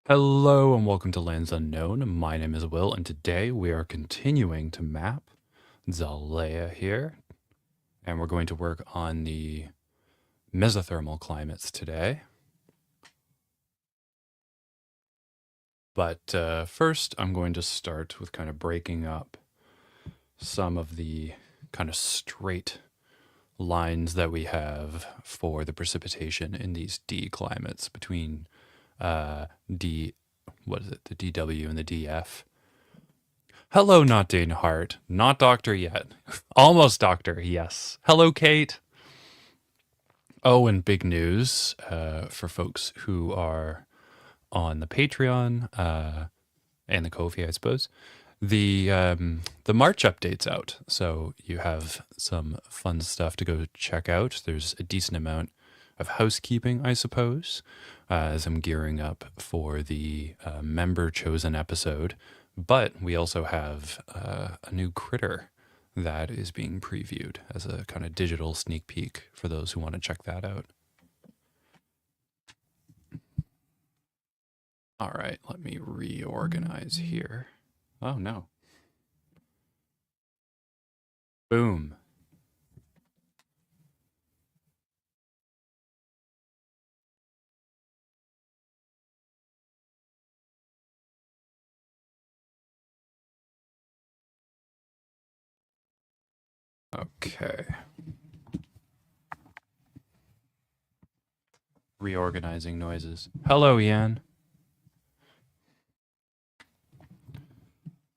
Hello and welcome to Lands Unknown. My name is Will, and today we are continuing to map Zaalea here, and we're going to work on the mesothermal climates today. But first, I'm going to start with kind of breaking up some of the kind of straight lines that we have for the precipitation in these D climates between the DW and the DF. Hello, not Dane Hart. Not doctor yet. Almost doctor, yes. Hello, Kate. Oh, and big news for folks who are on the Patreon and the Ko-fi, I suppose. The March update's out, so you have some fun stuff to go check out. There's a decent amount of housekeeping, I suppose, as I'm gearing up for the member chosen episode. But we also have a new critter that is being previewed as a kind of digital sneak peek for those who want to check that out. All right, let me reorganize here. Oh, no. Boom. Okay. Reorganizing noises. Hello, Ian.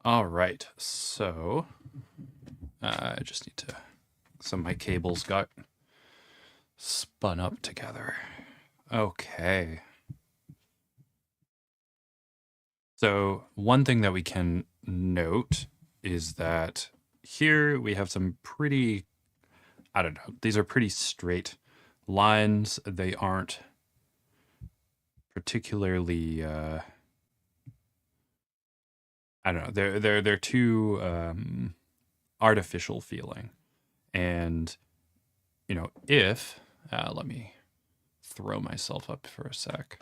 All right, so I just need to, some of my cables got spun up together. Okay. So one thing that we can note is that here we have some pretty, I don't know, these are pretty straight lines. They aren't particularly, I don't know, they're too artificial feeling. And, you know, if, let me throw myself up for a sec.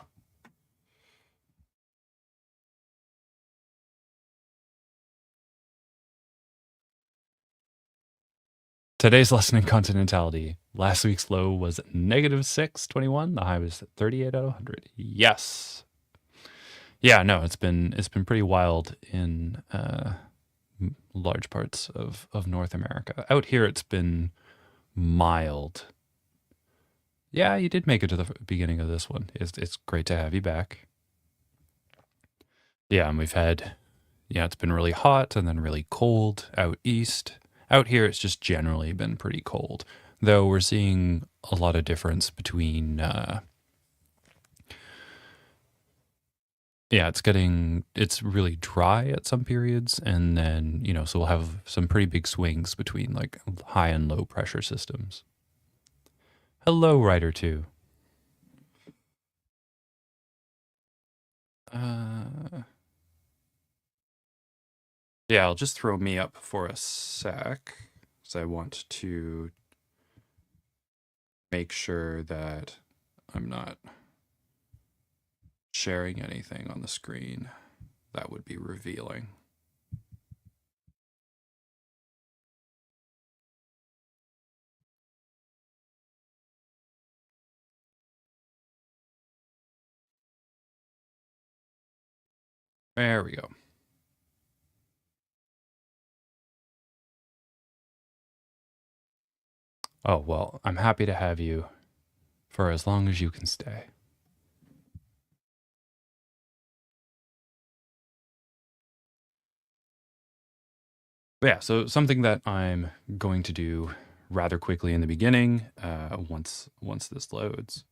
Today's lesson in continentality. Last week's low was -621. The high was 38 out of 100. Yes. Yeah, no, it's been pretty wild in large parts of North America. Out here, it's been mild. Yeah, you did make it to the beginning of this one. It's great to have you back. Yeah, and we've had, yeah, it's been really hot and then really cold out east. Out here, it's just generally been pretty cold, though we're seeing a lot of difference between, yeah, it's really dry at some periods, and then, you know, so we'll have some pretty big swings between like high and low pressure systems. Hello, Rider 2. Yeah, I'll just throw me up for a sec, because I want to make sure that I'm not sharing anything on the screen that would be revealing. There we go. Oh, well, I'm happy to have you for as long as you can stay. But yeah, so something that I'm going to do rather quickly in the beginning, once this loads.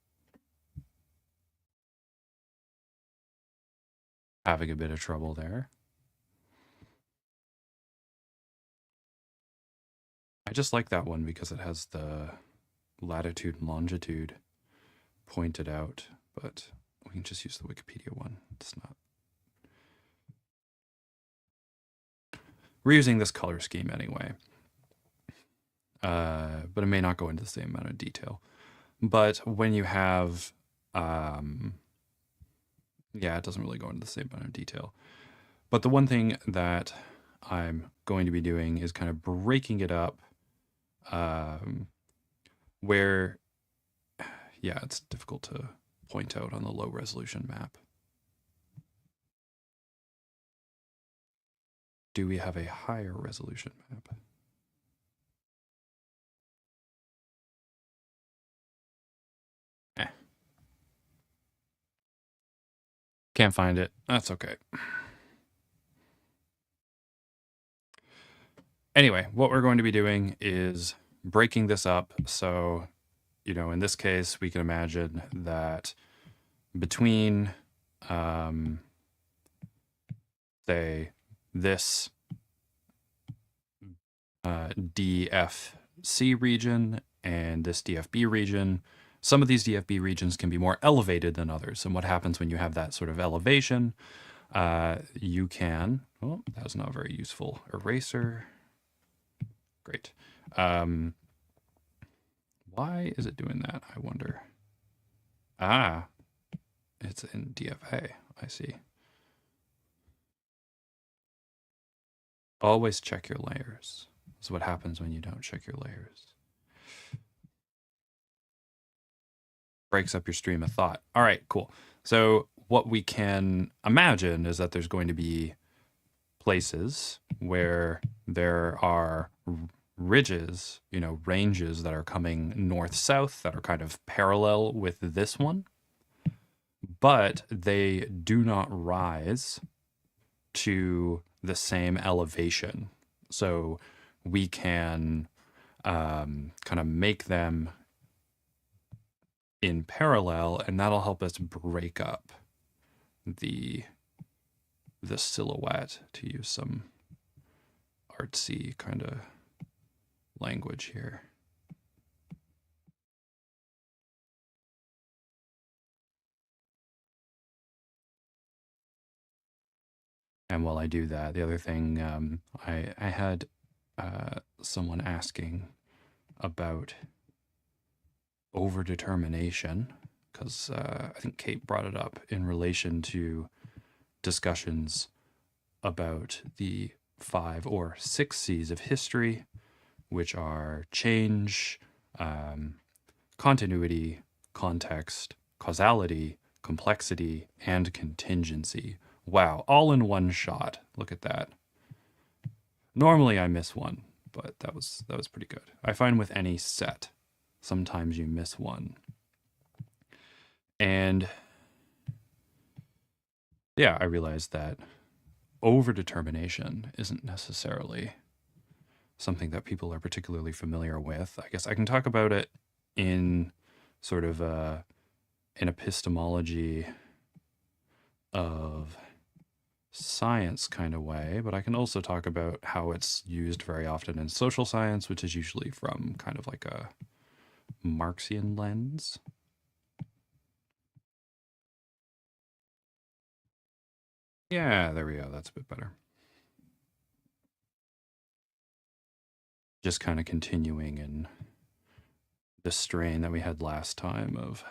Having a bit of trouble there. I just like that one because it has the latitude and longitude pointed out, but we can just use the Wikipedia one. It's not. We're using this color scheme anyway, but it may not go into the same amount of detail. But when you have, you yeah, it doesn't really go into the same amount of detail. But the one thing that I'm going to be doing is kind of breaking it up um, where, yeah, it's difficult to point out on the low resolution map. Do we have a higher resolution map? Can't find it. That's okay. Anyway, what we're going to be doing is breaking this up. So, in this case, we can imagine that between, say, this DFC region and this DFB region, some of these DFB regions can be more elevated than others. And what happens when you have that sort of elevation? You can, oh, that was not a very useful eraser. Great. Why is it doing that? I wonder. Ah, it's in DFA. I see. Always check your layers. That's what happens when you don't check your layers. Breaks up your stream of thought. All right, cool. So what we can imagine is that there's going to be places where there are ridges, ranges that are coming north-south that are kind of parallel with this one, but they do not rise to the same elevation. So we can kind of make them in parallel, and that'll help us break up the silhouette, to use some artsy kind of language here. And while I do that, the other thing, I had someone asking about overdetermination, because I think Kate brought it up in relation to discussions about the 5 or 6 C's of history, which are change, continuity, context, causality, complexity, and contingency. Wow, all in one shot. Look at that. Normally I miss one, but that was pretty good. I find with any set, sometimes you miss one. And yeah, I realized that overdetermination isn't necessarily something that people are particularly familiar with. I guess I can talk about it in sort of an epistemology of science kind of way, but I can also talk about how it's used very often in social science, which is usually from kind of like a Marxian lens. Yeah, there we go. That's a bit better. Just kind of continuing in the strain that we had last time of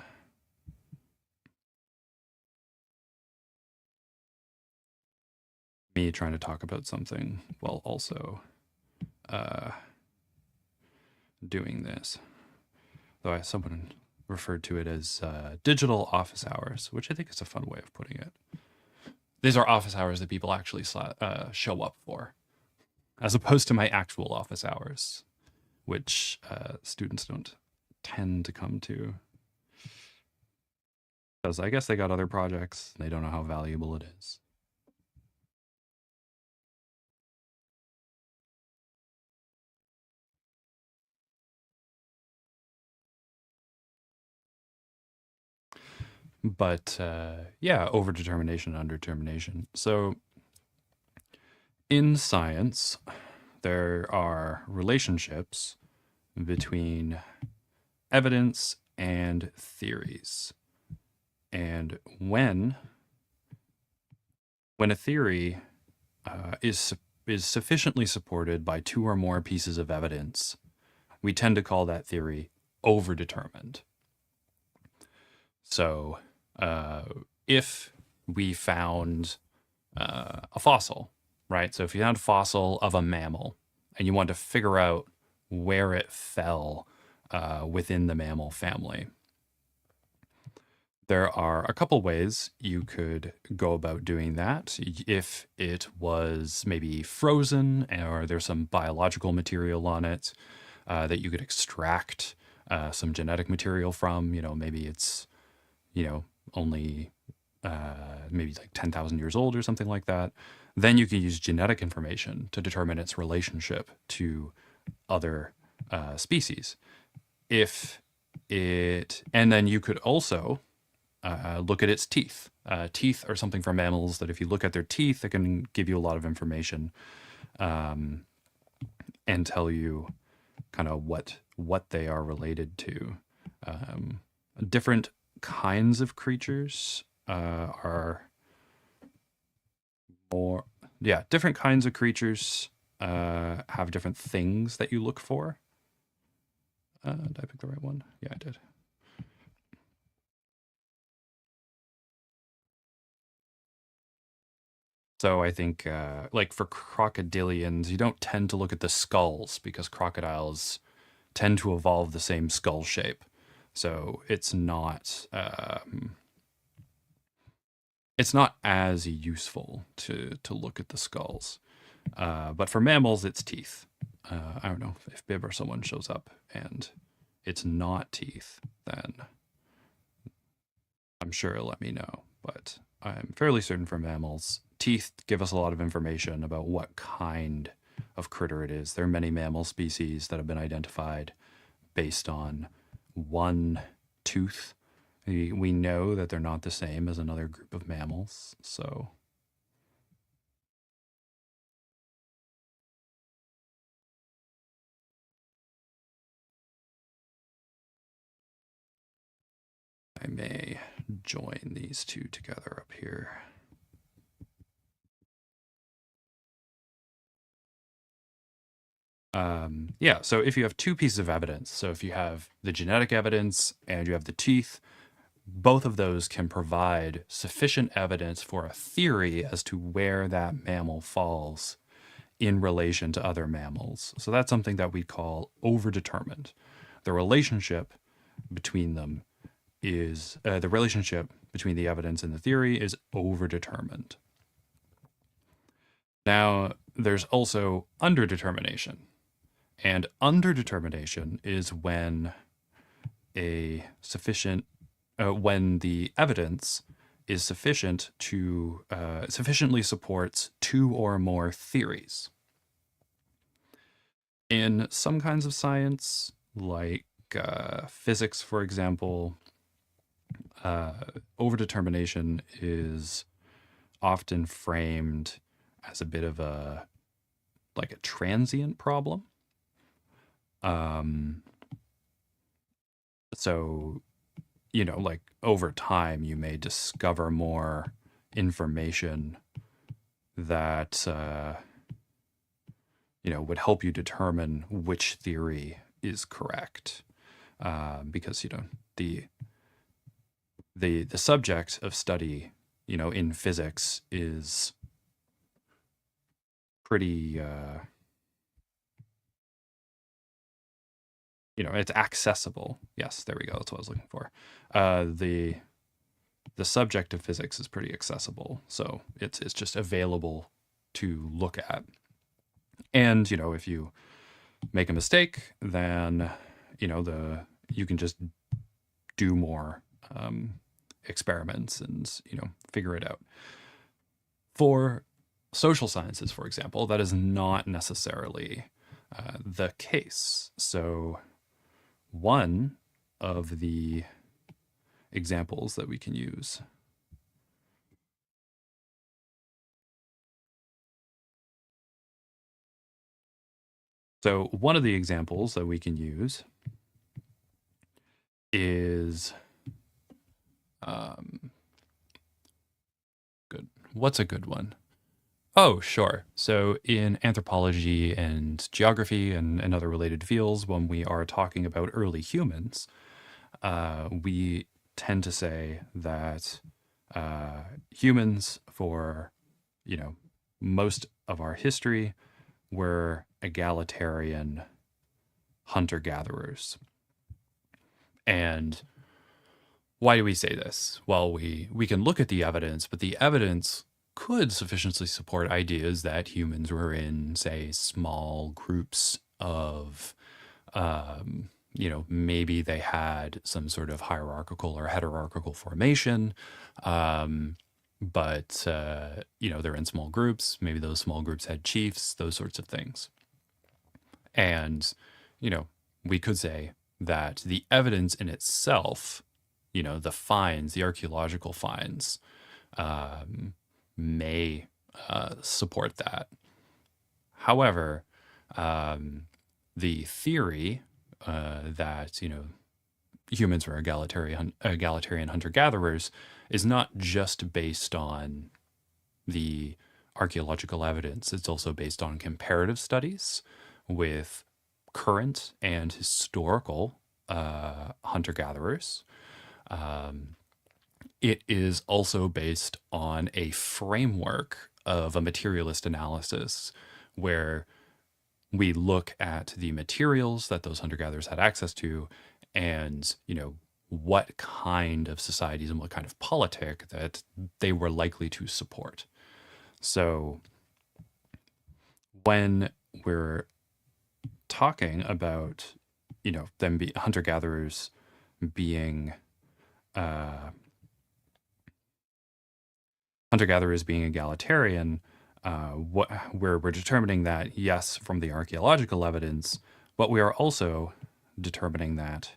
me trying to talk about something while also doing this. Though someone referred to it as digital office hours, which I think is a fun way of putting it. These are office hours that people actually show up for, as opposed to my actual office hours, which students don't tend to come to. Because I guess they got other projects, and they don't know how valuable it is. But yeah, overdetermination, underdetermination. So in science, there are relationships between evidence and theories. And when a theory is sufficiently supported by 2 or more pieces of evidence, we tend to call that theory overdetermined. So if we found a fossil, right? So if you found a fossil of a mammal and you want to figure out where it fell within the mammal family, there are a couple ways you could go about doing that. If it was maybe frozen or there's some biological material on it that you could extract some genetic material from, maybe it's, only maybe like 10,000 years old or something like that, then you can use genetic information to determine its relationship to other species. And then you could also look at its teeth. Teeth are something for mammals that if you look at their teeth, it can give you a lot of information and tell you kind of what they are related to. Different kinds of creatures different kinds of creatures have different things that you look for. Did I pick the right one? Yeah, I did. So I think, like for crocodilians, you don't tend to look at the skulls because crocodiles tend to evolve the same skull shape. So it's not as useful to look at the skulls. But for mammals, it's teeth. I don't know if Bib or someone shows up and it's not teeth, then I'm sure it'll let me know. But I'm fairly certain for mammals, teeth give us a lot of information about what kind of critter it is. There are many mammal species that have been identified based on one tooth. We know that they're not the same as another group of mammals, so I may join these two together up here. Yeah, so if you have two pieces of evidence, so if you have the genetic evidence and you have the teeth, both of those can provide sufficient evidence for a theory as to where that mammal falls in relation to other mammals. So that's something that we call overdetermined. The relationship between them is the relationship between the evidence and the theory is overdetermined. Now, there's also underdetermination. And underdetermination is when when the evidence is sufficient to sufficiently supports two or more theories. In some kinds of science, like physics, for example, overdetermination is often framed as a bit of a transient problem. So, like over time, you may discover more information that, would help you determine which theory is correct. Because, the subject of study, in physics is pretty, it's accessible. Yes, there we go. That's what I was looking for. The subject of physics is pretty accessible, so it's just available to look at. And if you make a mistake, then you can just do more experiments and figure it out. For social sciences, for example, that is not necessarily the case. So one of the examples that we can use is good. What's a good one? Oh, sure. So in anthropology and geography and other related fields, when we are talking about early humans, we tend to say that humans for, you know, most of our history were egalitarian hunter-gatherers. And why do we say this? Well, we can look at the evidence, but the evidence could sufficiently support ideas that humans were in, say, small groups of, maybe they had some sort of hierarchical or hierarchical formation, but they're in small groups. Maybe those small groups had chiefs, those sorts of things. And, we could say that the evidence in itself, the archaeological finds, may support that. However, the theory that humans were egalitarian hunter-gatherers is not just based on the archaeological evidence. It's also based on comparative studies with current and historical hunter-gatherers. It is also based on a framework of a materialist analysis where we look at the materials that those hunter-gatherers had access to and, what kind of societies and what kind of politic that they were likely to support. So when we're talking about, them be hunter-gatherers being egalitarian, we're determining that, yes, from the archaeological evidence, but we are also determining that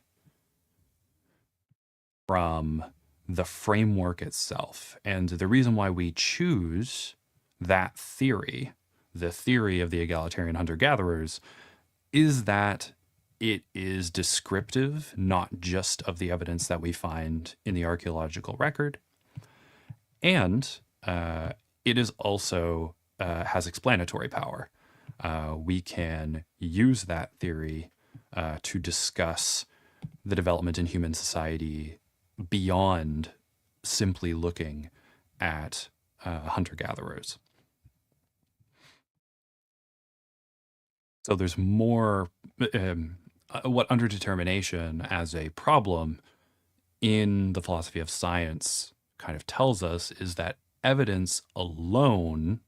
from the framework itself. And the reason why we choose that theory, the theory of the egalitarian hunter-gatherers, is that it is descriptive, not just of the evidence that we find in the archaeological record. And it is also has explanatory power. We can use that theory to discuss the development in human society beyond simply looking at hunter-gatherers. So there's more what underdetermination as a problem in the philosophy of science kind of tells us is that evidence alone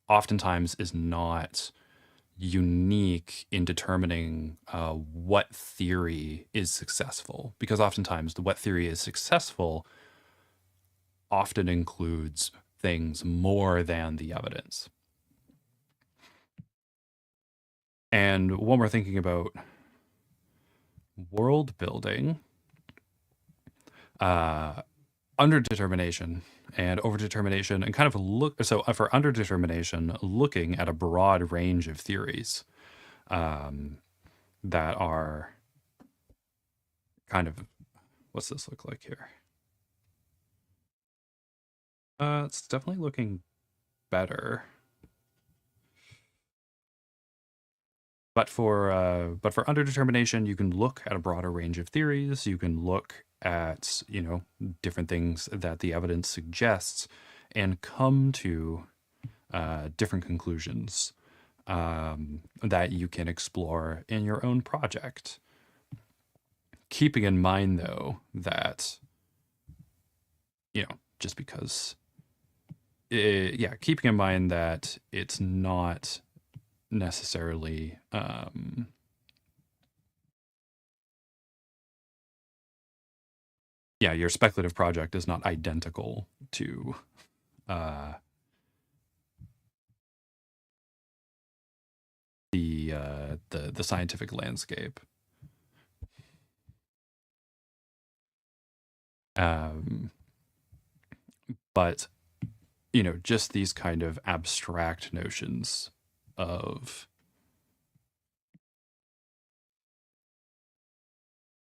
oftentimes is not unique in determining what theory is successful, because oftentimes what theory is successful often includes things more than the evidence. And when we're thinking about world building, underdetermination and overdetermination, and kind of for underdetermination, looking at a broad range of theories that are kind of, what's this look like here? It's definitely looking better. But for underdetermination, you can look at a broader range of theories. You can look at, different things that the evidence suggests and come to different conclusions that you can explore in your own project. Keeping in mind, though, that, just because, keeping in mind that it's not necessarily your speculative project is not identical to the scientific landscape. But just these kind of abstract notions of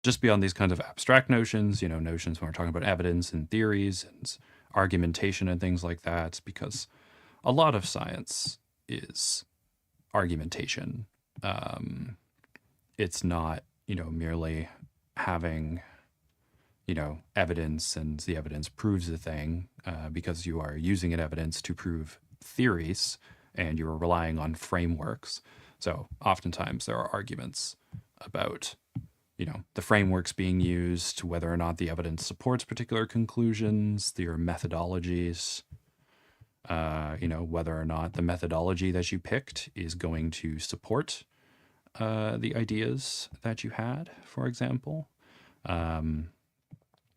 just beyond these kinds of abstract notions, notions when we're talking about evidence and theories and argumentation and things like that, because a lot of science is argumentation. It's not, merely having, evidence and the evidence proves the thing. because you are using an evidence to prove theories and you are relying on frameworks. So oftentimes there are arguments about, the frameworks being used, whether or not the evidence supports particular conclusions, your methodologies, whether or not the methodology that you picked is going to support the ideas that you had, for example.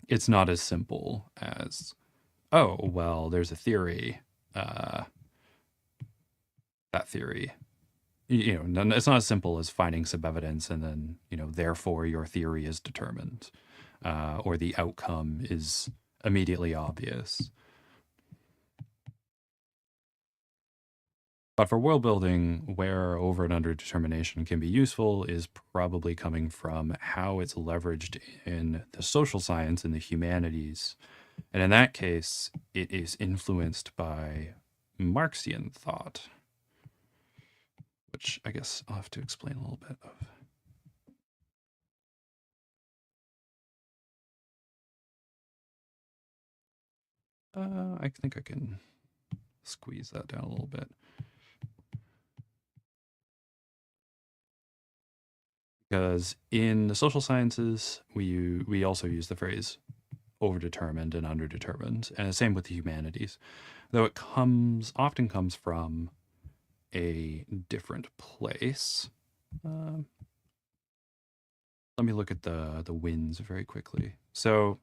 It's not as simple as, oh, well, there's a theory. That theory, it's not as simple as finding some evidence and then, therefore your theory is determined, or the outcome is immediately obvious. But for world building, where over and under determination can be useful is probably coming from how it's leveraged in the social science and the humanities. And in that case, it is influenced by Marxian thought, which I guess I'll have to explain a little bit of. I think I can squeeze that down a little bit. Because in the social sciences, we also use the phrase overdetermined and underdetermined, and the same with the humanities, though it often comes from a different place. Let me look at the wins very quickly. So,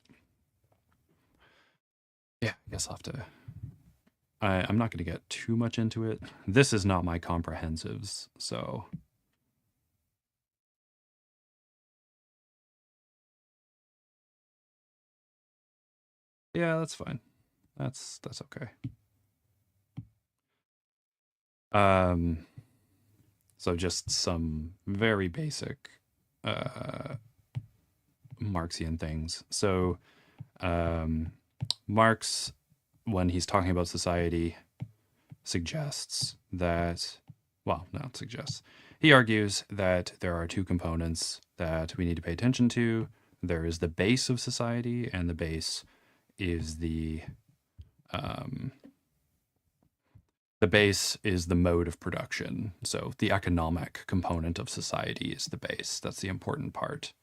yeah, I guess I'll have to. I'm not going to get too much into it. This is not my comprehensives, so. Yeah, that's fine. That's okay. So just some very basic Marxian things. So Marx, when he's talking about society, suggests that, well, not suggests, he argues that there are two components that we need to pay attention to. There is the base of society, and the base is the base is the mode of production. So the economic component of society is the base. That's the important part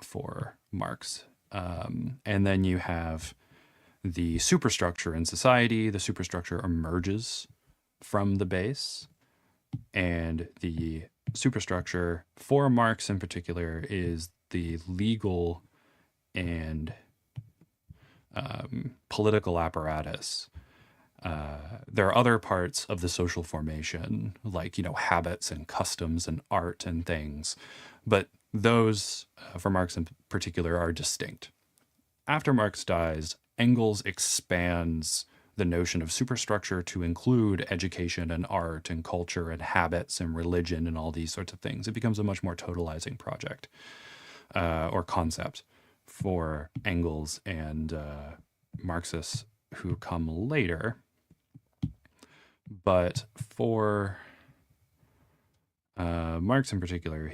for Marx. And then you have the superstructure in society. The superstructure emerges from the base. And the superstructure for Marx in particular is the legal and political apparatus. There are other parts of the social formation, like, habits and customs and art and things, but those, for Marx in particular, are distinct. After Marx dies, Engels expands the notion of superstructure to include education and art and culture and habits and religion and all these sorts of things. It becomes a much more totalizing project or concept for Engels and Marxists who come later. But for Marx in particular,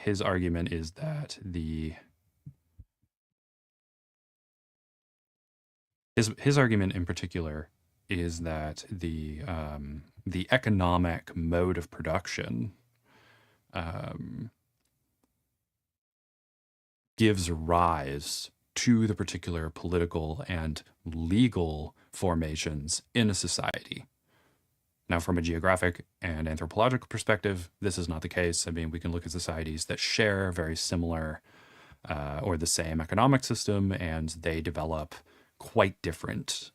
his argument is that his argument in particular is that the economic mode of production gives rise to the particular political and legal formations in a society. Now, from a geographic and anthropological perspective, this is not the case. I mean, we can look at societies that share very similar or the same economic system, and they develop quite different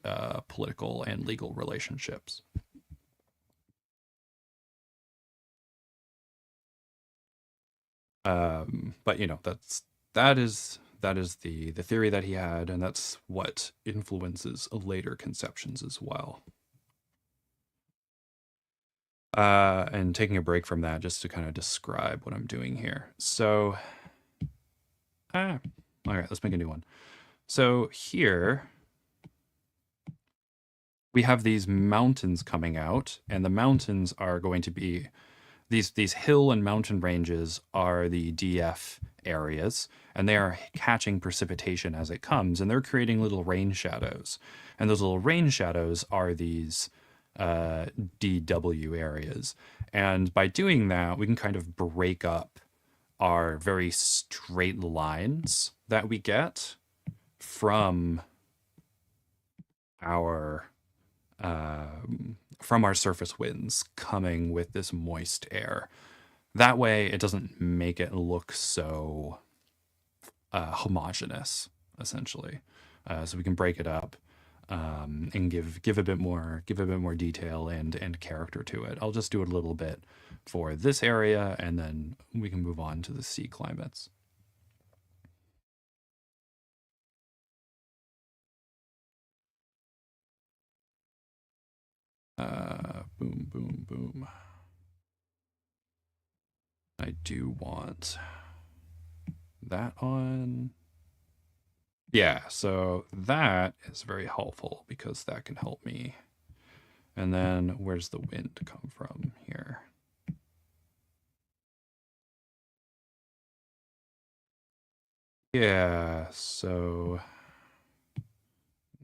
political and legal relationships. But that is the theory that he had, and that's what influences later conceptions as well. And taking a break from that just to kind of describe what I'm doing here. So, all right, let's make a new one. So here we have these mountains coming out, and the mountains are going to be these hill and mountain ranges are the DF areas, and they are catching precipitation as it comes, and they're creating little rain shadows. And those little rain shadows are these DW areas. And by doing that, we can kind of break up our very straight lines that we get from our surface winds coming with this moist air. That way, it doesn't make it look so homogeneous, essentially. So we can break it up and give a bit more detail and character to it. I'll just do it a little bit for this area, and then we can move on to the sea climates. Boom, boom, boom. I do want that on. Yeah, so that is very helpful because that can help me. And then where's the wind come from here? Yeah, so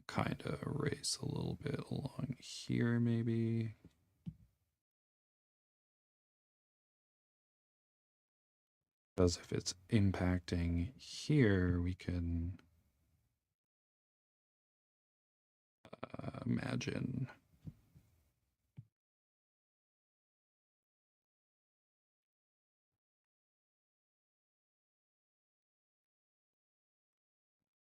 kind of erase a little bit along here maybe. Because if it's impacting here, we can imagine.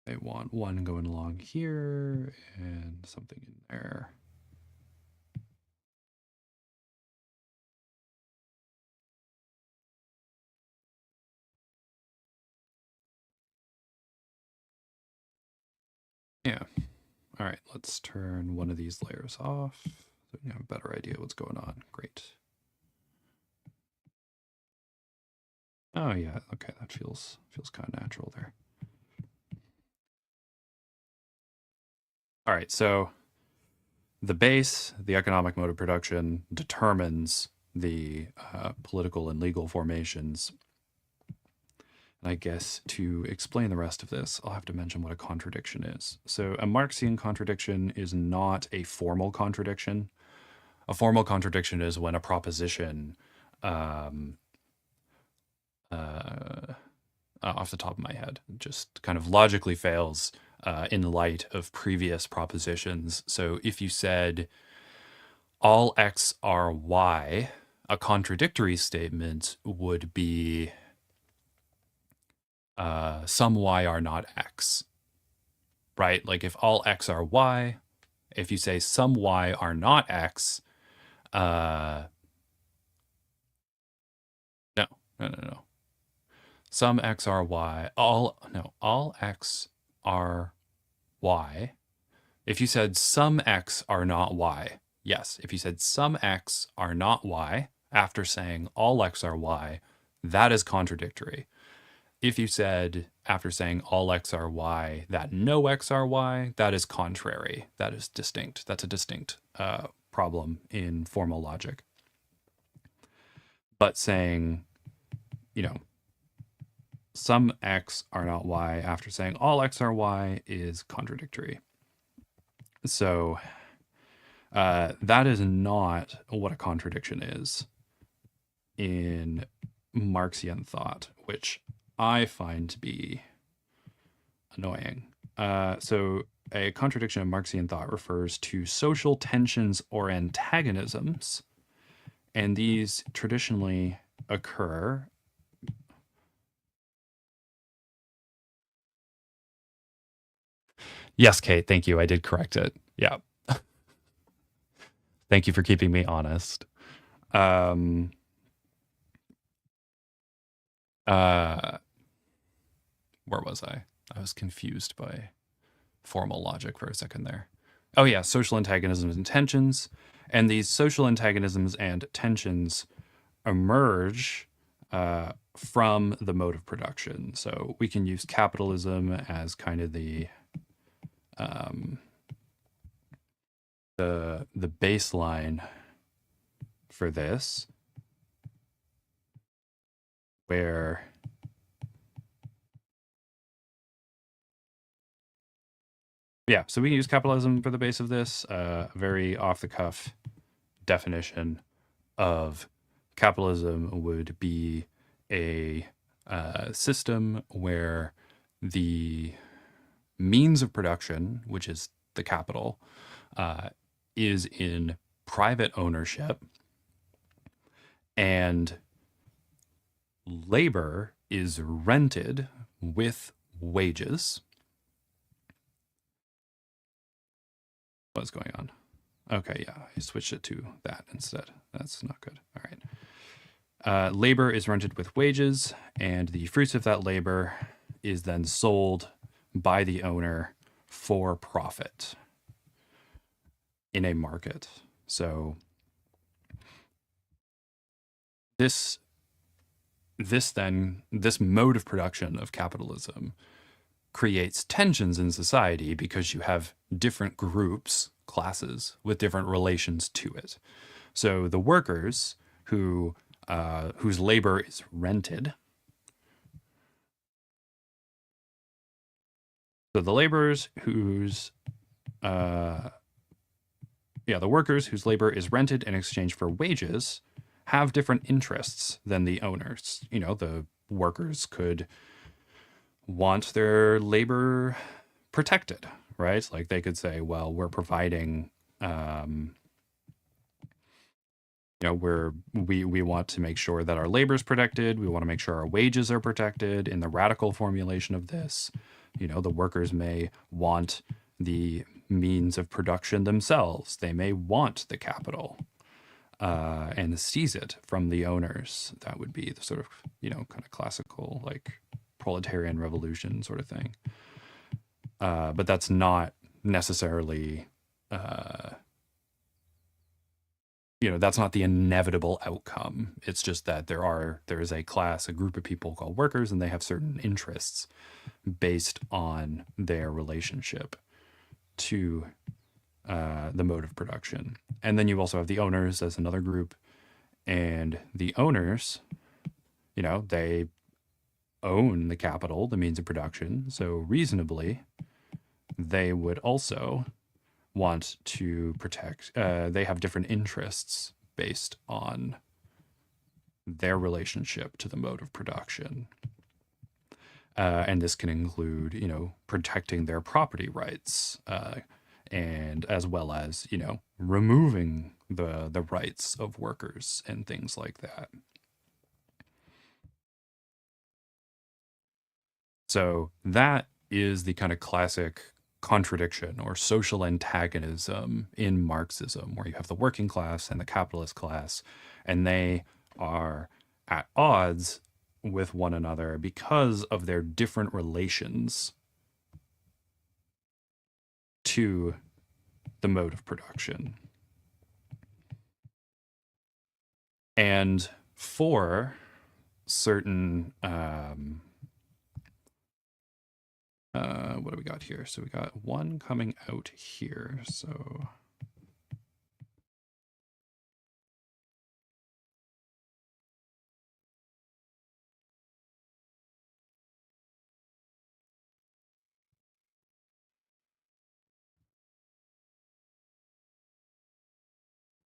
I want one going along here and something in there. Yeah. All right, let's turn one of these layers off so we can have a better idea what's going on. Great. Oh yeah, okay, that feels kind of natural there. All right, so the base, the economic mode of production, determines the political and legal formations. And I guess to explain the rest of this, I'll have to mention what a contradiction is. So a Marxian contradiction is not a formal contradiction. A formal contradiction is when a proposition, off the top of my head, just kind of logically fails in light of previous propositions. So if you said all X are Y, a contradictory statement would be some Y are not X, right? Like if all X are Y, if you say some Y are not X, no. Some X are Y, all X are Y. If you said some X are not Y, yes. If you said some X are not Y after saying all X are Y, that is contradictory. If you said after saying all X are Y that no X are Y, that is contrary. That is distinct. That's a distinct problem in formal logic. But saying, some X are not Y after saying all X are Y is contradictory. So that is not what a contradiction is in Marxian thought, which I find to be annoying. So a contradiction in Marxian thought refers to social tensions or antagonisms, and these traditionally occur. Yes, Kate, thank you. I did correct it. Yeah. Thank you for keeping me honest. Where was I? I was confused by formal logic for a second there. Oh yeah, social antagonisms and tensions. And these social antagonisms and tensions emerge from the mode of production. So we can use capitalism as kind of the baseline for this. where yeah, so we can use capitalism for the base of this. Very off the cuff definition of capitalism would be a system where the means of production, which is the capital, is in private ownership, and labor is rented with wages. What's going on? Okay, yeah, I switched it to that instead. That's not good. All right. Labor is rented with wages, and the fruits of that labor is then sold by the owner for profit in a market. So this mode of production of capitalism creates tensions in society because you have different groups, classes, with different relations to it. So the workers whose labor is rented. So the laborers the workers whose labor is rented in exchange for wages have different interests than the owners. You know, the workers could want their labor protected, right? Like they could say, well, we're providing, we want to make sure that our labor is protected. We want to make sure our wages are protected. In the radical formulation of this, the workers may want the means of production themselves. They may want the capital and seize it from the owners. That would be the sort of, kind of classical, like proletarian revolution sort of thing. But that's not necessarily, that's not the inevitable outcome. It's just that there is a group of people called workers, and they have certain interests based on their relationship to the mode of production. And then you also have the owners as another group. And the owners, they own the capital, the means of production. So reasonably, they would also want to protect, they have different interests based on their relationship to the mode of production. And this can include, protecting their property rights, and as well as, removing the rights of workers and things like that. So that is the kind of classic contradiction or social antagonism in Marxism, where you have the working class and the capitalist class, and they are at odds with one another because of their different relations to the mode of production. And for certain, what do we got here? So we got one coming out here. So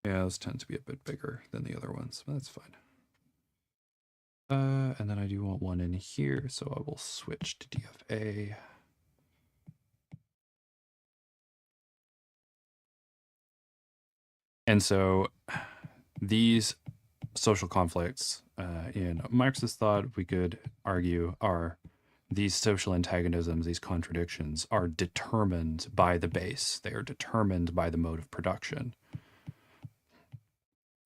yeah, those tend to be a bit bigger than the other ones, but that's fine. And then I do want one in here, so I will switch to DFA. And so these social conflicts in Marxist thought, we could argue, are these social antagonisms, these contradictions, are determined by the base. They are determined by the mode of production.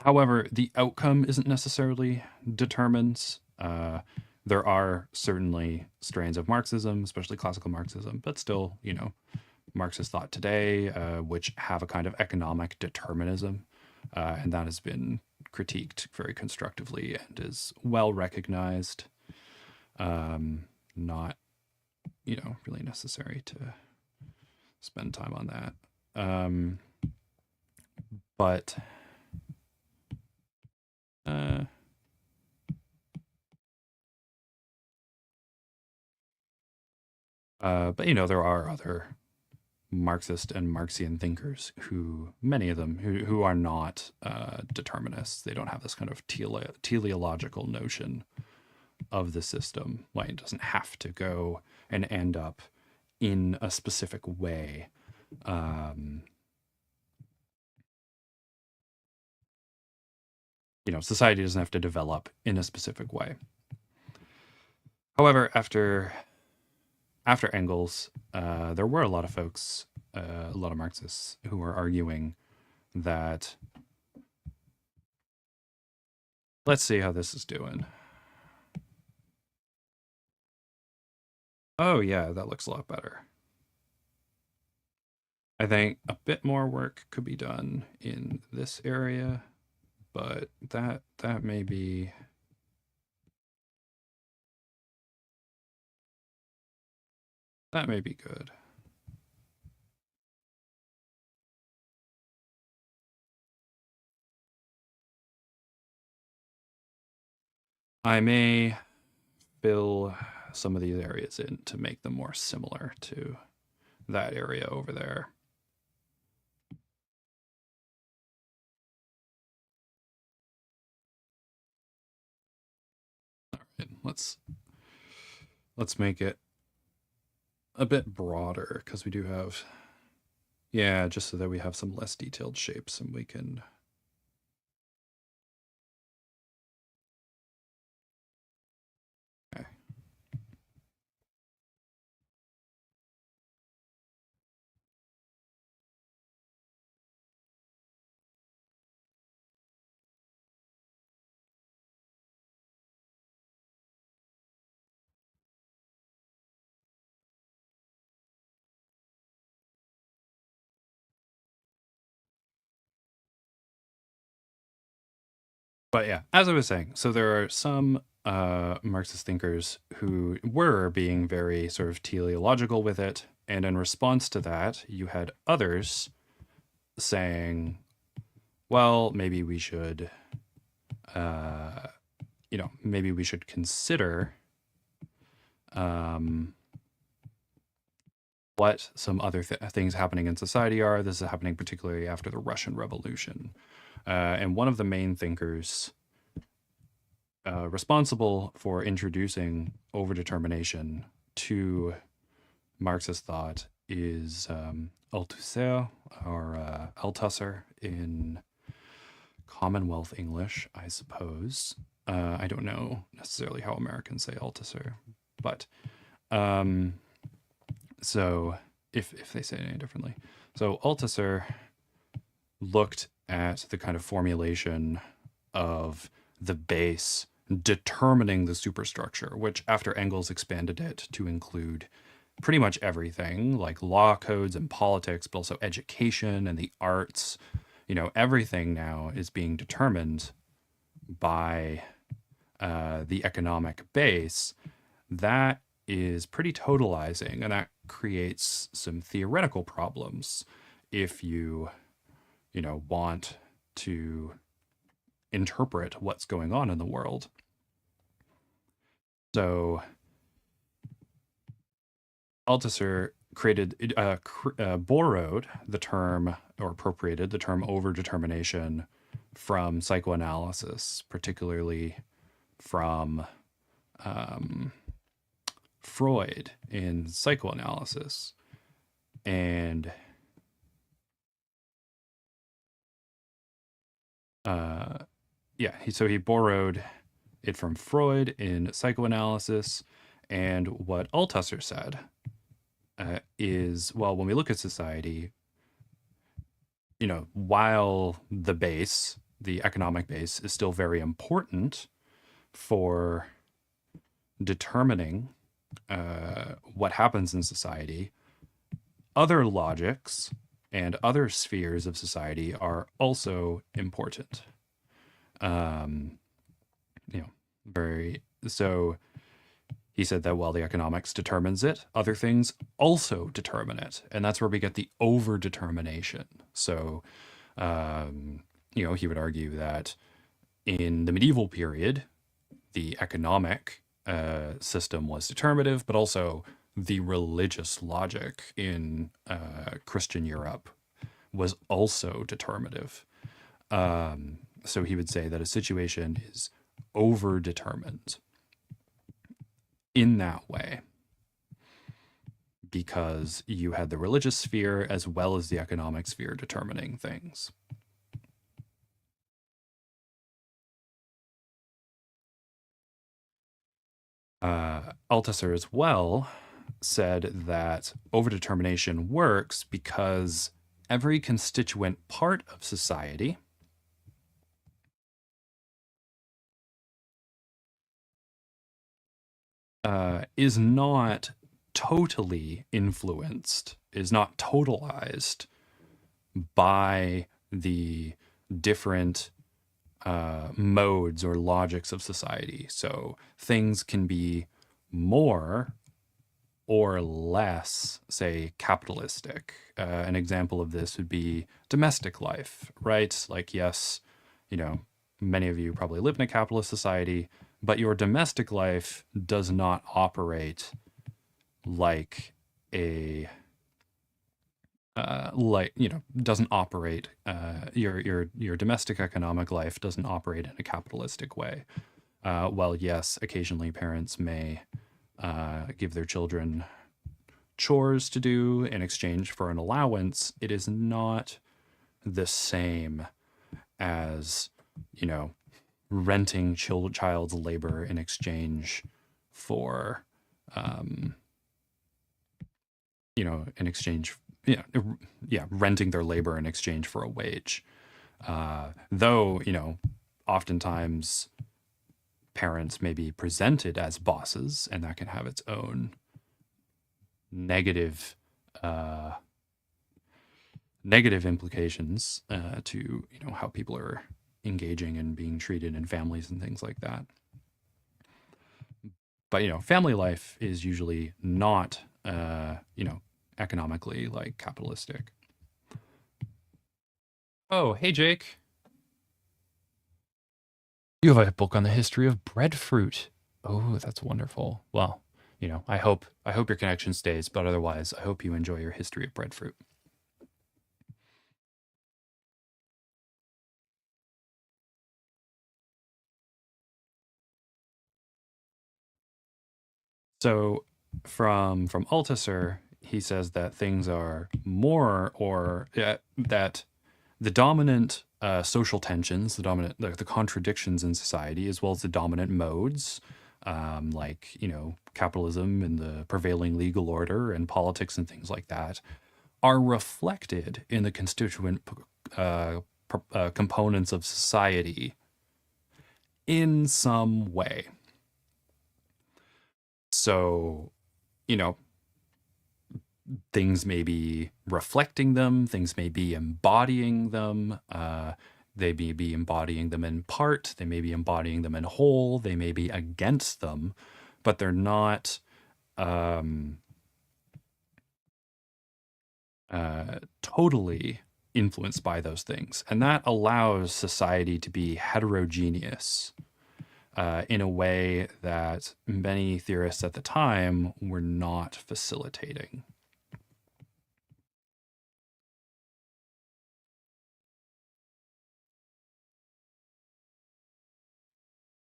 However, the outcome isn't necessarily determined. There are certainly strains of Marxism, especially classical Marxism, but still, Marxist thought today, which have a kind of economic determinism, and that has been critiqued very constructively and is well recognized. Not, really necessary to spend time on that. But But there are other Marxist and Marxian thinkers many of them, who are not determinists. They don't have this kind of teleological notion of the system. Like, it doesn't have to go and end up in a specific way. Society doesn't have to develop in a specific way. However, after Engels, there were a lot of folks, a lot of Marxists, who were arguing that, let's see how this is doing. Oh yeah, that looks a lot better. I think a bit more work could be done in this area, but that may be good. I may fill some of these areas in to make them more similar to that area over there. All right, let's make it a bit broader, because we do have, yeah, just so that we have some less detailed shapes and we can. Okay. But yeah, as I was saying, so there are some Marxist thinkers who were being very sort of teleological with it, and in response to that, you had others saying, well, maybe we should, maybe we should consider what some other things happening in society are. This is happening particularly after the Russian Revolution. And one of the main thinkers responsible for introducing overdetermination to Marxist thought is Althusser, or Althusser in Commonwealth English, I suppose. I don't know necessarily how Americans say Althusser, but so if they say it any differently. So Althusser looked at the kind of formulation of the base determining the superstructure, which after Engels expanded it to include pretty much everything, like law codes and politics, but also education and the arts. Everything now is being determined by the economic base. That is pretty totalizing, and that creates some theoretical problems if you want to interpret what's going on in the world. So Althusser borrowed the term, or appropriated the term, overdetermination from psychoanalysis, particularly from Freud in psychoanalysis. And so he borrowed it from Freud in psychoanalysis. And what Althusser said is, well, when we look at society, while the base, the economic base, is still very important for determining what happens in society, other logics and other spheres of society are also important. So he said that while the economics determines it, other things also determine it. And that's where we get the overdetermination. So, he would argue that in the medieval period, the economic system was determinative, but also the religious logic in Christian Europe was also determinative. So he would say that a situation is overdetermined in that way because you had the religious sphere as well as the economic sphere determining things. Althusser as well said that overdetermination works because every constituent part of society is not totally influenced, is not totalized by the different modes or logics of society. So things can be more or less, say, capitalistic. An example of this would be domestic life, right? Like, yes, you know, many of you probably live in a capitalist society, but your domestic life does not operate like a doesn't operate your domestic economic life doesn't operate in a capitalistic way. While yes, occasionally parents may give their children chores to do in exchange for an allowance, it is not the same as, you know, renting child's labor in exchange for, in exchange, renting their labor in exchange for a wage. Though, oftentimes parents may be presented as bosses, and that can have its own negative implications to how people are engaging and being treated in families and things like that. But family life is usually not economically like capitalistic. Oh, hey Jake. You have a book on the history of breadfruit. Oh, that's wonderful. Well, I hope your connection stays, but otherwise, I hope you enjoy your history of breadfruit. So, from Althusser, he says that things are more or that the dominant social tensions, the contradictions in society, as well as the dominant modes, like capitalism and the prevailing legal order and politics and things like that, are reflected in the constituent components of society in some way. So, things may be reflecting them, things may be embodying them. They may be embodying them in part, they may be embodying them in whole, they may be against them, but they're not totally influenced by those things. And that allows society to be heterogeneous in a way that many theorists at the time were not facilitating.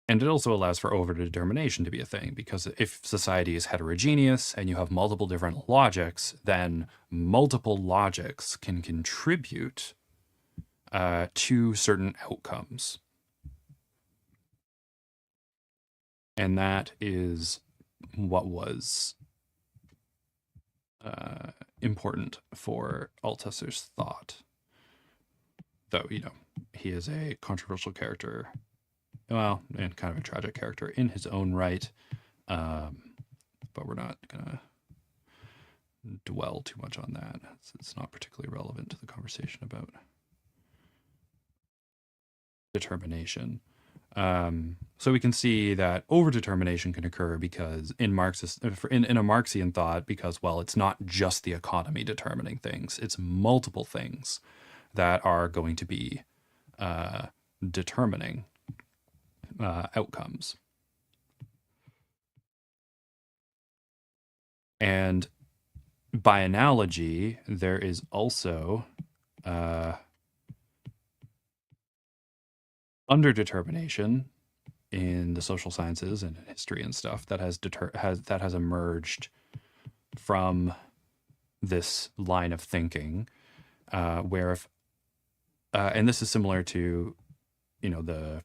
And it also allows for overdetermination to be a thing, because if society is heterogeneous and you have multiple different logics, then multiple logics can contribute to certain outcomes. And that is what was important for Althusser's thought. Though, he is a controversial character, well, and kind of a tragic character in his own right. But we're not going to dwell too much on that. It's not particularly relevant to the conversation about determination. So we can see that overdetermination can occur because in a Marxian thought, because, well, it's not just the economy determining things, it's multiple things that are going to be determining outcomes. And by analogy, there is also underdetermination in the social sciences and history and stuff that has emerged from this line of thinking, where if and this is similar to, you know, the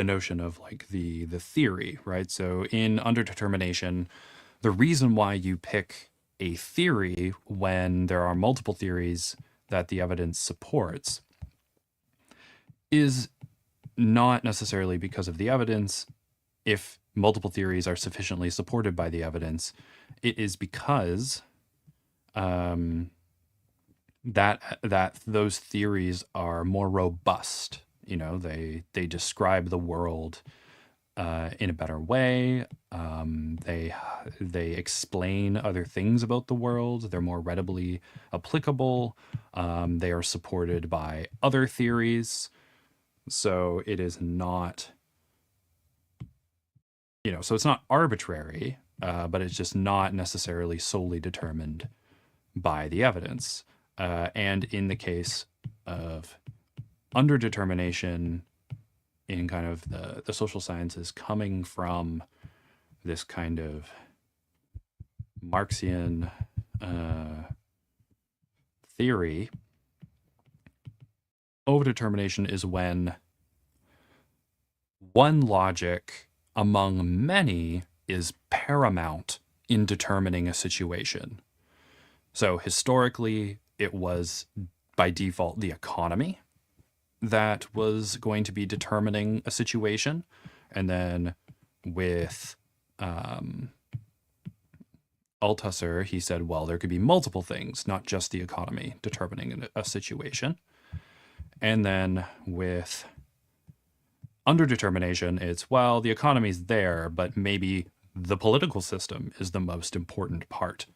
notion of like the theory, right? So in underdetermination, the reason why you pick a theory when there are multiple theories that the evidence supports is not necessarily because of the evidence. If multiple theories are sufficiently supported by the evidence, it is because that those theories are more robust. You know, they describe the world in a better way. They explain other things about the world. They're more readily applicable. They are supported by other theories. So it is not, you know, so it's not arbitrary, but it's just not necessarily solely determined by the evidence. And in the case of underdetermination in kind of the social sciences coming from this kind of Marxian theory, overdetermination is when one logic among many is paramount in determining a situation. So historically, it was by default the economy that was going to be determining a situation. And then with Althusser, he said, well, there could be multiple things, not just the economy, determining a situation. And then with underdetermination, it's, well, the economy's there, but maybe the political system is the most important part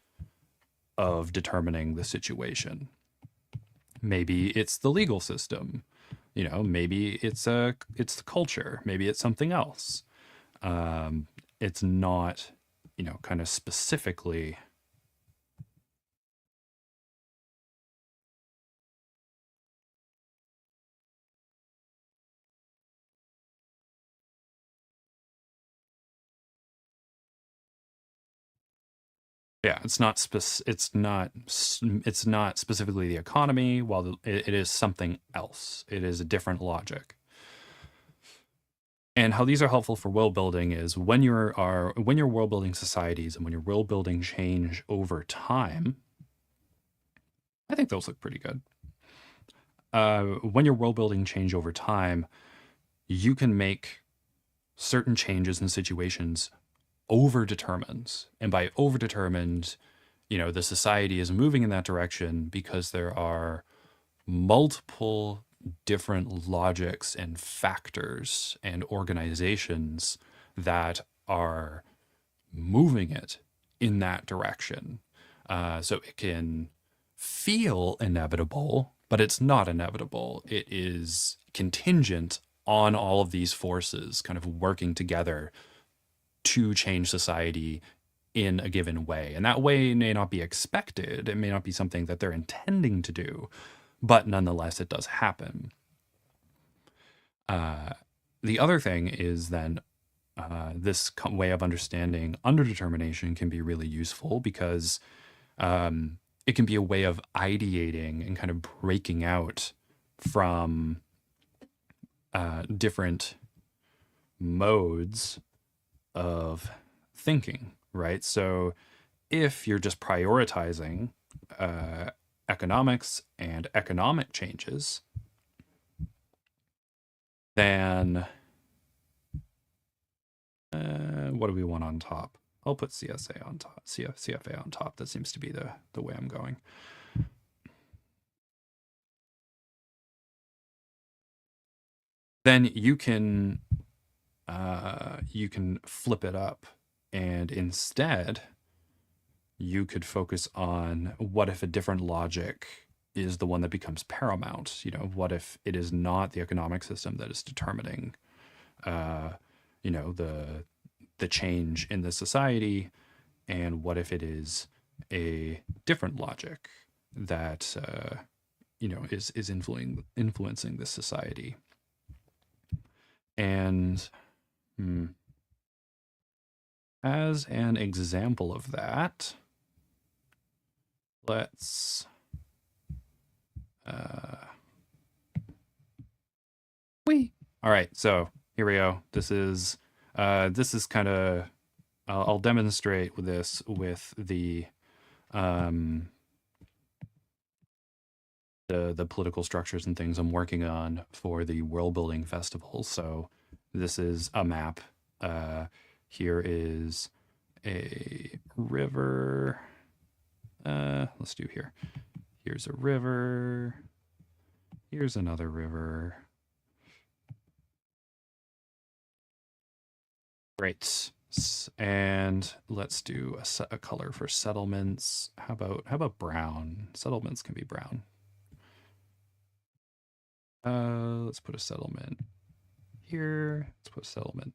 of determining the situation. Maybe it's the legal system. You know, maybe it's the culture. Maybe it's something else. It's not, you know, kind of specifically. Yeah, it's not it's not specifically the economy. While it is something else. It is a different logic. And how these are helpful for world building is when you're world building societies and when you're world building change over time. I think those look pretty good. When you're world building change over time, you can make certain changes in situations overdetermined. And by overdetermined, you know, the society is moving in that direction because there are multiple different logics and factors and organizations that are moving it in that direction. So it can feel inevitable, but it's not inevitable. It is contingent on all of these forces kind of working together to change society in a given way. And that way may not be expected. It may not be something that they're intending to do, but nonetheless, it does happen. The other thing is then this way of understanding underdetermination can be really useful because it can be a way of ideating and kind of breaking out from different modes of thinking, right? So if you're just prioritizing economics and economic changes, then what do we want on top? I'll put CSA on top, CFA on top. That seems to be the way I'm going. Then you can flip it up, and instead you could focus on what if a different logic is the one that becomes paramount. You know, what if it is not the economic system that is determining you know, the change in the society, and what if it is a different logic that is influencing this society. And as an example of that, let's all right, so here we go. This is kind of I'll demonstrate this with the political structures and things I'm working on for the World Building Festival. So this is a map. Here is a river. Let's do here. Here's a river. Here's another river. Great. And let's do a color for settlements. How about brown? Settlements can be brown. Let's put a settlement here. Let's put a settlement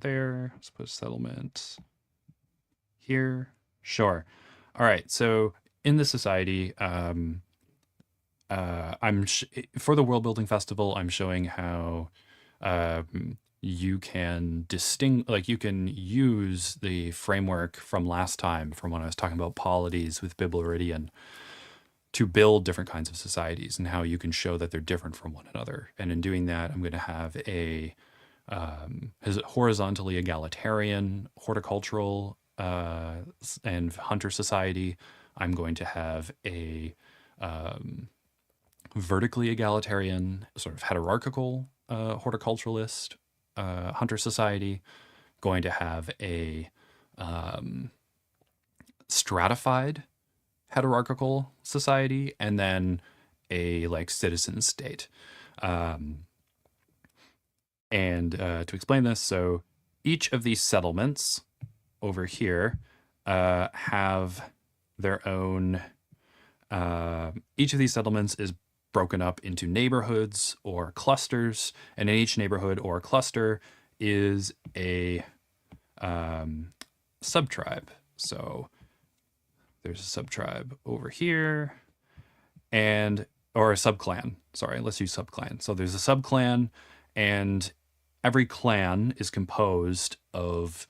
there. Let's put a settlement here. Sure. All right. So in the society, I'm for the World Building Festival, I'm showing how you can you can use the framework from last time, from when I was talking about polities with Bibloridian, to build different kinds of societies and how you can show that they're different from one another. And in doing that, I'm going to have a horizontally egalitarian horticultural and hunter society. I'm going to have a vertically egalitarian, sort of hierarchical horticulturalist hunter society. Going to have a stratified hierarchical society, and then a citizen state. And to explain this, so each of these settlements over here have their own. Each of these settlements is broken up into neighborhoods or clusters, and in each neighborhood or cluster is a subtribe. So there's a subtribe over here, or a subclan. Sorry, let's use subclan. So there's a subclan, and every clan is composed of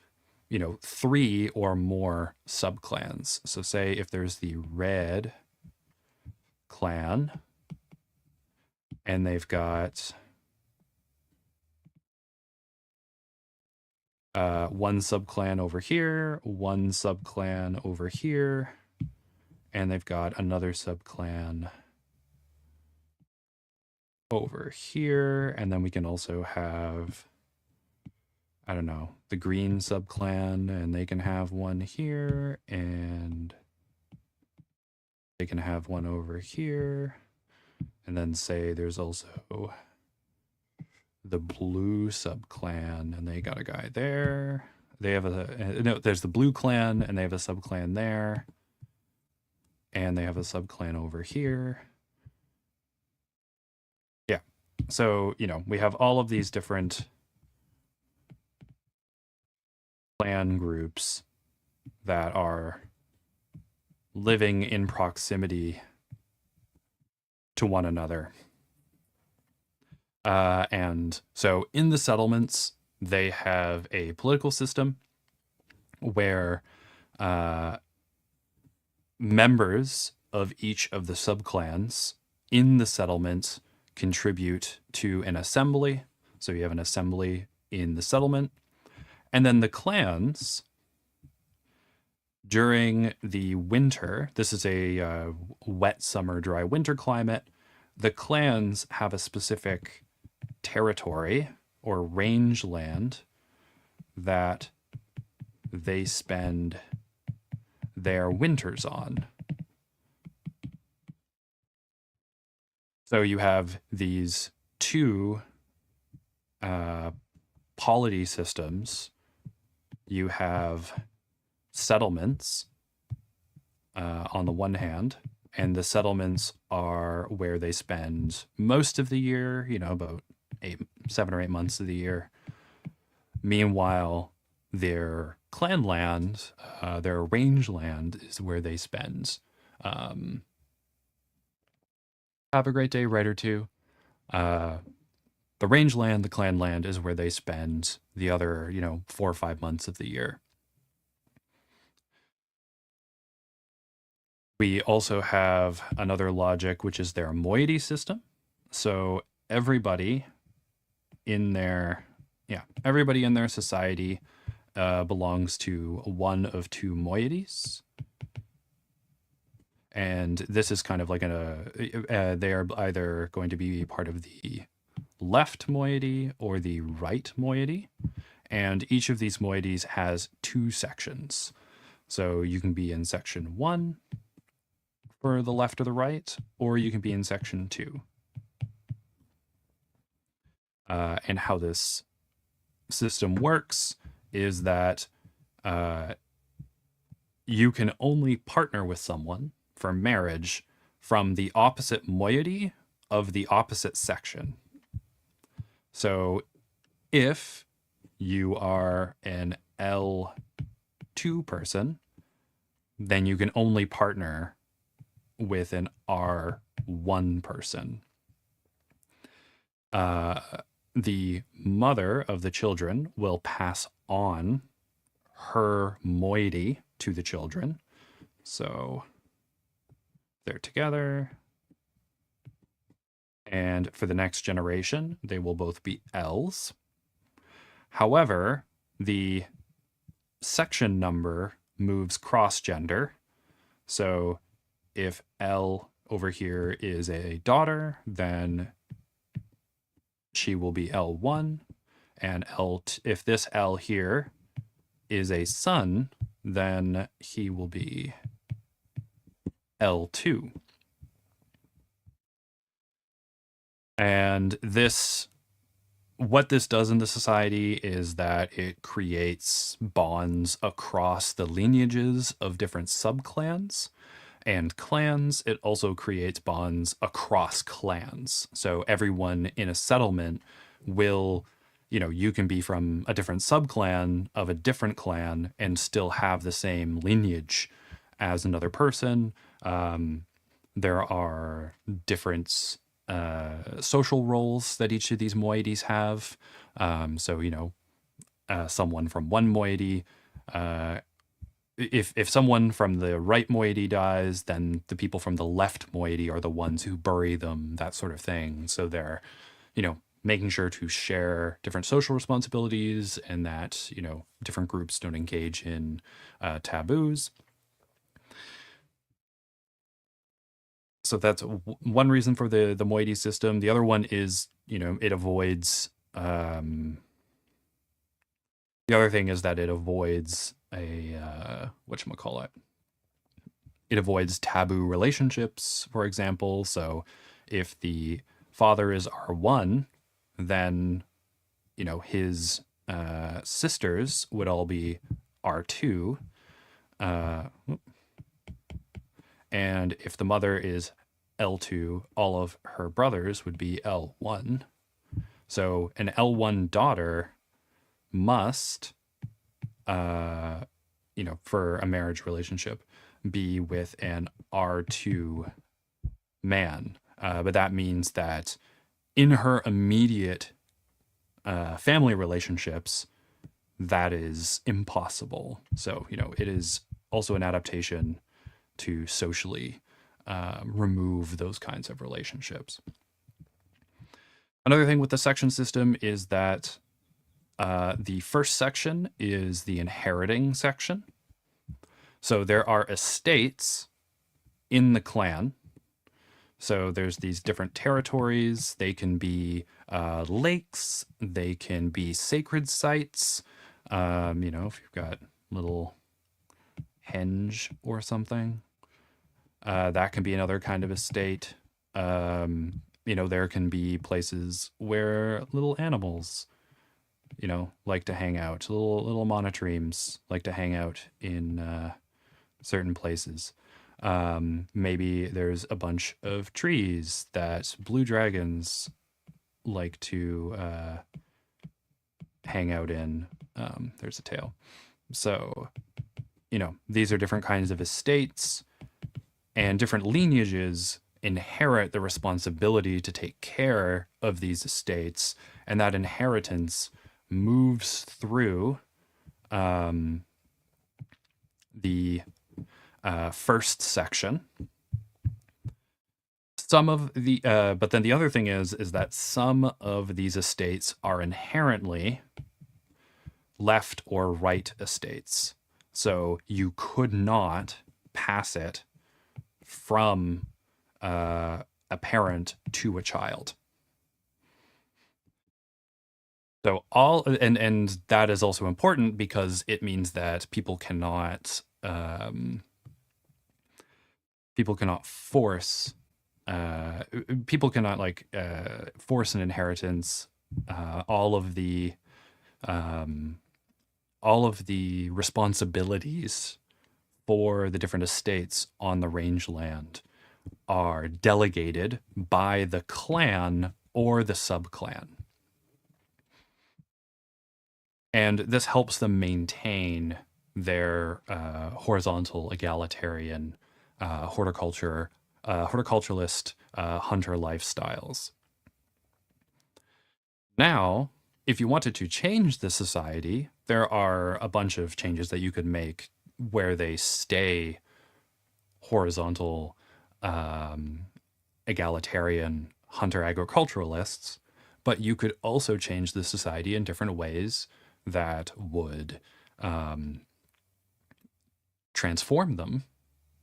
3 or more subclans. So say if there's the red clan, and they've got one subclan over here, one subclan over here, and they've got another subclan over here. And then we can also have, I don't know, the green subclan, and they can have one here, and they can have one over here. And then say there's also the blue subclan, and they got a guy there. They have there's the blue clan, and they have a subclan there. And they have a subclan over here. Yeah. So, we have all of these different clan groups that are living in proximity to one another. And so in the settlements, they have a political system where members of each of the subclans in the settlement contribute to an assembly. So you have an assembly in the settlement. And then the clans, during the winter, this is a wet summer, dry winter climate, the clans have a specific territory or rangeland that they spend their winters on. So you have these two polity systems. You have settlements on the one hand, and the settlements are where they spend most of the year, about 7 or 8 months of the year. Meanwhile, their clan land, their range land, is where they spend. Um, have a great day, writer two. The range land, the clan land, is where they spend the other, 4 or 5 months of the year. We also have another logic, which is their moiety system. So everybody in their society belongs to one of two moieties. And this is kind of like they are either going to be part of the left moiety or the right moiety. And each of these moieties has 2 sections. So you can be in section 1 for the left or the right, or you can be in section 2. And how this system works is that you can only partner with someone for marriage from the opposite moiety of the opposite section. So if you are an L2 person, then you can only partner with an R1 person. The mother of the children will pass on her moiety to the children. So they're together. And for the next generation, they will both be L's. However, the section number moves cross-gender. So if L over here is a daughter, then she will be L1. And if this L here is a son, then he will be L2. And what this does in the society is that it creates bonds across the lineages of different subclans and clans. It also creates bonds across clans. So everyone in a settlement will, you can be from a different subclan of a different clan and still have the same lineage as another person. There are different social roles that each of these moieties have. So, someone from one moiety, if someone from the right moiety dies, then the people from the left moiety are the ones who bury them, that sort of thing. So they're, making sure to share different social responsibilities and that, different groups don't engage in taboos. So that's one reason for the moiety system. The other one is, it avoids, the other thing is that it avoids whatchamacallit. It avoids taboo relationships, for example. So if the father is R1, then, his sisters would all be R2. And if the mother is L2, all of her brothers would be L1. So an L1 daughter must, for a marriage relationship, be with an R2 man. But that means that in her immediate family relationships, that is impossible. So, it is also an adaptation to socially remove those kinds of relationships. Another thing with the section system is that the first section is the inheriting section. So there are estates in the clan. So there's these different territories. They can be lakes. They can be sacred sites. If you've got little henge or something, that can be another kind of estate. There can be places where little animals, like to hang out. Little monotremes like to hang out in certain places. Maybe there's a bunch of trees that blue dragons like to hang out in. There's a tail. So, these are different kinds of estates, and different lineages inherit the responsibility to take care of these estates, and that inheritance moves through the first section. But then the other thing is that some of these estates are inherently left or right estates. So you could not pass it from a parent to a child. So and that is also important because it means that people cannot force force an inheritance. All of the responsibilities for the different estates on the rangeland are delegated by the clan or the subclan. And this helps them maintain their horizontal, egalitarian, horticulturalist hunter lifestyles. Now, if you wanted to change the society, there are a bunch of changes that you could make where they stay horizontal, egalitarian hunter agriculturalists, but you could also change the society in different ways that would transform them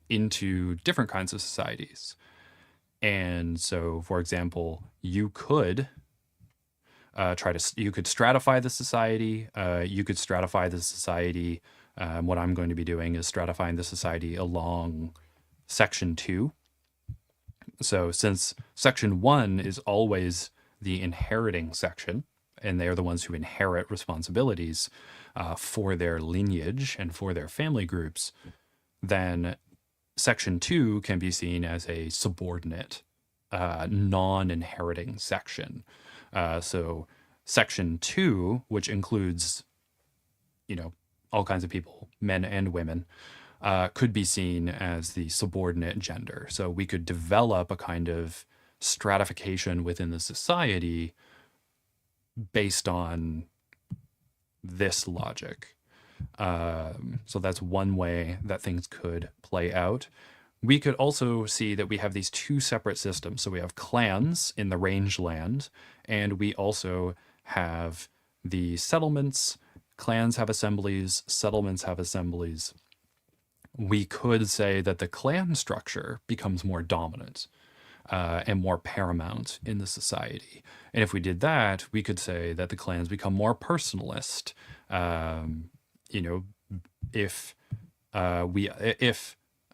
into different kinds of societies. And so, for example, you could you could stratify the society. What I'm going to be doing is stratifying the society along section 2. So since section 1 is always the inheriting section, and they are the ones who inherit responsibilities for their lineage and for their family groups, then section 2 can be seen as a subordinate, non-inheriting section. So section 2, which includes, all kinds of people, men and women, could be seen as the subordinate gender. So we could develop a kind of stratification within the society based on this logic. So that's one way that things could play out. We could also see that we have these two separate systems. So we have clans in the rangeland, and we also have the settlements. Clans have assemblies, settlements have assemblies. We could say that the clan structure becomes more dominant and more paramount in the society. And if we did that, we could say that the clans become more personalist. If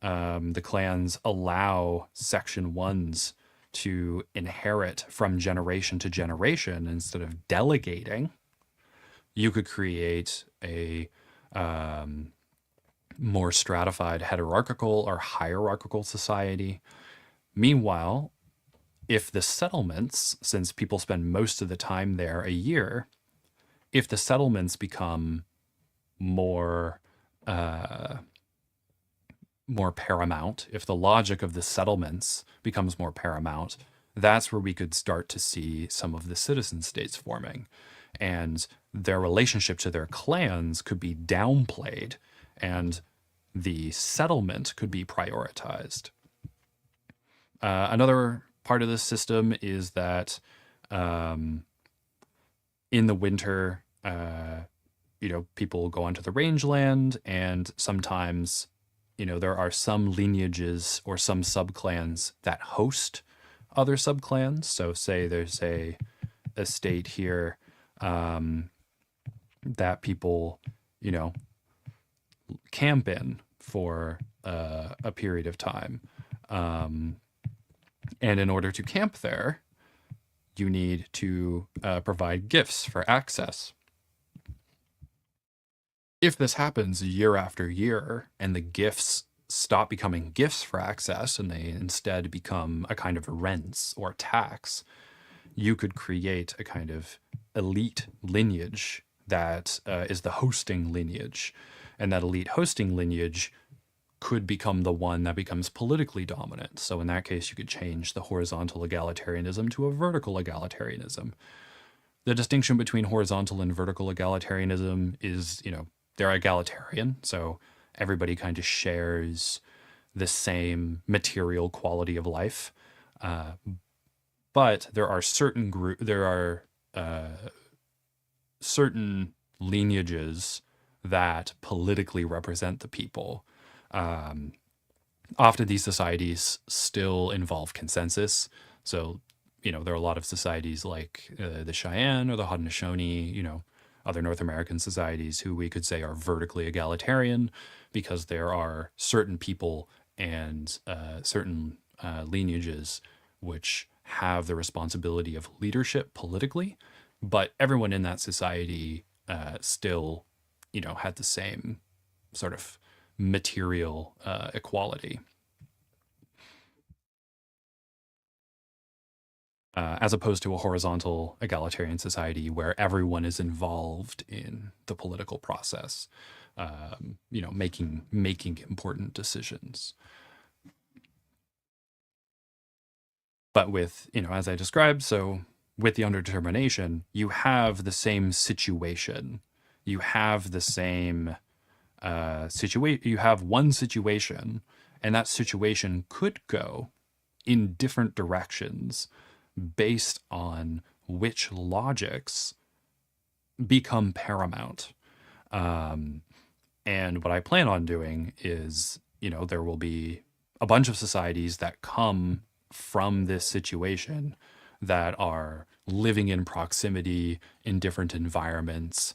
the clans allow section 1s to inherit from generation to generation instead of delegating, you could create a more stratified heterarchical or hierarchical society. Meanwhile, if the settlements, since people spend most of the time there a year, if the settlements become more paramount, if the logic of the settlements becomes more paramount, that's where we could start to see some of the citizen states forming. And their relationship to their clans could be downplayed, and the settlement could be prioritized. Another part of this system is that in the winter, people go onto the rangeland, and sometimes, there are some lineages or some subclans that host other subclans. So say there's a estate here that people, camp in for a period of time. And in order to camp there, you need to provide gifts for access. If this happens year after year and the gifts stop becoming gifts for access and they instead become a kind of rents or tax, you could create a kind of elite lineage that is the hosting lineage. And that elite hosting lineage could become the one that becomes politically dominant. So in that case, you could change the horizontal egalitarianism to a vertical egalitarianism. The distinction between horizontal and vertical egalitarianism is, they're egalitarian. So everybody kind of shares the same material quality of life. But there are certain lineages that politically represent the people. Often these societies still involve consensus. So, there are a lot of societies like the Cheyenne or the Haudenosaunee, other North American societies who we could say are vertically egalitarian because there are certain people and certain lineages which have the responsibility of leadership politically, but everyone in that society still, had the same sort of material equality. As opposed to a horizontal egalitarian society where everyone is involved in the political process, making important decisions. But with, as I described, so with the underdetermination, you have the same situation. You have the same situation. You have one situation, and that situation could go in different directions based on which logics become paramount. And what I plan on doing is, there will be a bunch of societies that come from this situation that are living in proximity in different environments,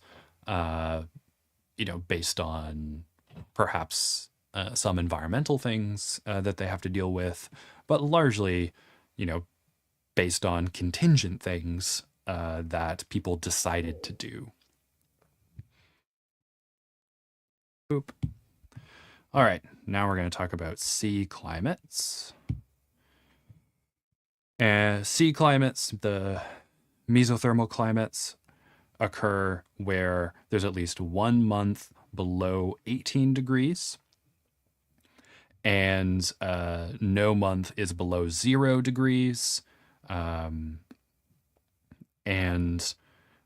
based on perhaps some environmental things that they have to deal with, but largely, based on contingent things that people decided to do. Boop. All right, now we're going to talk about sea climates. Sea climates, the mesothermal climates, occur where there's at least 1 month below 18 degrees and no month is below 0 degrees, and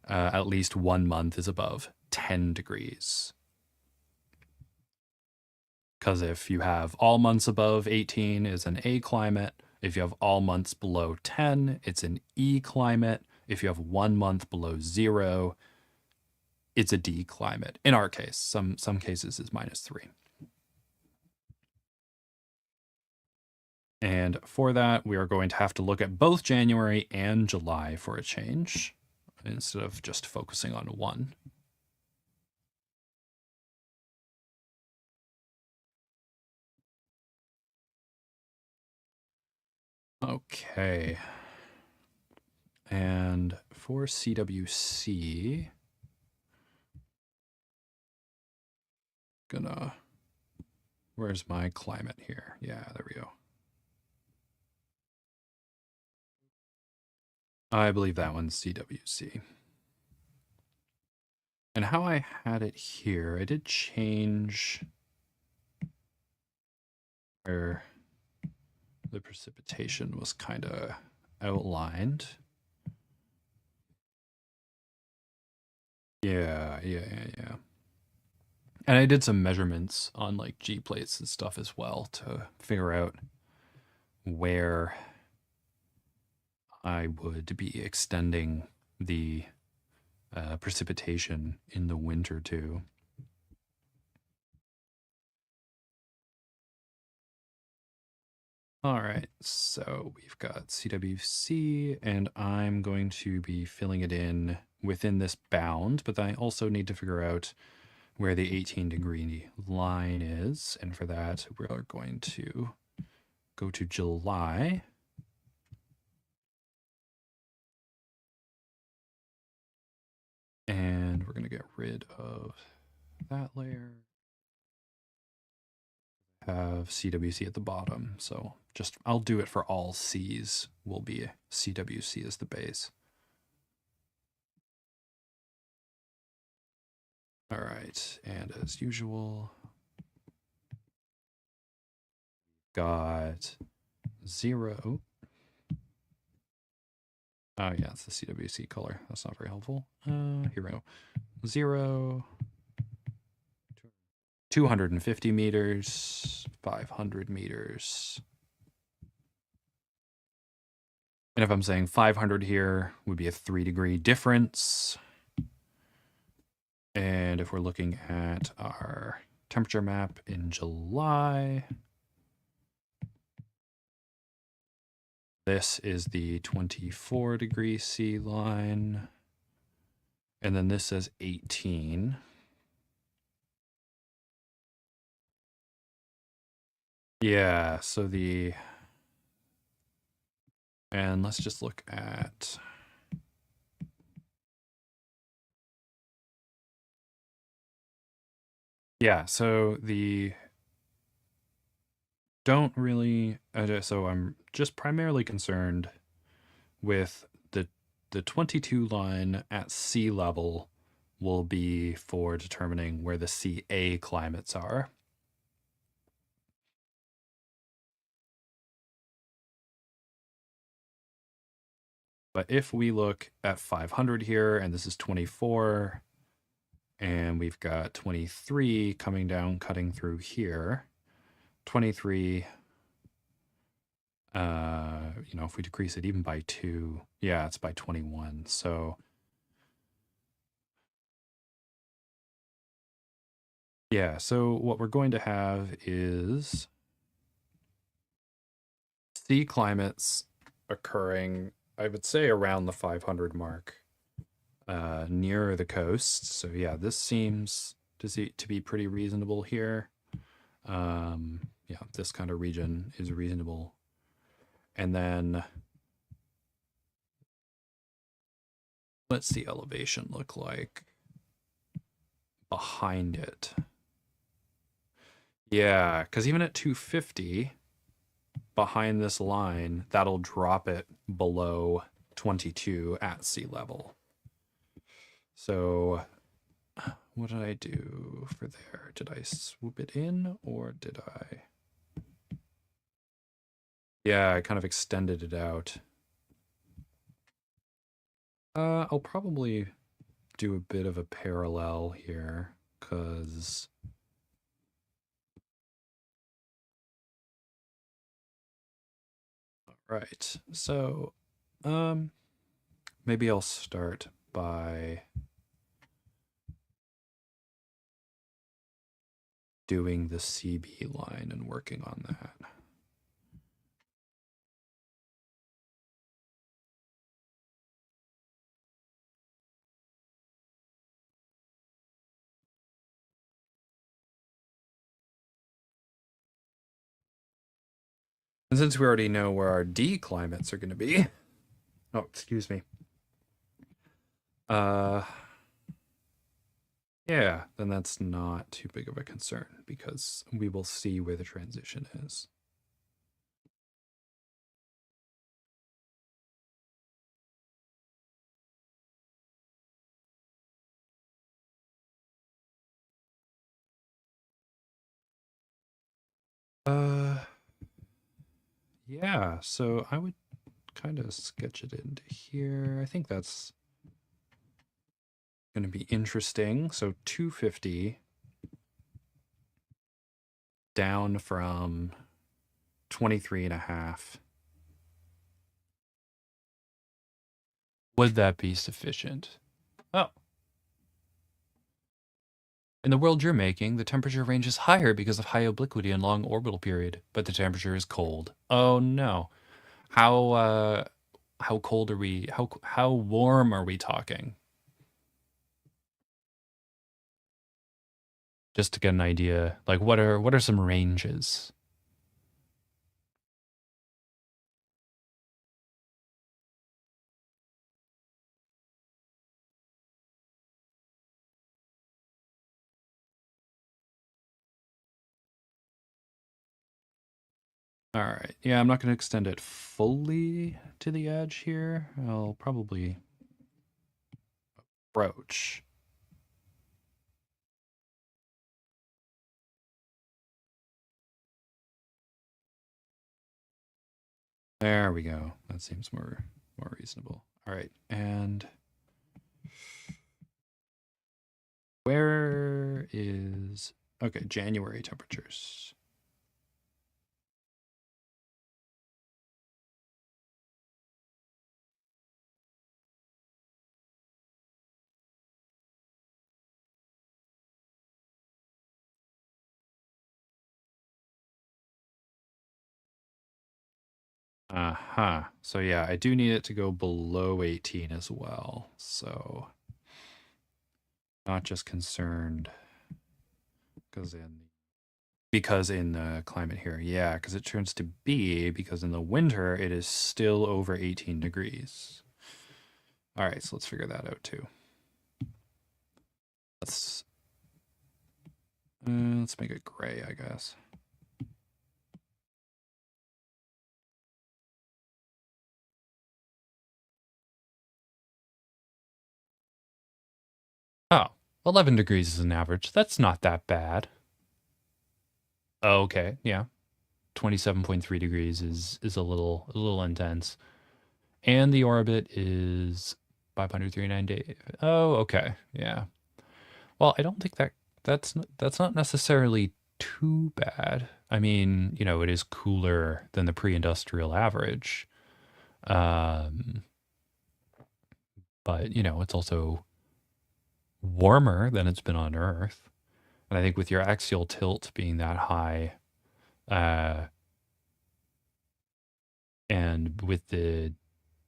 at least 1 month is above 10 degrees. Because if you have all months above 18 is an A climate. If you have all months below 10, it's an E climate. If you have 1 month below 0, it's a D climate. In our case, some cases is -3. And for that, we are going to have to look at both January and July for a change instead of just focusing on one. Okay. And for CWC, where's my climate here? Yeah, there we go. I believe that one's CWC. And how I had it here, I did change where the precipitation was kind of outlined. Yeah. And I did some measurements on like G plates and stuff as well to figure out where I would be extending the precipitation in the winter to. All right, so we've got CWC, and I'm going to be filling it in within this bound, but I also need to figure out where the 18-degree line is, and for that, we're going to go to July. And we're going to get rid of that layer. Have CWC at the bottom. So I'll do it for all C's, will be CWC as the base. All right, and as usual, got 0. Oh yeah, it's the CWC color. That's not very helpful. Here we go. 0, 250 meters, 500 meters. And if I'm saying 500 here, would be a 3-degree difference. And if we're looking at our temperature map in July, this is the 24-degree C line. And then this says 18. Yeah, so and let's just look at, yeah, so so I'm just primarily concerned with the 22 line at sea level will be for determining where the CA climates are. But if we look at 500 here, and this is 24, and we've got 23 coming down, cutting through here, 23, if we decrease it even by 2, yeah, it's by 21. So yeah, so what we're going to have is sea climates occurring, I would say, around the 500 mark, near the coast. So yeah, this seems to be pretty reasonable here. Yeah, this kind of region is reasonable. And then what's the elevation look like behind it? Yeah, because even at 250, behind this line, that'll drop it below 22 at sea level. So what did I do for there? Did I swoop it in or did I? Yeah, I kind of extended it out. I'll probably do a bit of a parallel here because right. So maybe I'll start by doing the CB line and working on that. And since we already know where our D climates are going to be, oh, excuse me. Yeah, then that's not too big of a concern because we will see where the transition is. Yeah, so I would kind of sketch it into here. I think that's going to be interesting. So 250 down from 23.5. Would that be sufficient? Oh. In the world you're making, the temperature range is higher because of high obliquity and long orbital period, but the temperature is cold. Oh no. How cold are we? How warm are we talking? Just to get an idea, like what are some ranges? All right. Yeah, I'm not going to extend it fully to the edge here. I'll probably approach. There we go. That seems more reasonable. All right, and where is okay? January temperatures. Uh-huh. So yeah, I do need it to go below 18 as well. So not just concerned because in the climate here, yeah, because it turns to be because in the winter it is still over 18 degrees. All right, so let's figure that out too. Let's make it gray, I guess. Oh, 11 degrees is an average. That's not that bad. Oh, okay, yeah. 27.3 degrees is a little intense. And the orbit is 539 days. Oh, okay. Yeah. Well, I don't think that's not necessarily too bad. I mean, it is cooler than the pre-industrial average. Um, but, it's also warmer than it's been on Earth. And I think with your axial tilt being that high, uh, and with the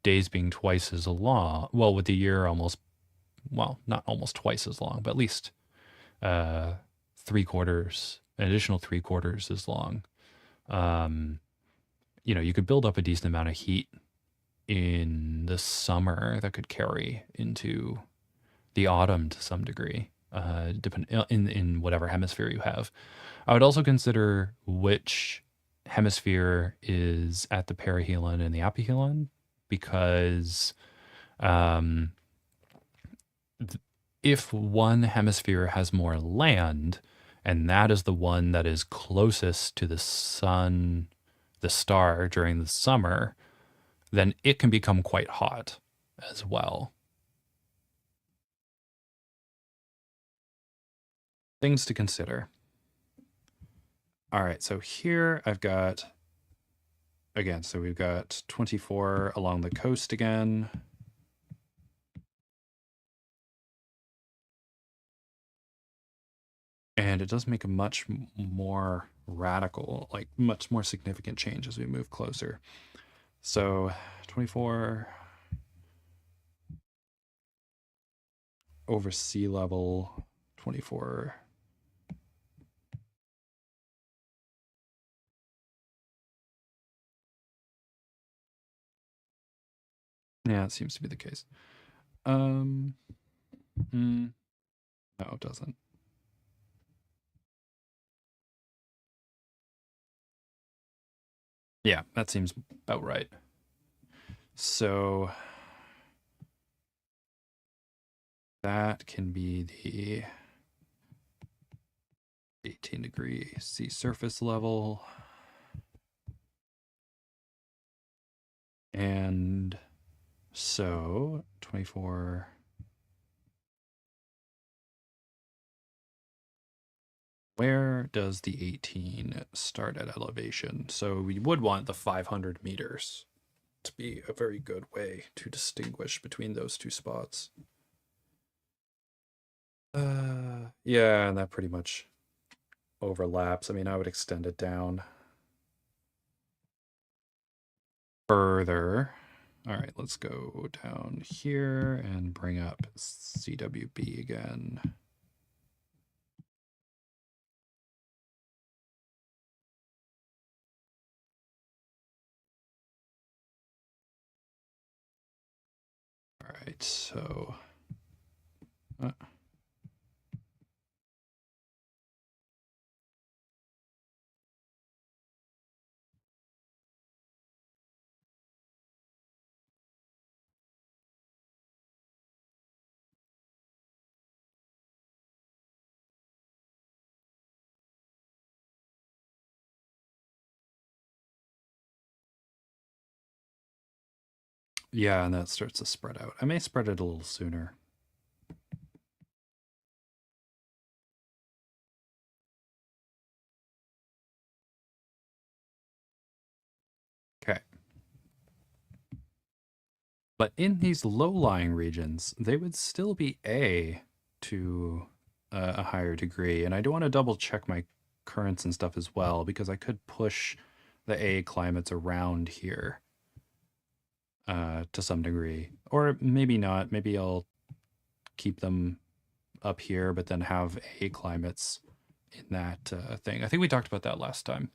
days being twice as long, well, with the year not almost twice as long, but at least uh, an additional three quarters as long. Um, you could build up a decent amount of heat in the summer that could carry into the autumn to some degree, depend in whatever hemisphere you have. I would also consider which hemisphere is at the perihelion and the apohelion, because um, if one hemisphere has more land, and that is the one that is closest to the sun, the star during the summer, then it can become quite hot as well. Things to consider. All right, so here I've got, again, so we've got 24 along the coast again. And it does make a much more radical, like much more significant change as we move closer. So 24 over sea level, 24. Yeah, it seems to be the case. Um, no, it doesn't. Yeah, that seems about right. So that can be the 18-degree sea surface level. And so 24. Where does the 18 start at elevation? So we would want the 500 meters to be a very good way to distinguish between those two spots. Yeah, and that pretty much overlaps. I mean, I would extend it down further. All right, let's go down here and bring up CWB again. All right, so Yeah, and that starts to spread out. I may spread it a little sooner. Okay. But in these low-lying regions, they would still be A to a higher degree. And I do want to double check my currents and stuff as well, because I could push the A climates around here to some degree. Or maybe not. Maybe I'll keep them up here, but then have A climates in that thing. I think we talked about that last time.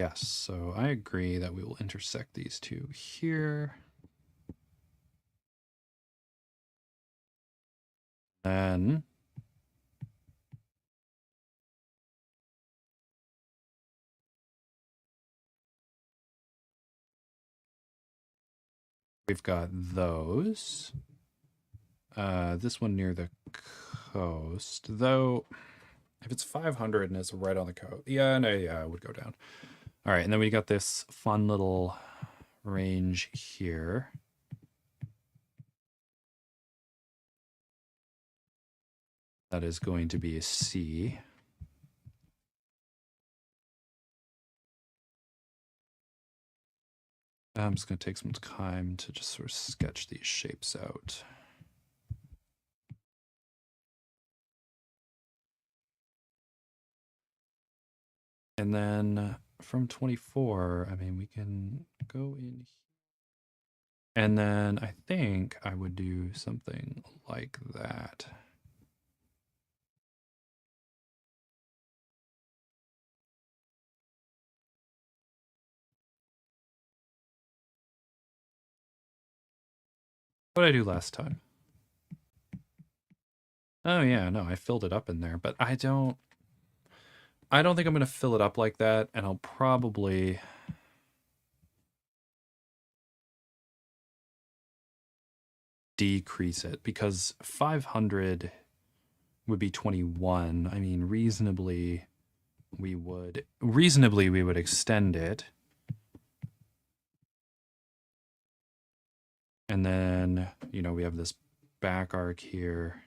Yes, so I agree that we will intersect these two here. Then we've got those. This one near the coast, though. If it's 500 and it's right on the coast, yeah, no, yeah, it would go down. All right, and then we got this fun little range here. That is going to be a C. I'm just going to take some time to just sort of sketch these shapes out. And then from 24, I mean, we can go in. And then I think I would do something like that. What did I do last time? Oh yeah, no, I filled it up in there, but I don't think I'm going to fill it up like that, and I'll probably decrease it because 500 would be 21. I mean, reasonably we would extend it. And then, you know, we have this back arc here.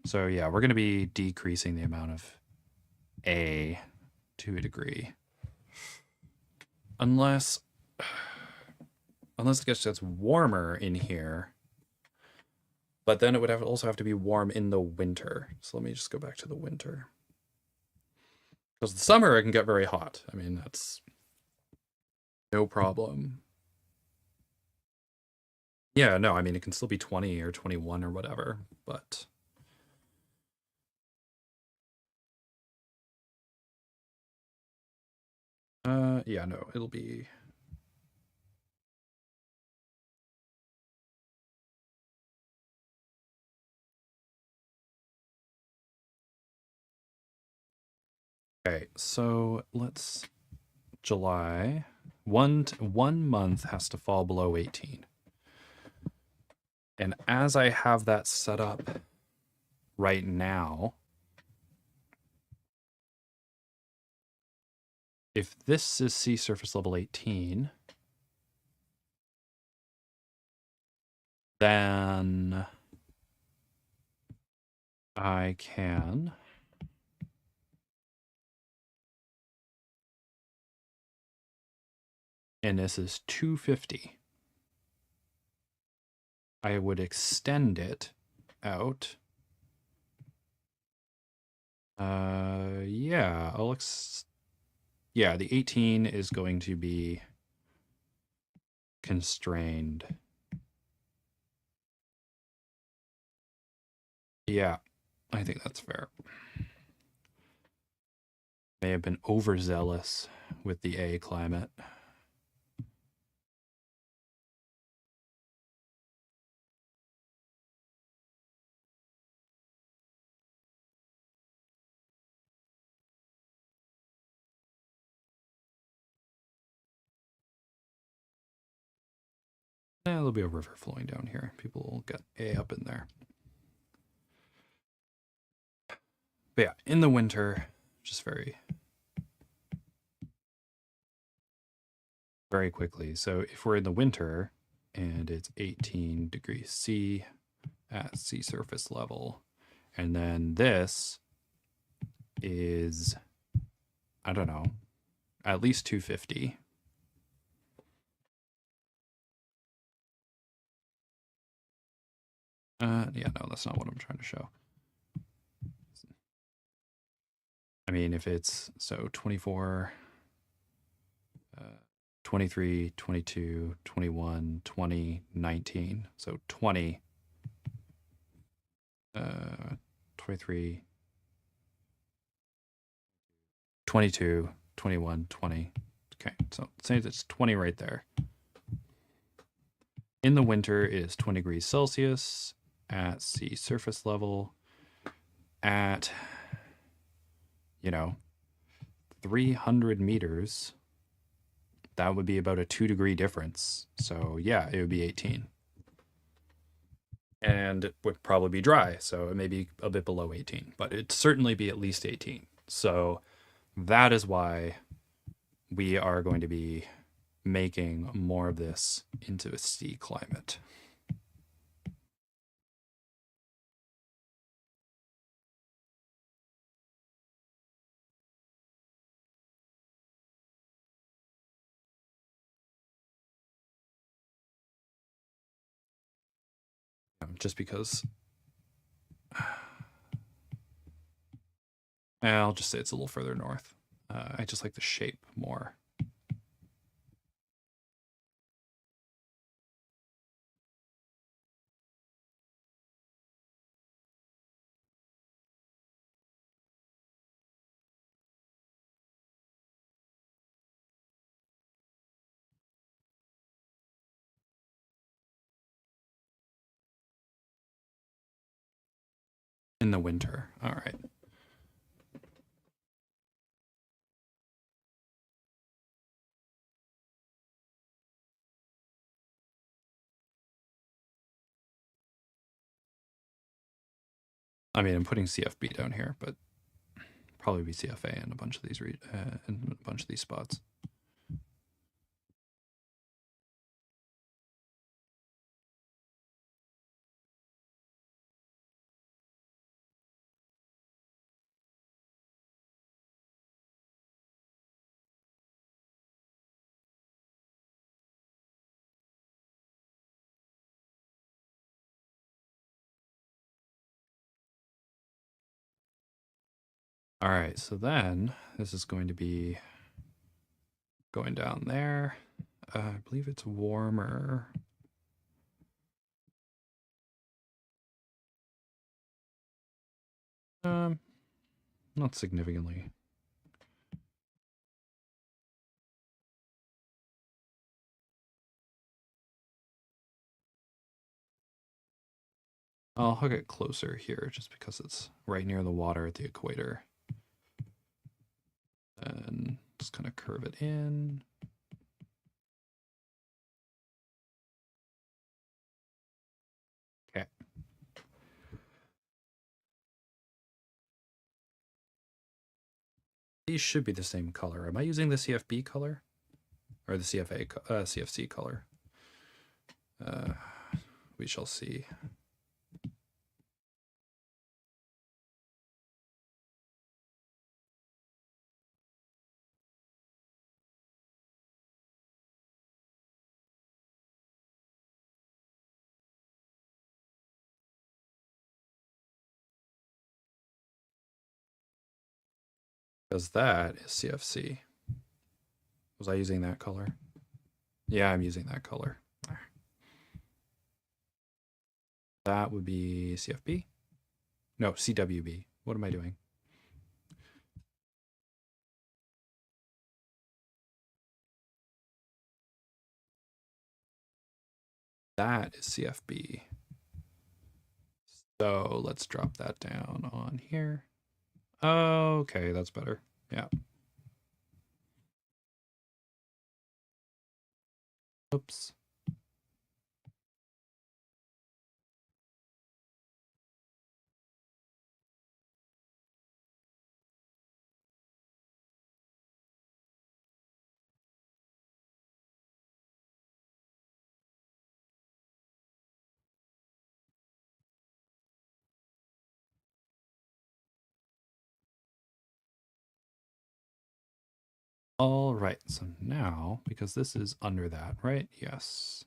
So yeah, we're going to be decreasing the amount of A to a degree. Unless it gets warmer in here. But then it would also have to be warm in the winter. So let me just go back to the winter. Because the summer it can get very hot. I mean, that's no problem. Yeah, no, I mean, it can still be 20 or 21 or whatever, but... yeah, no, it'll be... Okay, so let's... July. One month has to fall below 18. And as I have that set up right now, if this is sea surface level 18, then I can... And this is 250. I would extend it out. Yeah, yeah, the 18 is going to be constrained. Yeah, I think that's fair. May have been overzealous with the A climate. There'll be a river flowing down here. People will get A up in there. But yeah, in the winter, just very quickly. So if we're in the winter and it's 18 degrees C at sea surface level, and then this is, I don't know, at least 250. Yeah, no, that's not what I'm trying to show. I mean, if it's, so 24, 23, 22, 21, 20, 19. So 20, 23, 22, 21, 20. Okay, so say it's 20 right there. In the winter, it is 20 degrees Celsius at sea surface level at, 300 meters. That would be about a 2-degree difference. So yeah, it would be 18. And it would probably be dry, so it may be a bit below 18, but it'd certainly be at least 18. So that is why we are going to be making more of this into a sea climate. Just because I'll just say it's a little further north. I just like the shape more. In the winter. All right. I mean, I'm putting CFB down here, but probably be CFA in a bunch of these spots. All right, so then this is going to be going down there. I believe it's warmer. Not significantly. I'll hook it closer here just because it's right near the water at the equator. And just kind of curve it in. Okay. These should be the same color. Am I using the CFB color? Or the CFC color? We shall see. Because that is CFC. Was I using that color? Yeah, I'm using that color. That would be CFB? No, CWB. What am I doing? That is CFB. So let's drop that down on here. Okay, that's better. Yeah. Oops. All right, so now, because this is under that, right? Yes.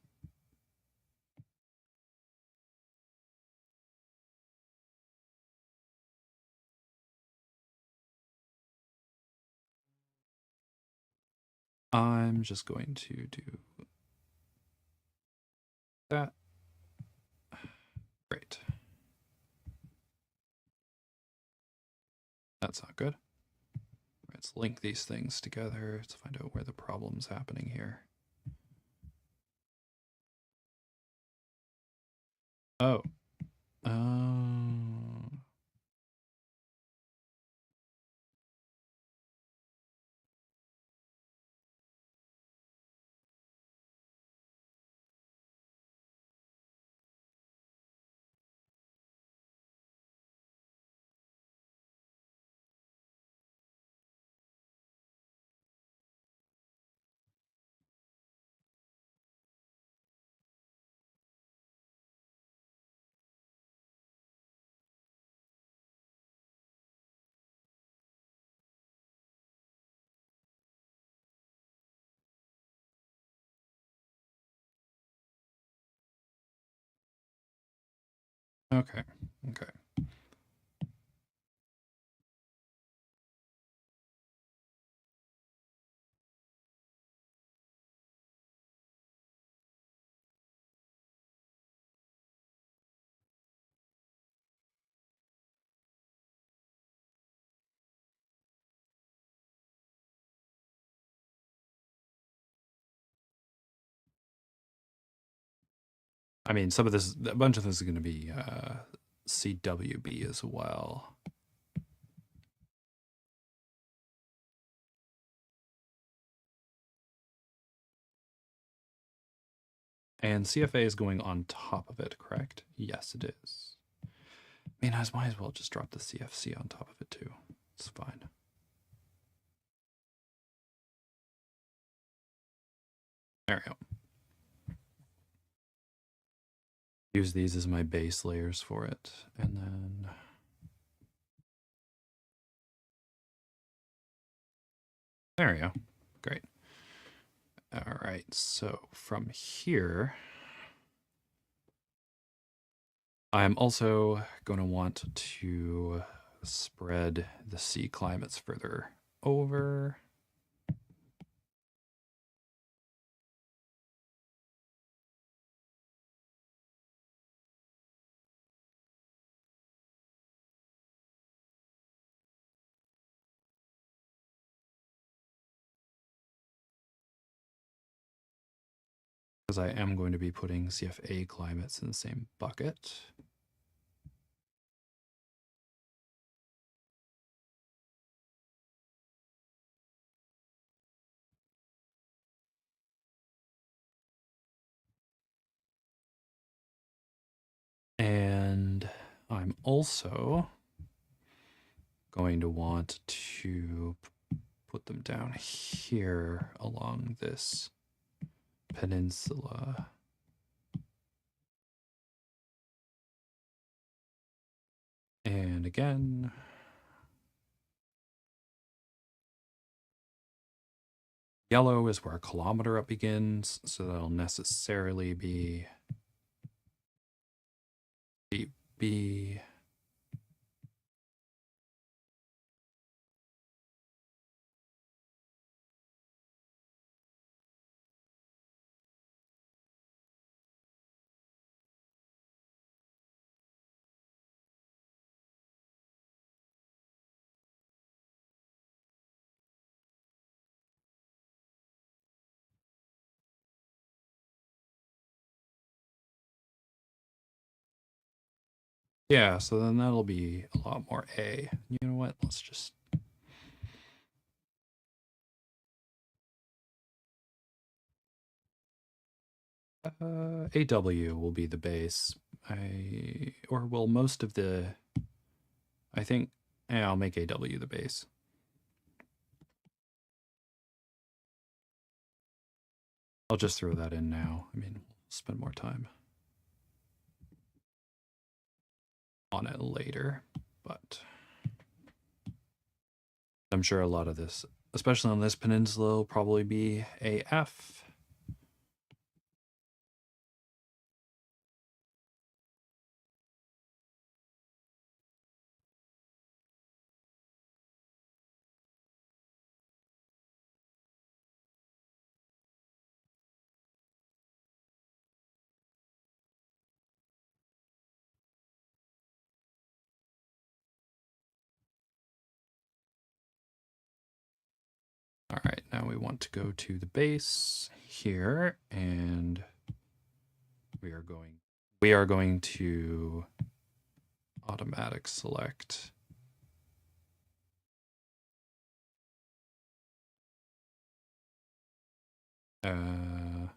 I'm just going to do that. Great. That's not good. Let's link these things together to find out where the problem's happening here. Oh. Okay. Okay. I mean, some of this, a bunch of this is going to be CWB as well. And CFA is going on top of it, correct? Yes, it is. I mean, I might as well just drop the CFC on top of it too. It's fine. There we go. Use these as my base layers for it. And then... there we go. Great. All right, so from here, I'm also going to want to spread the sea climates further over. Because I am going to be putting CFA climates in the same bucket. And I'm also going to want to put them down here along this peninsula. And again, yellow is where a kilometer up begins, so that'll necessarily be B. Yeah, so then that'll be a lot more A. You know what? Let's just... AW will be the base. Or will most of the... I think... yeah, I'll make AW the base. I'll just throw that in now. I mean, we'll spend more time on it later, but I'm sure a lot of this especially on this peninsula, will probably be AF. All right, now we want to go to the base here, and we are going to automatic select. Huh.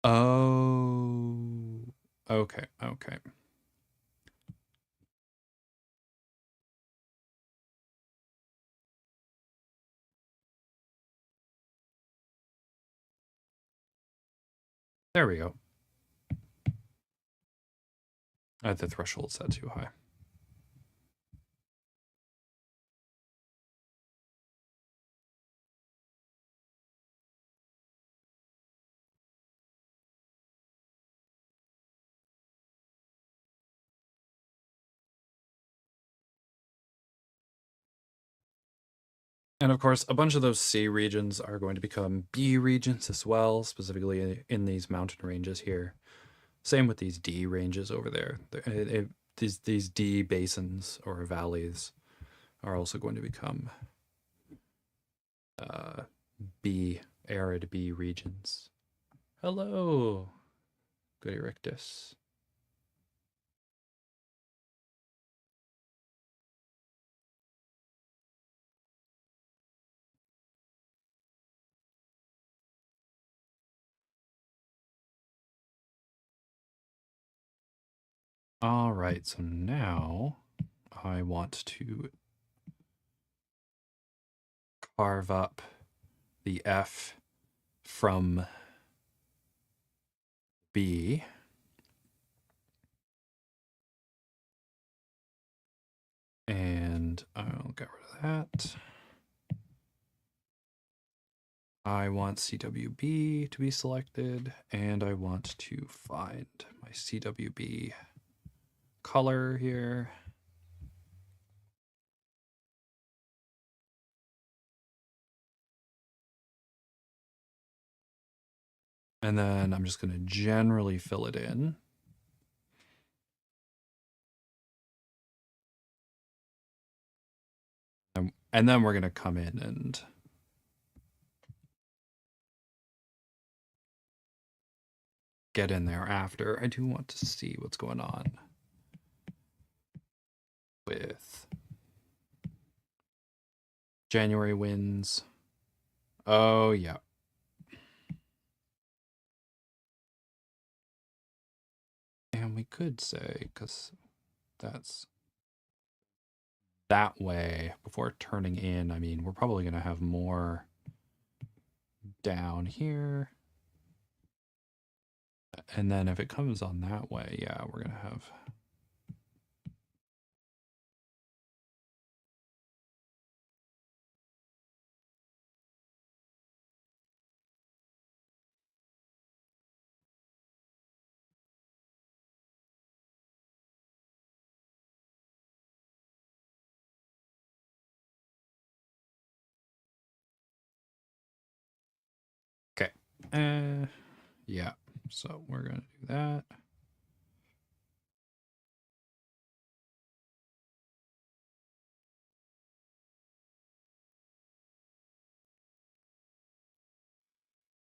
Oh, okay. There we go. The threshold set too high. And of course, a bunch of those C regions are going to become B regions as well, specifically in these mountain ranges here. Same with these D ranges over there. These D basins or valleys are also going to become B, arid B regions. Hello, Goody Rictus. All right, so now I want to carve up the F from B. And I'll get rid of that. I want CWB to be selected, and I want to find my CWB color here. And then I'm just going to generally fill it in. And then we're going to come in and get in there after. I do want to see what's going on with January winds. Oh, yeah. And we could say, because that's that way, before turning in, I mean, we're probably going to have more down here. And then if it comes on that way, yeah, we're going to have... Okay. Yeah, so we're going to do that.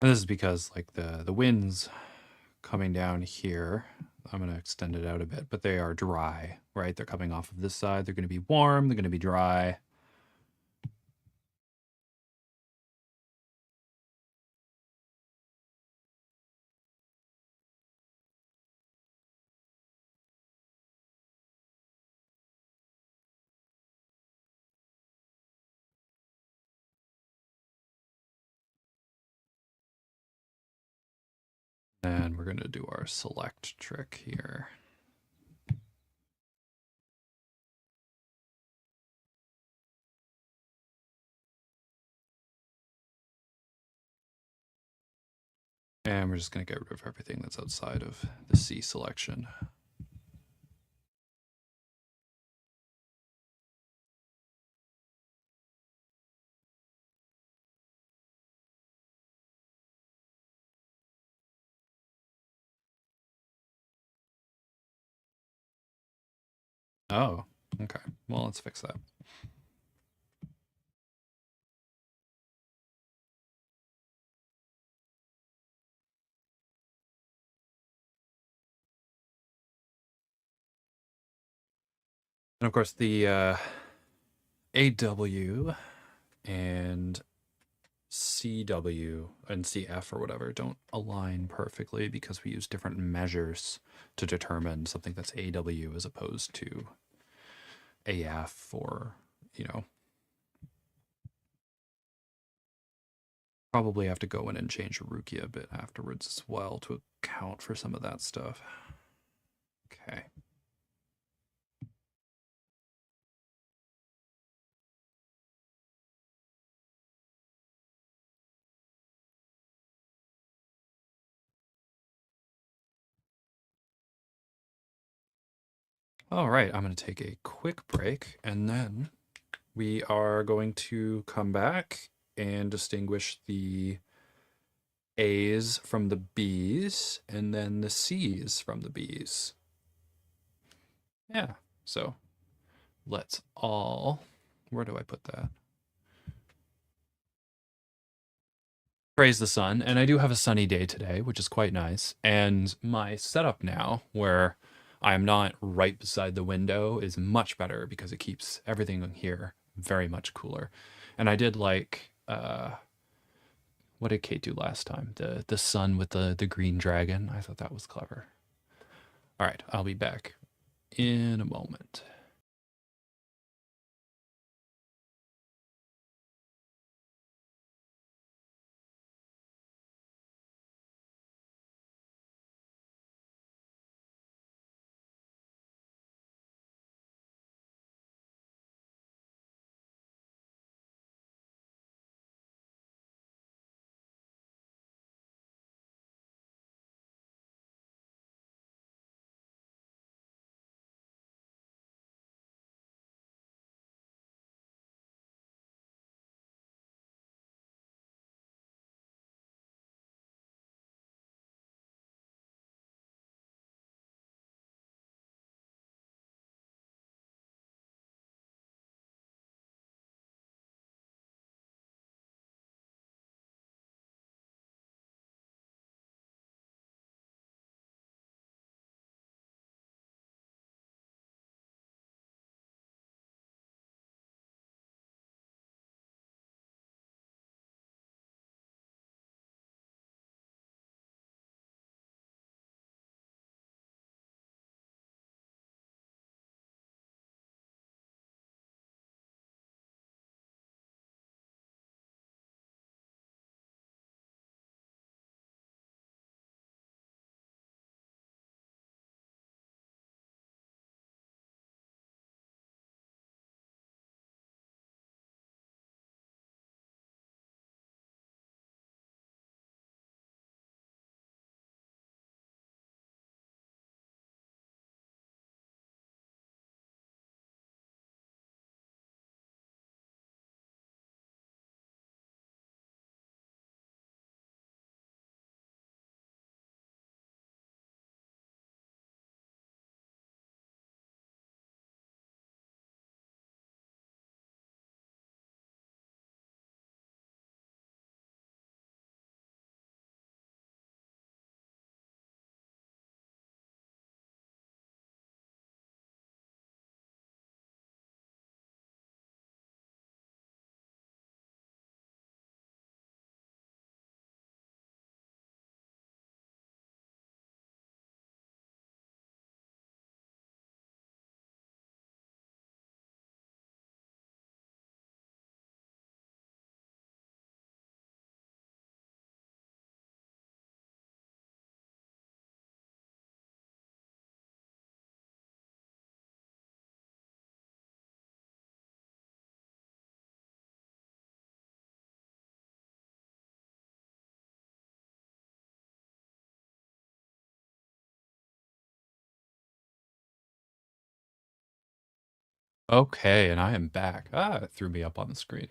And this is because like the winds coming down here, I'm going to extend it out a bit, but they are dry, right? They're coming off of this side. They're going to be warm. They're going to be dry. And we're going to do our select trick here. And we're just going to get rid of everything that's outside of the C selection. Oh, okay. Well, let's fix that. And of course, the AW and CW and CF or whatever don't align perfectly because we use different measures to determine something that's AW as opposed to AF or, you know, probably have to go in and change Rukia a bit afterwards as well to account for some of that stuff. Okay. All right, I'm going to take a quick break and then we are going to come back and distinguish the A's from the B's and then the C's from the B's. Yeah, so let's all, where do I put that? Praise the sun. And I do have a sunny day today, which is quite nice. And my setup now, where I'm not right beside the window, is much better because it keeps everything here very much cooler. And I did like, what did Kate do last time? The sun with the green dragon. I thought that was clever. All right, I'll be back in a moment. Okay, and I am back. Ah, it threw me up on the screen.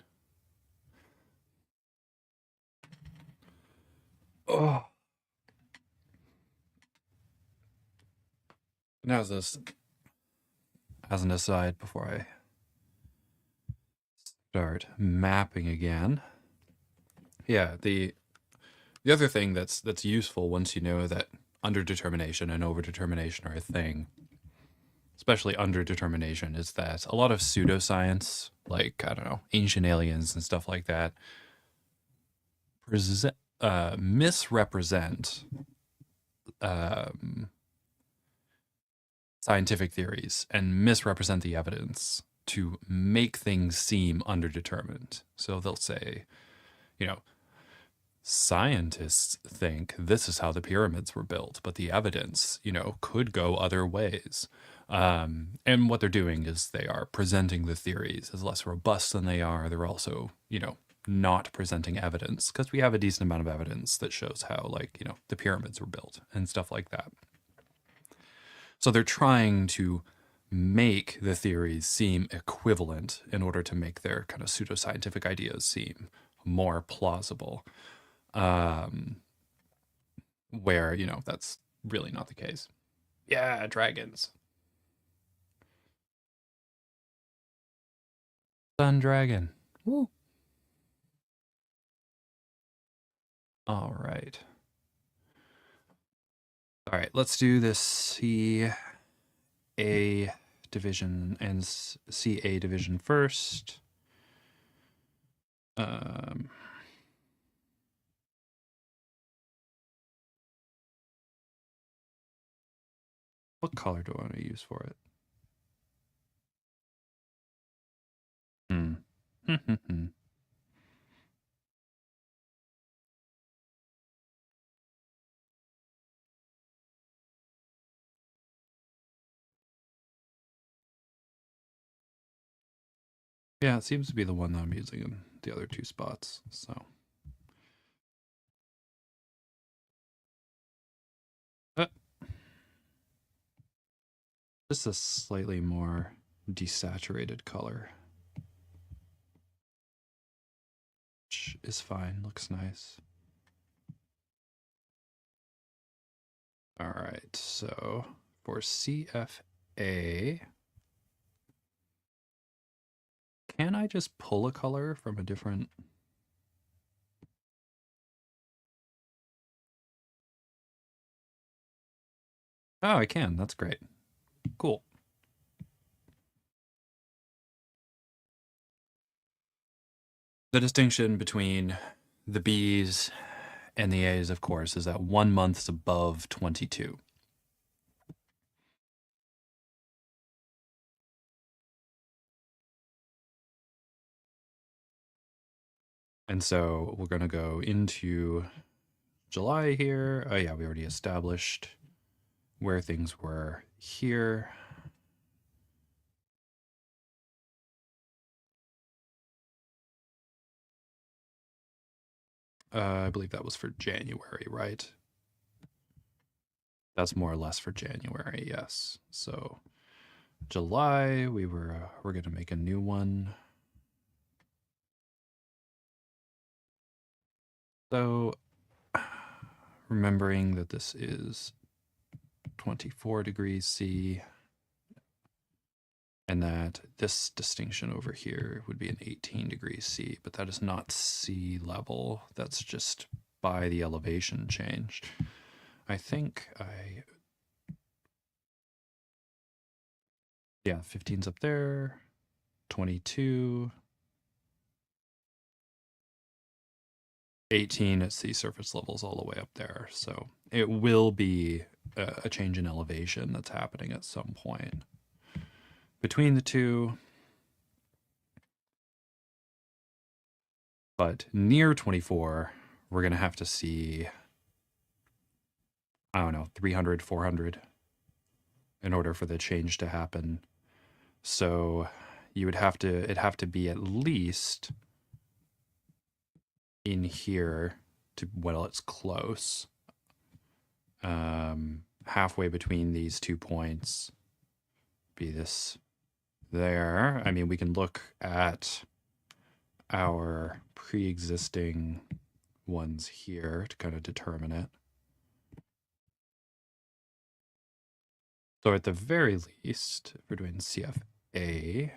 Oh. Now this as an aside before I start mapping again. Yeah, the other thing that's useful once you know that underdetermination and overdetermination are a thing, especially underdetermination, is that a lot of pseudoscience, like I don't know, ancient aliens and stuff like that, misrepresent um, scientific theories and misrepresent the evidence to make things seem underdetermined. So they'll say, you know, scientists think this is how the pyramids were built, but the evidence, could go other ways. And what they're doing is they are presenting the theories as less robust than they are. They're also, not presenting evidence because we have a decent amount of evidence that shows how, like, the pyramids were built and stuff like that. So they're trying to make the theories seem equivalent in order to make their kind of pseudoscientific ideas seem more plausible. Um, where, that's really not the case. Yeah, dragons. Sun dragon. Woo. All right. All right, let's do this CA division and CA division first. What color do I want to use for it? Yeah, it seems to be the one that I'm using in the other two spots. So, just a slightly more desaturated color, which is fine. Looks nice. All right, so for CFA, can I just pull a color from a different? Oh, I can. That's great. Cool. The distinction between the B's and the A's, of course, is that 1 month's above 22. And so we're going to go into July here. Oh, yeah, we already established where things were here. I believe that was for January, right? That's more or less for January, yes. So July, we're going to make a new one. So remembering that this is 24 degrees C, and that this distinction over here would be an 18 degrees C, but that is not sea level. That's just by the elevation change. I think yeah, 15's up there, 22, 18 at sea surface levels all the way up there. So it will be a change in elevation that's happening at some point between the two. But near 24, we're going to have to see, I don't know, 300, 400 in order for the change to happen. So you would have to, it'd have to be at least in here to, well, it's close. Halfway between these 2 points be this there. I mean, we can look at our pre-existing ones here to kind of determine it. So at the very least, if we're doing CFA,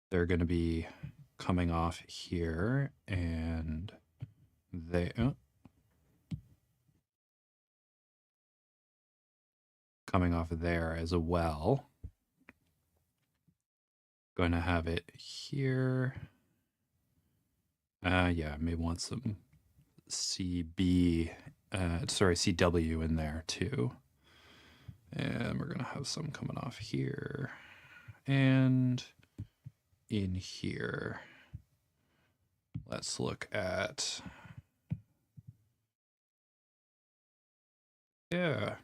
they're going to be coming off here, and they coming off there as well. Going to have it here. Yeah, may want some CB, CW in there too. And we're going to have some coming off here and in here. Let's look at, yeah,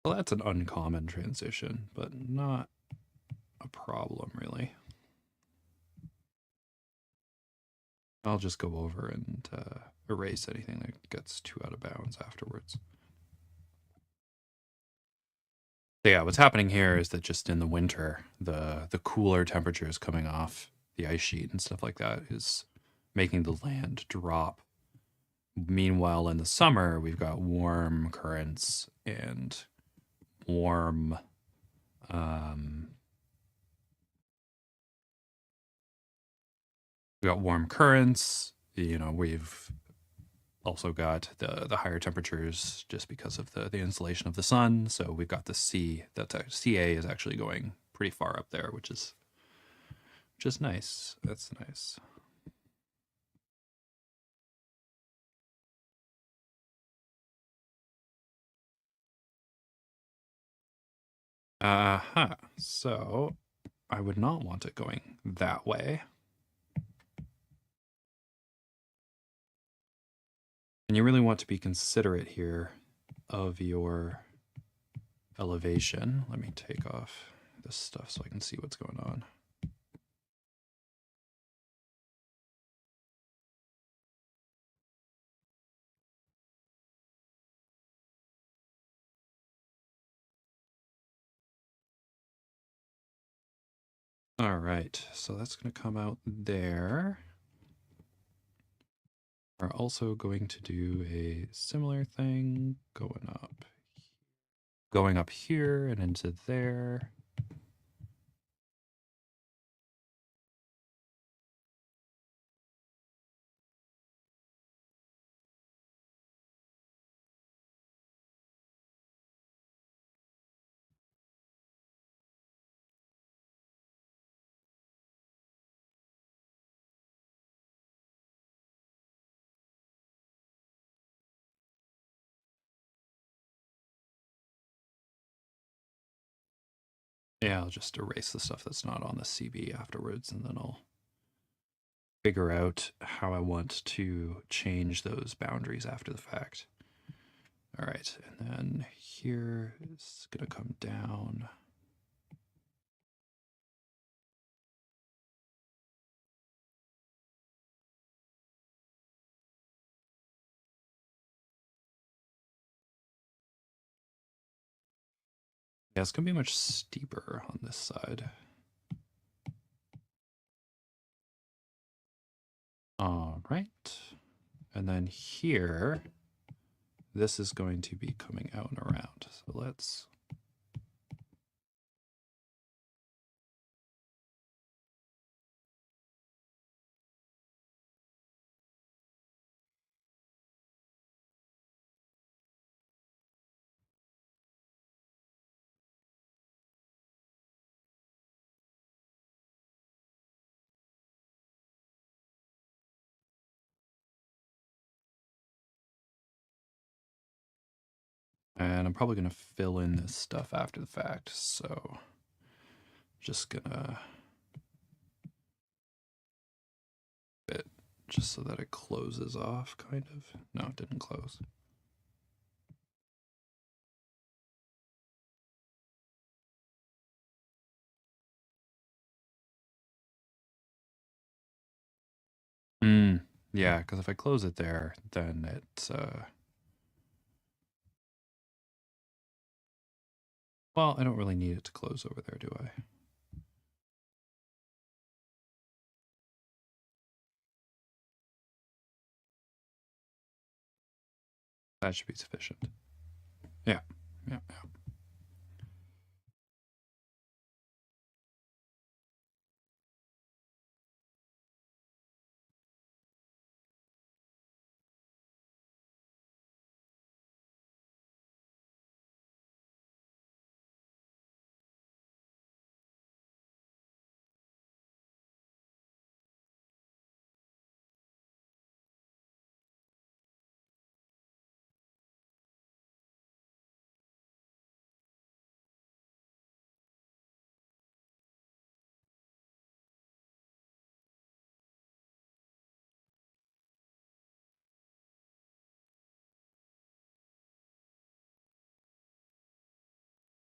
Well, that's an uncommon transition, but not a problem, really. I'll just go over and erase anything that gets too out of bounds afterwards. So yeah, what's happening here is that just in the winter, the cooler temperatures coming off the ice sheet and stuff like that is making the land drop. Meanwhile, in the summer, we've got warm currents and warm we got warm currents. You know, we've also got the higher temperatures just because of the insolation of the sun. So we've got the C, that CA is actually going pretty far up there, which is nice. That's nice. So I would not want it going that way. And you really want to be considerate here of your elevation. Let me take off this stuff so I can see what's going on. All right, so that's going to come out there. We're also going to do a similar thing going up here and into there. Yeah, I'll just erase the stuff that's not on the CB afterwards, and then I'll figure out how I want to change those boundaries after the fact. All right, and then here is going to come down. Yeah, it's going to be much steeper on this side. All right. And then here, this is going to be coming out and around. So let's... And I'm probably going to fill in this stuff after the fact. So just gonna bit just so that it closes off, kind of. No, it didn't close. Yeah, because if I close it there, then it's well, I don't really need it to close over there, do I? That should be sufficient. Yeah. Yeah.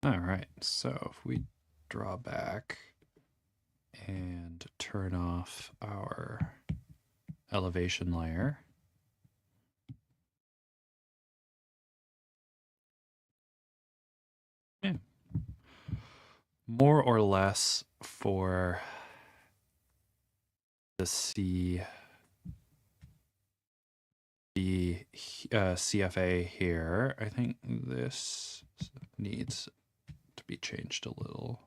All right. So if we draw back and turn off our elevation layer. Yeah. More or less for the CFA here, I think this needs to be changed a little.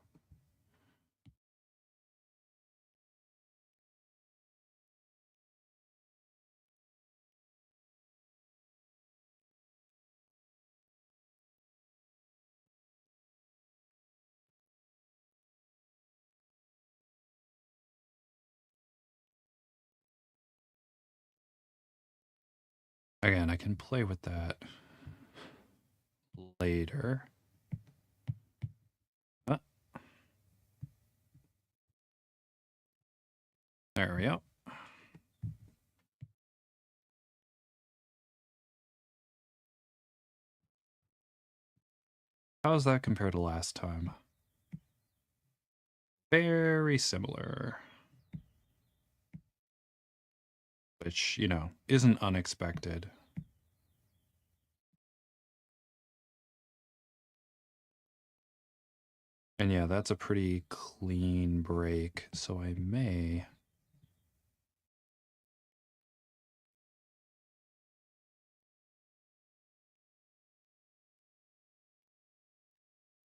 Again, I can play with that later. Ah, there we go. How does that compare to last time? Very similar. Which, you know, isn't unexpected. And yeah, that's a pretty clean break, so I may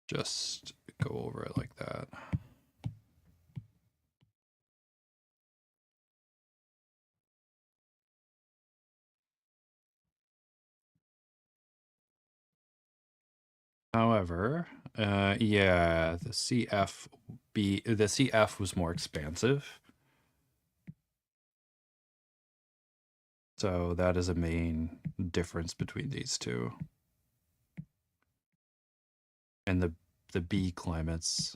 just go over it like that. However, yeah, the CF was more expansive. So that is a main difference between these two. And the B climates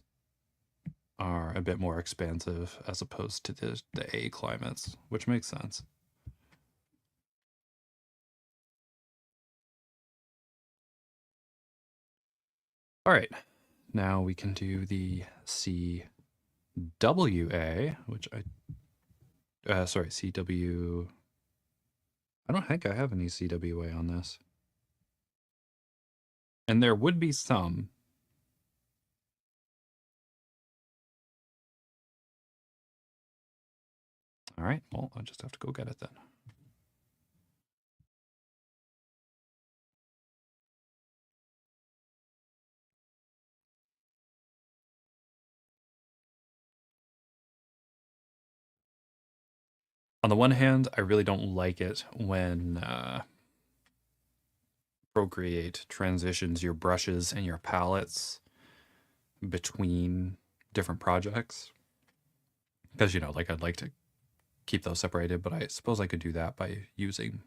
are a bit more expansive as opposed to the A climates, which makes sense. All right, now we can do the CWA, which sorry, CW. I don't think I have any CWA on this. And there would be some. All right, well, I'll just have to go get it then. On the one hand, I really don't like it when Procreate transitions your brushes and your palettes between different projects. Because, you know, like I'd like to keep those separated, but I suppose I could do that by using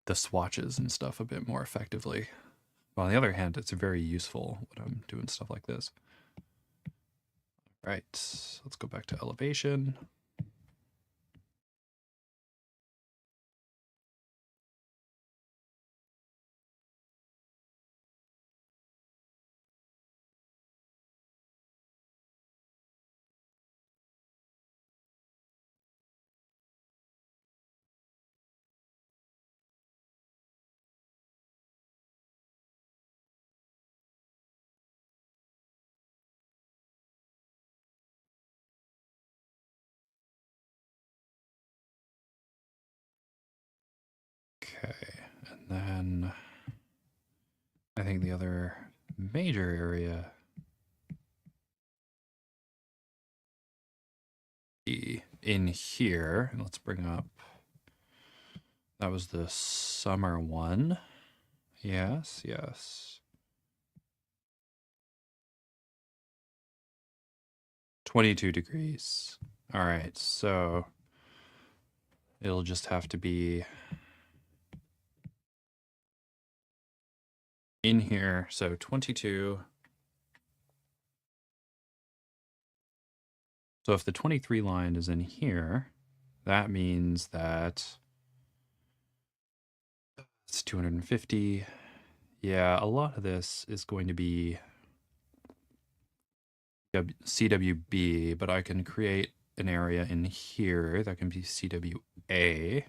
the swatches and stuff a bit more effectively. But on the other hand, it's very useful when I'm doing stuff like this. Right, let's go back to elevation. Okay, and then I think the other major area in here, and let's bring up, that was the summer one. Yes, yes. 22 degrees. All right, so it'll just have to be in here. So 22. So if the 23 line is in here, that means that it's 250. Yeah, a lot of this is going to be CWB, but I can create an area in here that can be CWA.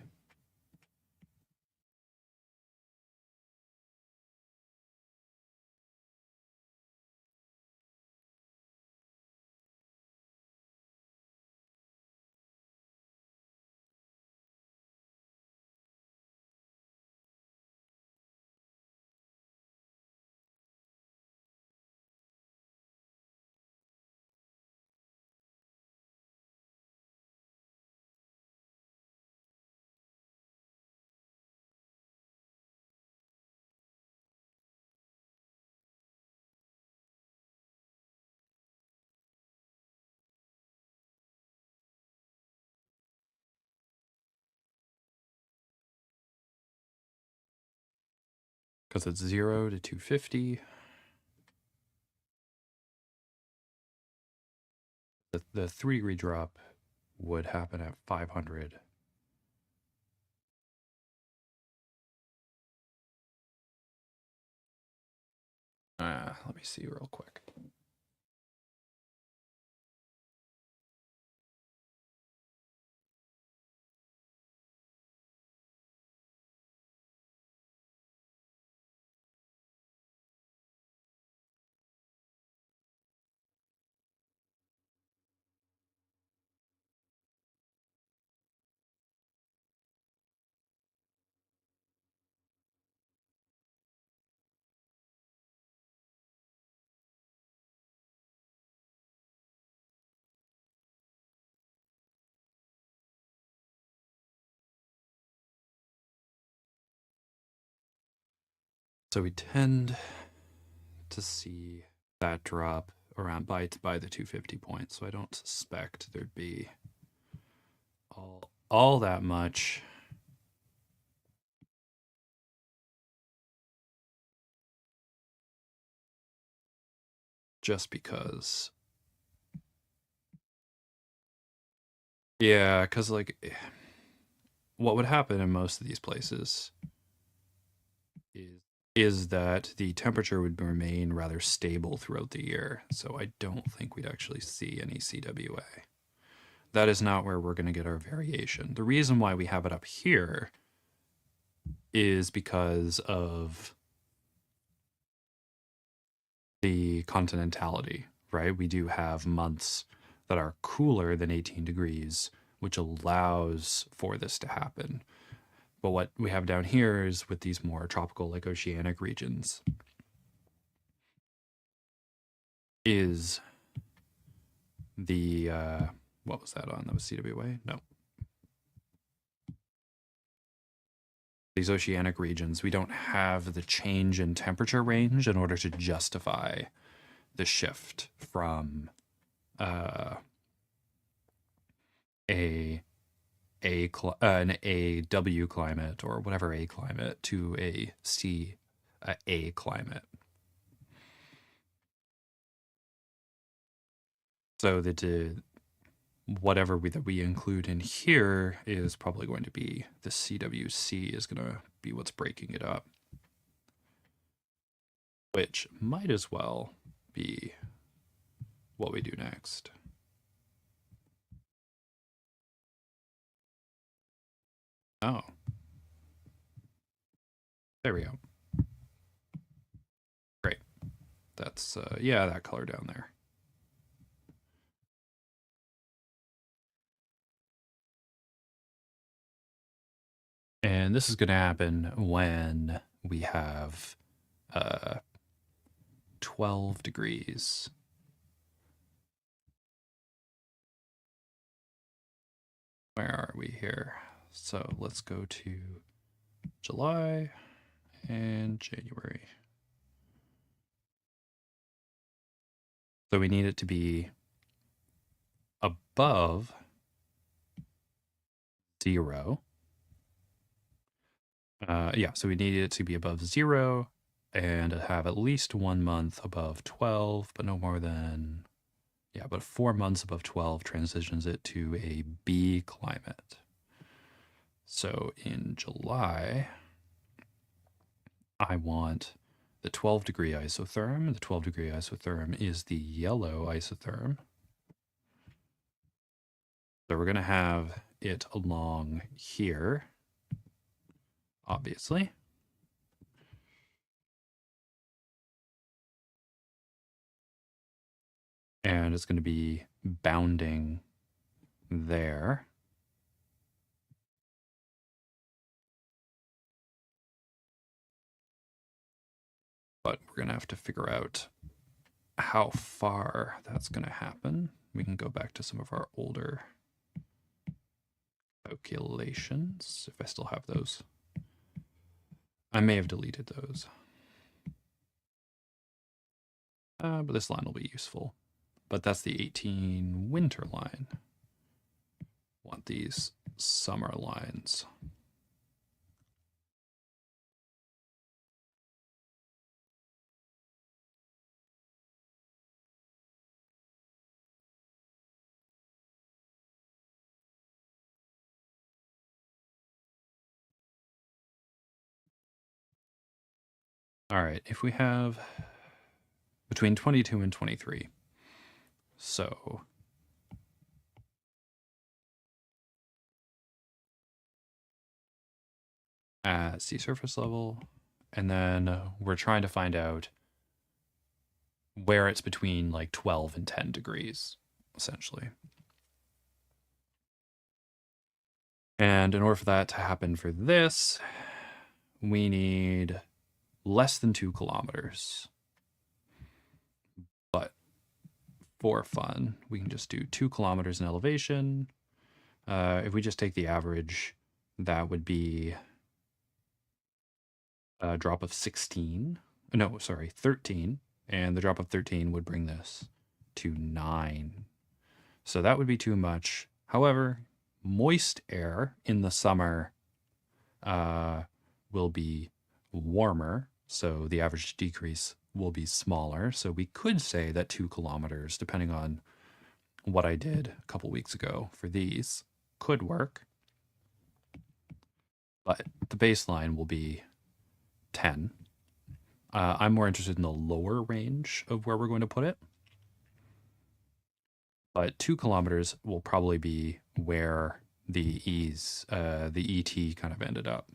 Because it's 0 to 250. The 3-degree drop would happen at 500. Let me see real quick. So we tend to see that drop around by the 250 points. So I don't suspect there'd be all that much. Just because. Yeah, because like what would happen in most of these places is that the temperature would remain rather stable throughout the year. So I don't think we'd actually see any CWA. That is not where we're going to get our variation. The reason why we have it up here is because of the continentality, right? We do have months that are cooler than 18 degrees, which allows for this to happen. But what we have down here is with these more tropical, like oceanic regions, is the, what was that on? That was CWA? No. These oceanic regions, we don't have the change in temperature range in order to justify the shift from an AW climate or whatever A climate to a climate. So that whatever that we include in here is probably going to be the CWC is going to be what's breaking it up, which might as well be what we do next. Oh, there we go. Great. That's, yeah, that color down there. And this is going to happen when we have 12 degrees. Where are we here? So let's go to July and January. So we need it to be above 0. Yeah, so we need it to be above 0 and have at least 1 month above 12, but no more than, yeah, but 4 months above 12 transitions it to a B climate. So in July, I want the 12-degree isotherm. The 12-degree isotherm is the yellow isotherm. So we're going to have it along here, obviously. And it's going to be bounding there. But we're going to have to figure out how far that's going to happen. We can go back to some of our older calculations, if I still have those. I may have deleted those. But this line will be useful. But that's the 18 winter line. Want these summer lines. All right, if we have between 22 and 23, so at sea surface level, and then we're trying to find out where it's between like 12 and 10 degrees, essentially. And in order for that to happen for this, we need less than 2 kilometers. But for fun, we can just do 2 kilometers in elevation. If we just take the average, that would be a drop of 16. No, sorry, 13. And the drop of 13 would bring this to 9. So that would be too much. However, moist air in the summer will be warmer, so the average decrease will be smaller. So we could say that 2 kilometers, depending on what I did a couple weeks ago for these, could work. But the baseline will be 10. I'm more interested in the lower range of where we're going to put it. But 2 kilometers will probably be where the ET kind of ended up.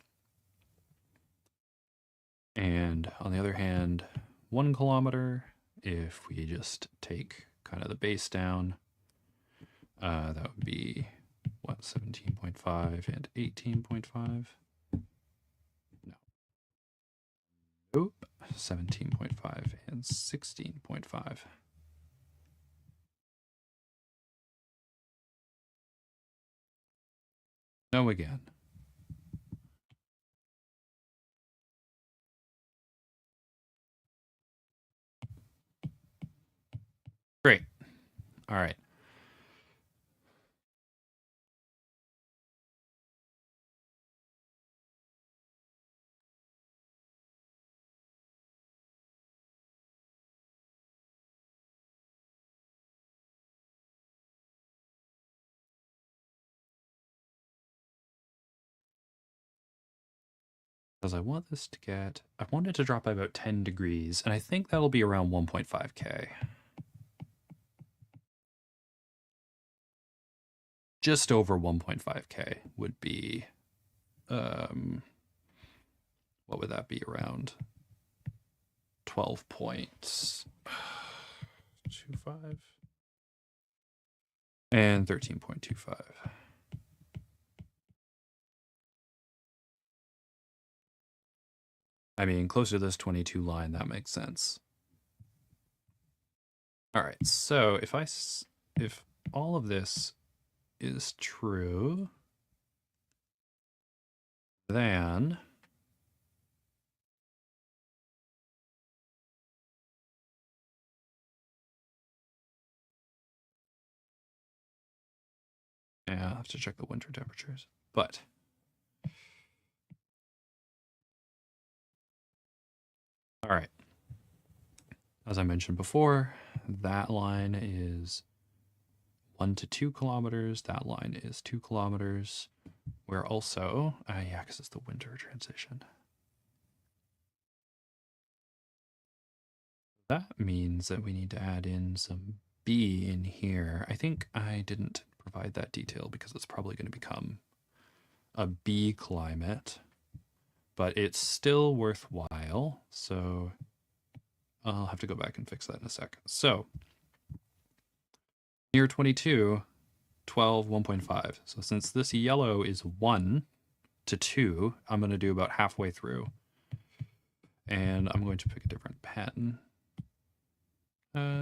And on the other hand, 1 kilometer, if we just take kind of the base down, that would be, what, 17.5 and 18.5? No. Nope. 17.5 and 16.5. No again. Great. All right. Because I want this to get, I want it to drop by about 10 degrees, and I think that'll be around 1.5K. Just over 1.5K would be, what would that be, around 12.25 and 13.25. I mean, closer to this 22 line, that makes sense. All right, so if all of this is true, then yeah, I have to check the winter temperatures. But all right, as I mentioned before, that line is 1 to 2 kilometers. That line is 2 kilometers. We're also, yeah, because it's the winter transition. That means that we need to add in some B in here. I think I didn't provide that detail because it's probably going to become a B climate, but it's still worthwhile. So I'll have to go back and fix that in a sec. So near 22, 12, 1.5. So since this yellow is 1 to 2, I'm going to do about halfway through. And I'm going to pick a different pen.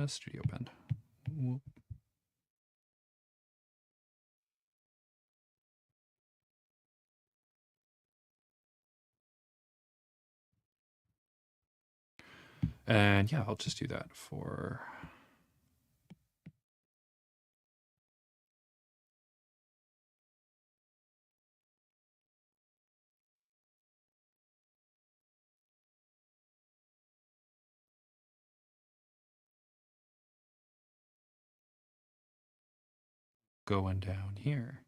Studio pen. Whoop. And yeah, I'll just do that for going down here.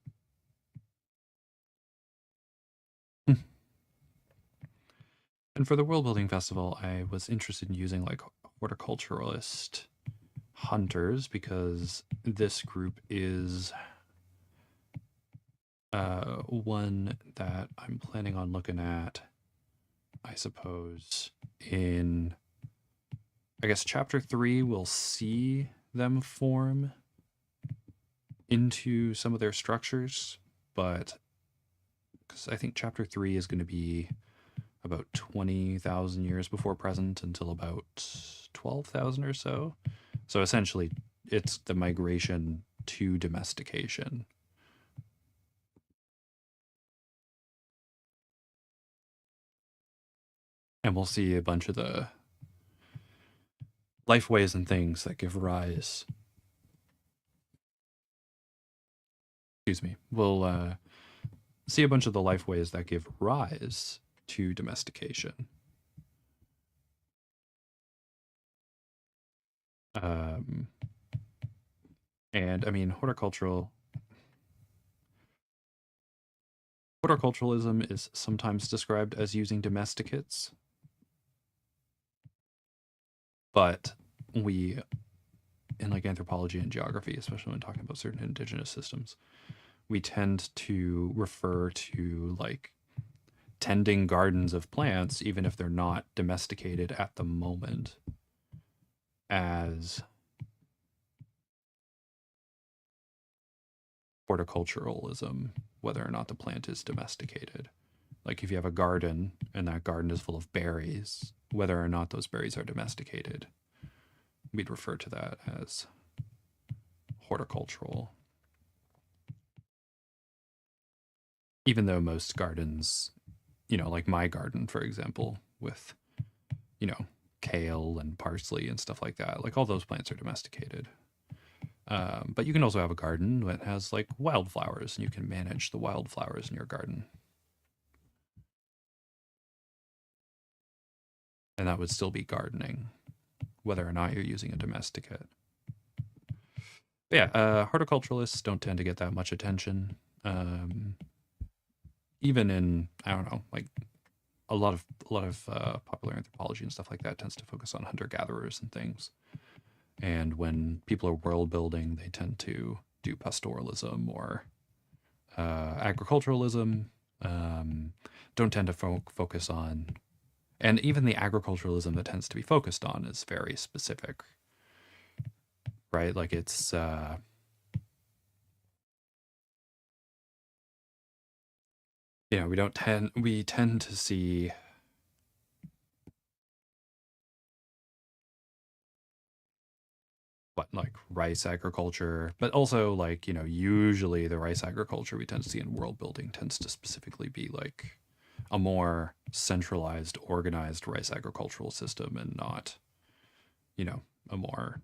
And for the World Building Festival, I was interested in using like horticulturalist hunters because this group is one that I'm planning on looking at, I suppose, in, I guess, chapter 3, we'll see them form into some of their structures, but because I think chapter 3 is going to be about 20,000 years before present until about 12,000 or so. So essentially, it's the migration to domestication. And we'll see a bunch of the life ways and things that give rise. Excuse me. We'll see a bunch of the life ways that give rise to domestication. Um, and I mean, horticulturalism is sometimes described as using domesticates, but we, in like anthropology and geography, especially when talking about certain indigenous systems, we tend to refer to like tending gardens of plants, even if they're not domesticated at the moment, as horticulturalism, whether or not the plant is domesticated. Like if you have a garden and that garden is full of berries, whether or not those berries are domesticated, we'd refer to that as horticultural. Even though most gardens, like my garden, for example, with, kale and parsley and stuff like that, like all those plants are domesticated. But you can also have a garden that has like wildflowers, and you can manage the wildflowers in your garden. And that would still be gardening, whether or not you're using a domesticate. But yeah, horticulturalists don't tend to get that much attention. Even in, I don't know, like a lot of popular anthropology and stuff like that tends to focus on hunter gatherers and things. And when people are world building, they tend to do pastoralism or agriculturalism. Don't tend to focus on, and even the agriculturalism that tends to be focused on is very specific, right? Like it's we tend to see but like rice agriculture, but also like, usually the rice agriculture we tend to see in world building tends to specifically be like a more centralized, organized rice agricultural system and not, a more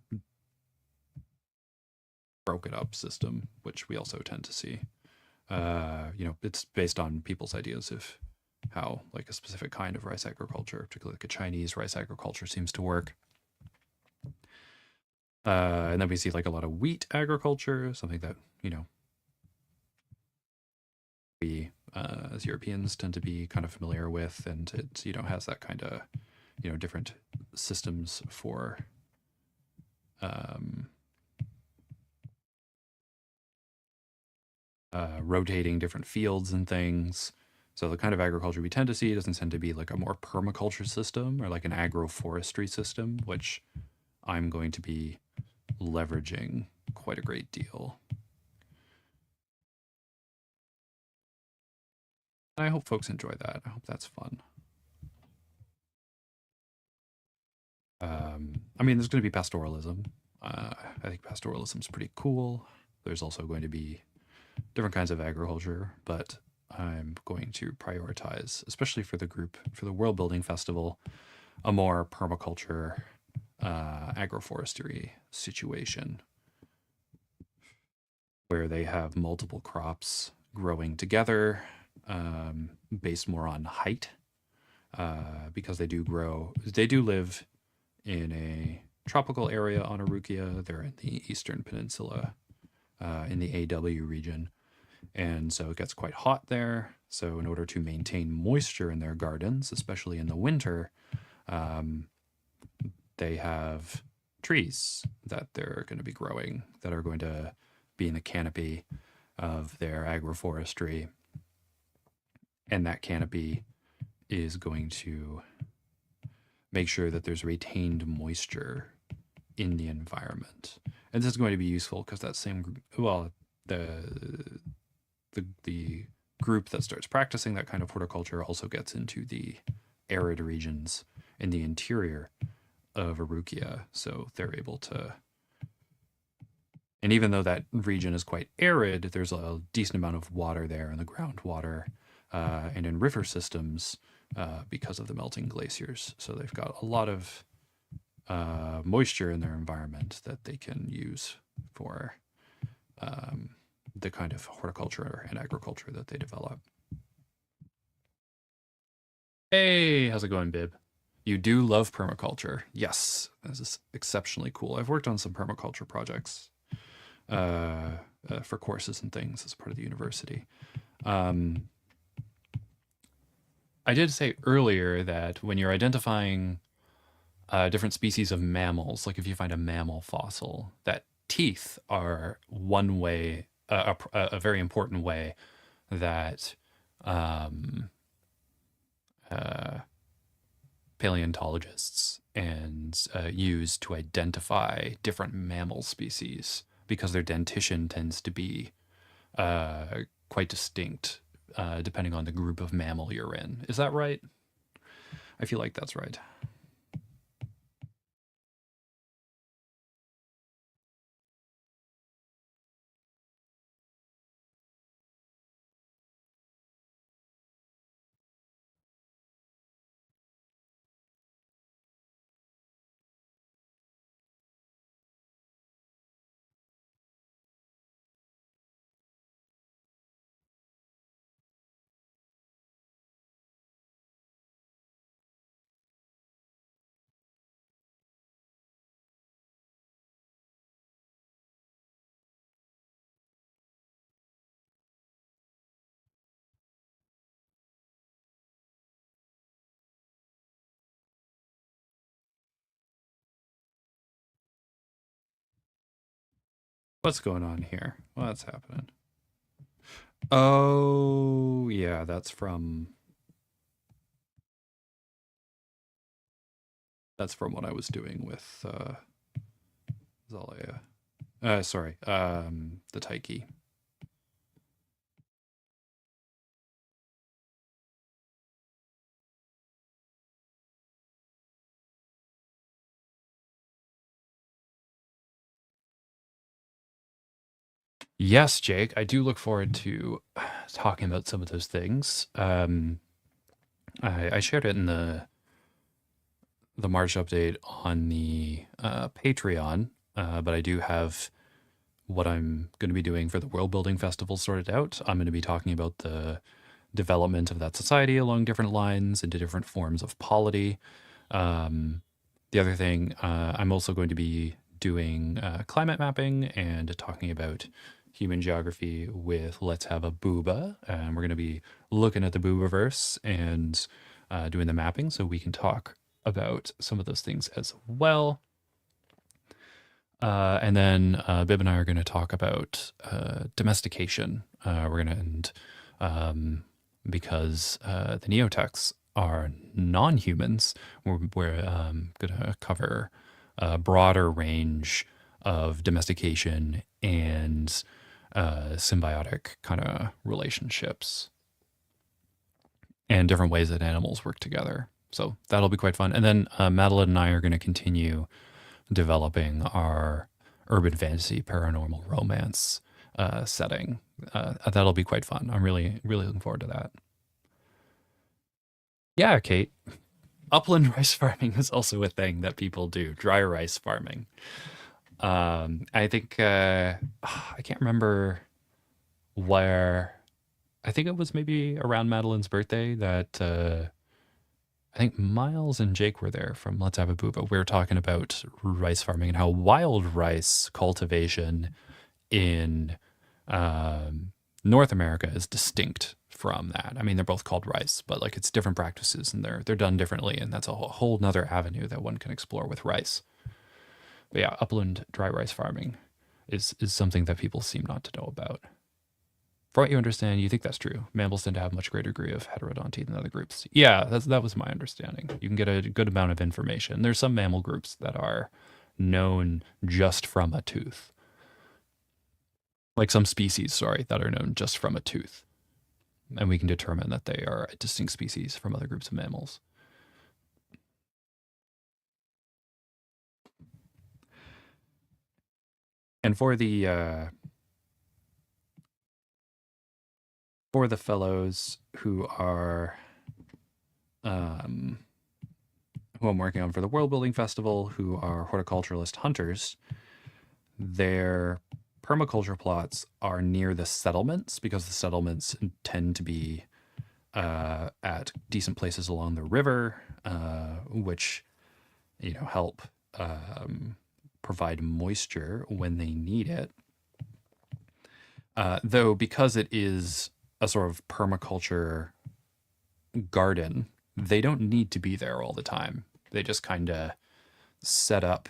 broken up system, which we also tend to see. It's based on people's ideas of how like a specific kind of rice agriculture, particularly like a Chinese rice agriculture, seems to work. And then we see like a lot of wheat agriculture, something that, we as Europeans tend to be kind of familiar with, and it, has that kind of, different systems for um, rotating different fields and things. So the kind of agriculture we tend to see doesn't tend to be like a more permaculture system or like an agroforestry system, which I'm going to be leveraging quite a great deal. And I hope folks enjoy that. I hope that's fun. I mean, there's going to be pastoralism. I think pastoralism is pretty cool. There's also going to be different kinds of agriculture, but I'm going to prioritize, especially for the group, for the World Building Festival, a more permaculture, agroforestry situation where they have multiple crops growing together, based more on height, because they do live in a tropical area on Arukia. They're in the Eastern Peninsula, in the AW region. And so it gets quite hot there. So in order to maintain moisture in their gardens, especially in the winter, they have trees that they're going to be growing that are going to be in the canopy of their agroforestry. And that canopy is going to make sure that there's retained moisture in the environment. And this is going to be useful because that same, well, the group that starts practicing that kind of horticulture also gets into the arid regions in the interior of Arukia. So they're able to, and even though that region is quite arid, there's a decent amount of water there in the groundwater, and in river systems, because of the melting glaciers. So they've got a lot of moisture in their environment that they can use for the kind of horticulture and agriculture that they develop. Hey, how's it going, Bib? You do love permaculture. Yes, this is exceptionally cool. I've worked on some permaculture projects for courses and things as part of the university. I did say earlier that when you're identifying different species of mammals, like if you find a mammal fossil, that teeth are one way, a very important way that paleontologists and use to identify different mammal species, because their dentition tends to be quite distinct depending on the group of mammal you're in. Is that right? I feel like that's right. What's going on here? What's happening? Oh, yeah, that's from what I was doing with Zaalea. Sorry, the Taiki. Yes, Jake, I do look forward to talking about some of those things. I shared it in the March update on the Patreon, but I do have what I'm going to be doing for the World Building Festival sorted out. I'm going to be talking about the development of that society along different lines into different forms of polity. Um, the other thing, I'm also going to be doing climate mapping and talking about human geography with Let's Have a Booba. And we're going to be looking at the Boobaverse and doing the mapping so we can talk about some of those things as well. And then Bib and I are going to talk about domestication. We're going to end because the neotechs are non-humans. We're going to cover a broader range of domestication and symbiotic kind of relationships and different ways that animals work together. So that'll be quite fun. And then Madeline and I are going to continue developing our urban fantasy paranormal romance setting. That'll be quite fun. I'm really, really looking forward to that. Yeah, Kate. Upland rice farming is also a thing that people do. Dry rice farming. I think I can't remember where. I think it was maybe around Madeline's birthday that I think Miles and Jake were there from Let's Have a Booba. We were talking about rice farming and how wild rice cultivation in North America is distinct from that. I mean, they're both called rice, but like it's different practices and they're done differently, and that's a whole nother avenue that one can explore with rice. But yeah, upland dry rice farming is something that people seem not to know about. For what you understand, you think that's true. Mammals tend to have a much greater degree of heterodonty than other groups. Yeah, that was my understanding. You can get a good amount of information. There's some mammal groups that are known just from a tooth. Like some species, sorry, that are known just from a tooth. And we can determine that they are a distinct species from other groups of mammals. And for the fellows who are who I'm working on for the World Building Festival, who are horticulturalist hunters, their permaculture plots are near the settlements because the settlements tend to be at decent places along the river, which help provide moisture when they need it. Though because it is a sort of permaculture garden, they don't need to be there all the time. They just kind of set up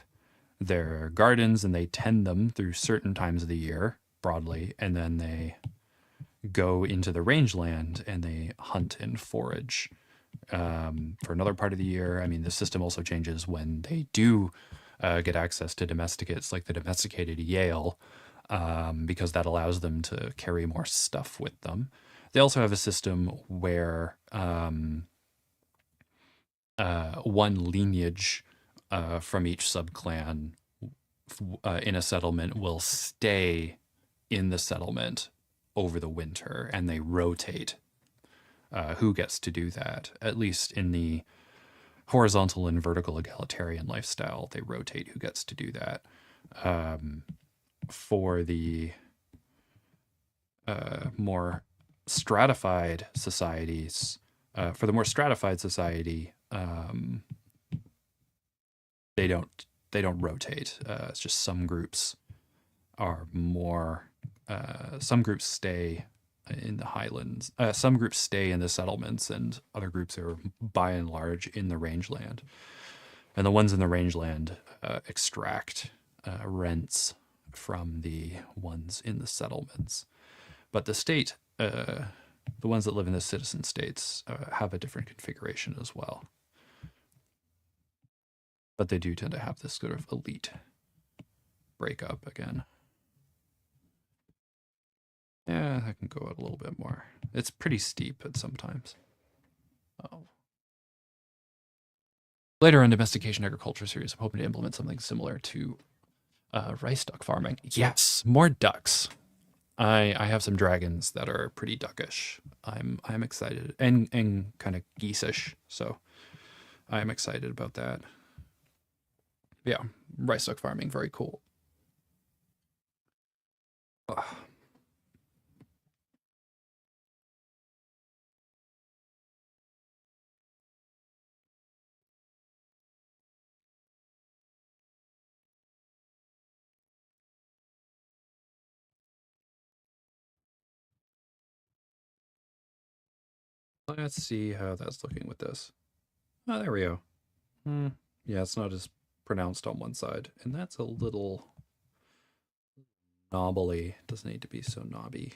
their gardens and they tend them through certain times of the year broadly, and then they go into the rangeland and they hunt and forage for another part of the year. I mean, the system also changes when they do get access to domesticates, like the domesticated Yale, because that allows them to carry more stuff with them. They also have a system where one lineage from each subclan in a settlement will stay in the settlement over the winter, and they rotate who gets to do that. At least in the horizontal and vertical egalitarian lifestyle, they rotate who gets to do that. For the more stratified societies, for the more stratified society, they don't rotate. It's just some groups are more. Some groups stay in the highlands. Some groups stay in the settlements, and other groups are by and large in the rangeland. And the ones in the rangeland extract rents from the ones in the settlements. But the state, the ones that live in the citizen states, have a different configuration as well. But they do tend to have this sort of elite breakup again. Yeah, I can go out a little bit more. It's pretty steep at sometimes. Oh. Later on Domestication Agriculture series, I'm hoping to implement something similar to rice duck farming. Yes, more ducks. I have some dragons that are pretty duckish. I'm excited and kind of geese-ish, so I'm excited about that. Yeah, rice duck farming, very cool. Ugh. Let's see how that's looking with this. Oh, there we go. Yeah, it's not as pronounced on one side, and that's a little knobbly. It doesn't need to be so knobby.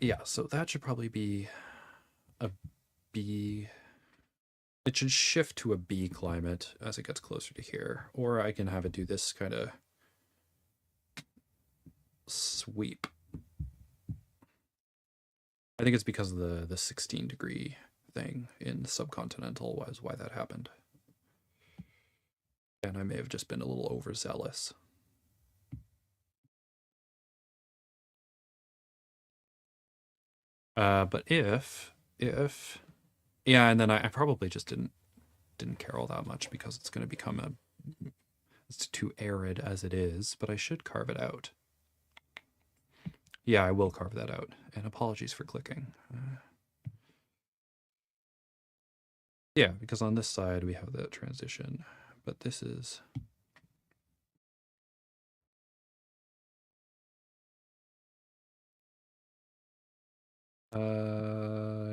Yeah, so that should probably be a B. It should shift to a B climate as it gets closer to here, or I can have it do this kind of sweep. I think it's because of the 16-degree thing in subcontinental was why that happened. And I may have just been a little overzealous. But if yeah, and then I probably just didn't care all that much because it's going to become it's too arid as it is, but I should carve it out. Yeah, I will carve that out. And apologies for clicking. Yeah, because on this side we have the transition, but this is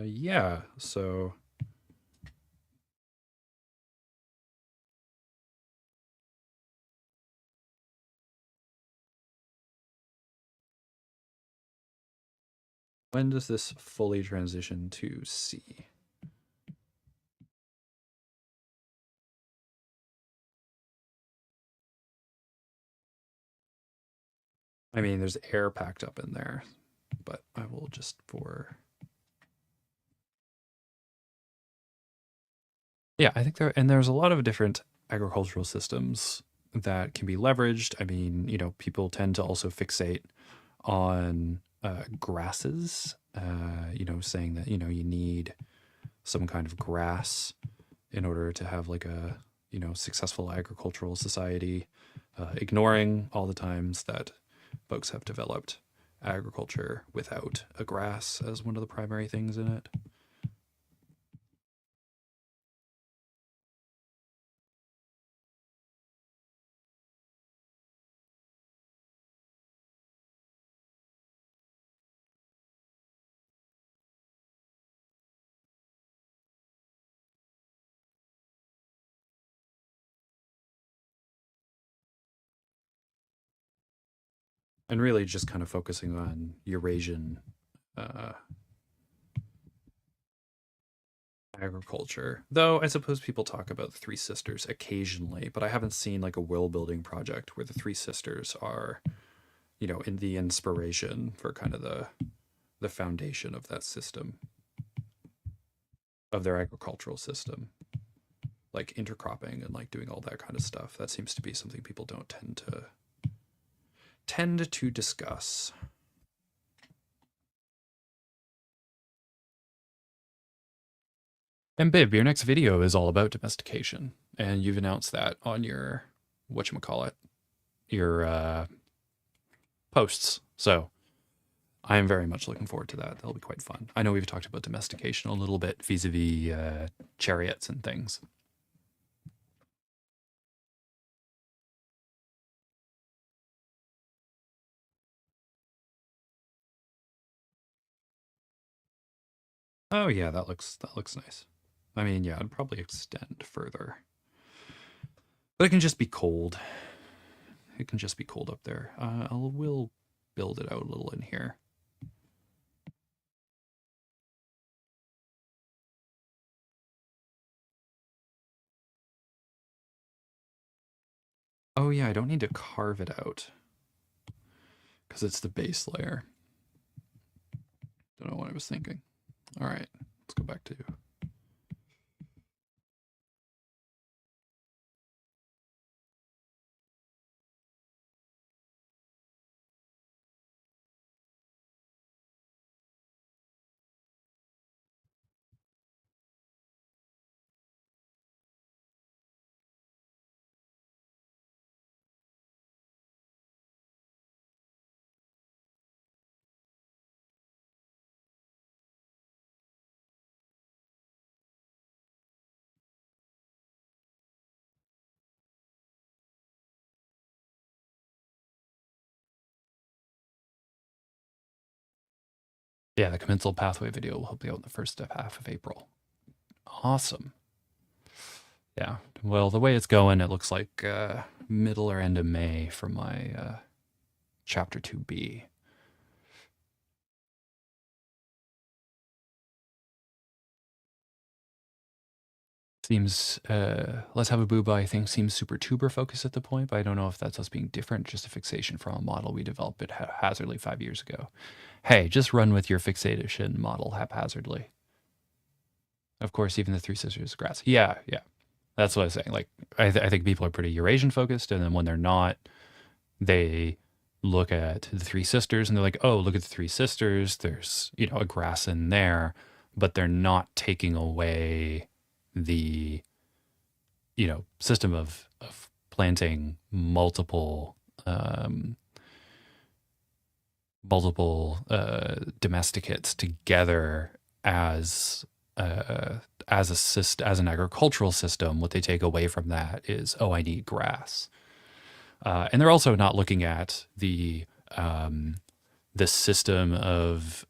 yeah, so when does this fully transition to C? I mean, there's air packed up in there, but I will just for... Yeah, I think there's a lot of different agricultural systems that can be leveraged. I mean, people tend to also fixate on grasses, saying that, you need some kind of grass in order to have like a, successful agricultural society, ignoring all the times that folks have developed agriculture without a grass as one of the primary things in it. And really just kind of focusing on Eurasian uh, agriculture. Though I suppose people talk about the Three Sisters occasionally, but I haven't seen like a world building project where the Three Sisters are, in the inspiration for kind of the foundation of that system, of their agricultural system, like intercropping and like doing all that kind of stuff. That seems to be something people don't tend to discuss. And Bib, your next video is all about domestication, and you've announced that on your whatchamacallit, your posts. So I am very much looking forward to that. That'll be quite fun. I know we've talked about domestication a little bit vis-a-vis chariots and things. Oh yeah, that looks nice. I mean, yeah, I'd probably extend further, but it can just be cold. It can just be cold up there. We'll build it out a little in here. Oh yeah, I don't need to carve it out because it's the base layer. Don't know what I was thinking. All right, let's go back to Yeah, the commensal pathway video will be out in the first half of April. Awesome. Yeah. Well, the way it's going, it looks like middle or end of May for my chapter 2B. Seems Let's Have a Booba, I think, seems super tuber focused at the point, but I don't know if that's us being different, just a fixation from a model we developed haphazardly 5 years ago. Hey, just run with your fixation model haphazardly. Of course, even the Three Sisters grass. Yeah, yeah. That's what I was saying. Like, I think people are pretty Eurasian focused, and then when they're not, they look at the Three Sisters and they're like, oh, look at the Three Sisters. There's, a grass in there, but they're not taking away the, system of planting multiple domesticates together as an agricultural system. What they take away from that is, oh, I need grass. And they're also not looking at the system of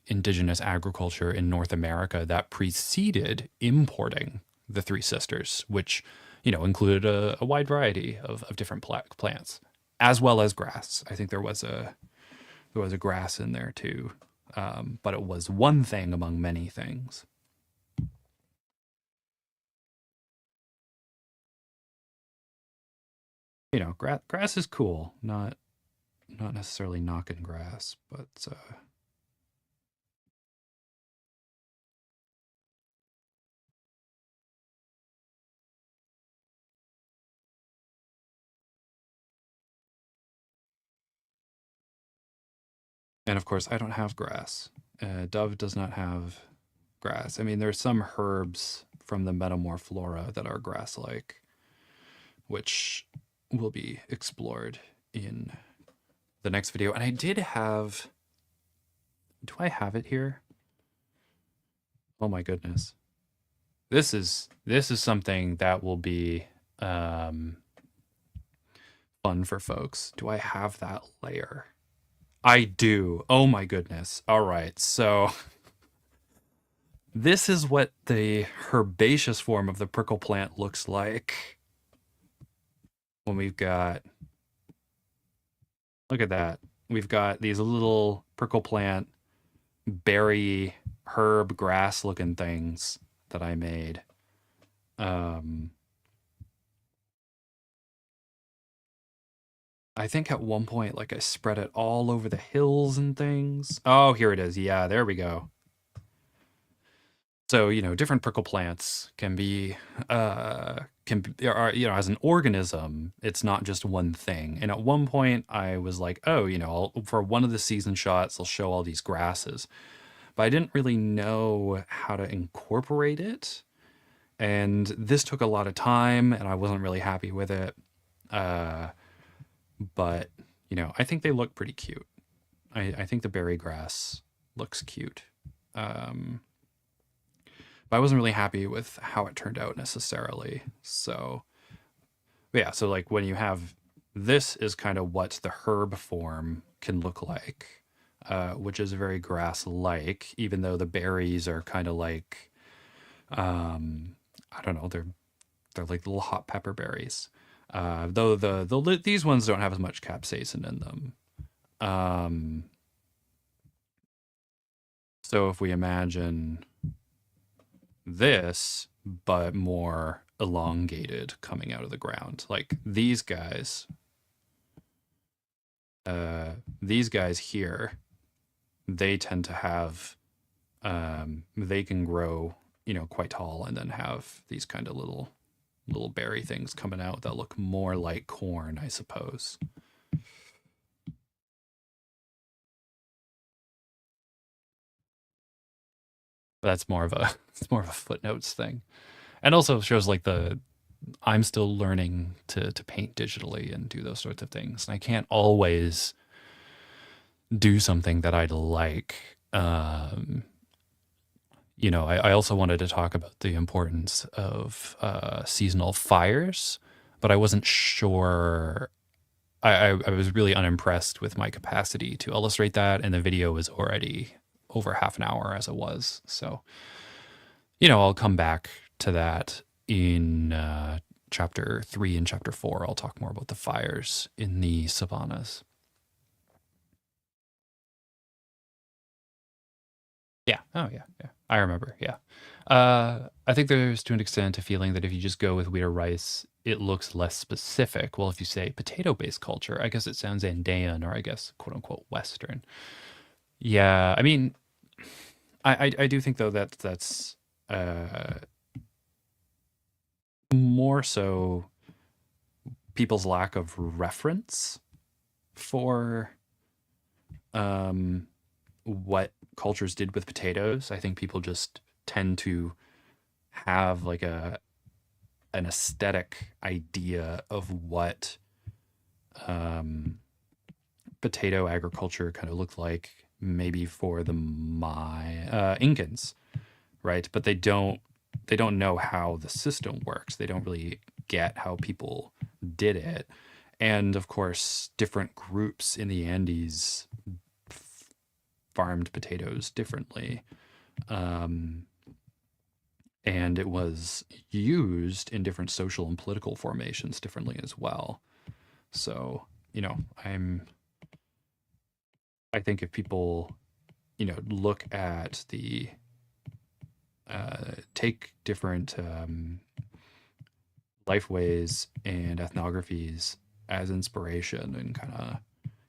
indigenous agriculture in North America that preceded importing the Three Sisters, which included a wide variety of different plants, as well as grass. I think there was a grass in there too, but it was one thing among many things. Grass is cool. Not necessarily knocking grass, but and of course I don't have grass. Dove does not have grass. I mean, there's some herbs from the metamorphflora that are grass-like, which will be explored in the next video. And I did have, do I have it here? Oh my goodness. This is something that will be fun for folks. Do I have that layer? I do. Oh my goodness. All right. So this is what the herbaceous form of the prickle plant looks like when we've got, look at that. We've got these little prickle plant berry herb grass looking things that I made. I think at one point, like, I spread it all over the hills and things. Oh, here it is. Yeah, there we go. So, different prickle plants can be, as an organism, it's not just one thing. And at one point I was like, oh, for one of the season shots, I'll show all these grasses, but I didn't really know how to incorporate it. And this took a lot of time and I wasn't really happy with it. But, I think they look pretty cute. I think the berry grass looks cute. But I wasn't really happy with how it turned out necessarily. So, yeah, so like when you have, this is kind of what the herb form can look like, which is very grass-like, even though the berries are kind of like, I don't know, they're like little hot pepper berries. Though these ones don't have as much capsaicin in them. So if we imagine this, but more elongated coming out of the ground, like these guys here, they tend to have, they can grow, quite tall and then have these kind of little berry things coming out that look more like corn, I suppose. But that's more of a footnotes thing, and also shows like I'm still learning to paint digitally and do those sorts of things, and I can't always do something that I'd like. I also wanted to talk about the importance of seasonal fires, but I wasn't sure. I was really unimpressed with my capacity to illustrate that, and the video was already over half an hour as it was. So, I'll come back to that in chapter 3 and chapter 4. I'll talk more about the fires in the savannas. Yeah. Oh, yeah. Yeah. I remember. Yeah. I think there's to an extent a feeling that if you just go with wheat or rice, it looks less specific. Well, if you say potato-based culture, I guess it sounds Andean or I guess quote unquote Western. Yeah. I mean, I do think though that that's uh, more so people's lack of reference for um, what cultures did with potatoes. I think people just tend to have like an aesthetic idea of what um, potato agriculture kind of looked like, maybe for the Incans, right? But they don't know how the system works. They don't really get how people did it, and of course, different groups in the Andes farmed potatoes differently. Um, and it was used in different social and political formations differently as well. So, I think if people, look at take different lifeways and ethnographies as inspiration and kind of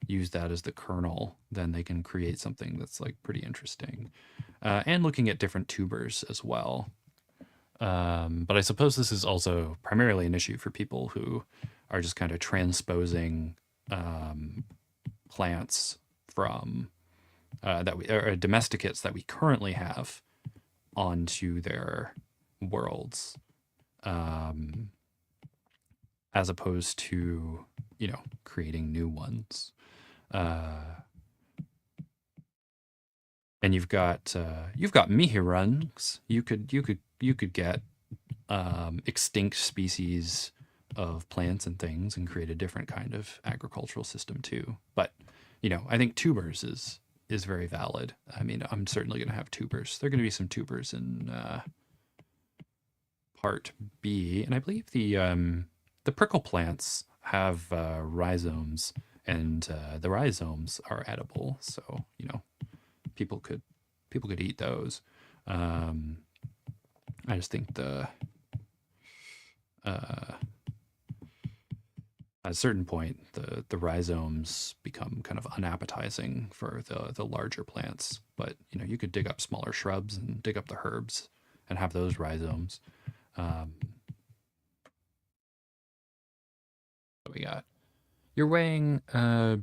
use that as the kernel, then they can create something that's like pretty interesting. And looking at different tubers as well. But I suppose this is also primarily an issue for people who are just kind of transposing plants from that we or domesticates that we currently have onto their worlds, um, as opposed to creating new ones. Uh, and you've got mihirungs. You could get extinct species of plants and things and create a different kind of agricultural system too. But I think tubers is very valid. I mean, I'm certainly going to have tubers. There are going to be some tubers in part B, and I believe the prickle plants have rhizomes, and the rhizomes are edible. So people could people could eat those. Um, I just think uh, at a certain point, the rhizomes become kind of unappetizing for the larger plants. But you could dig up smaller shrubs and dig up the herbs and have those rhizomes. Um, what we got? You're weighing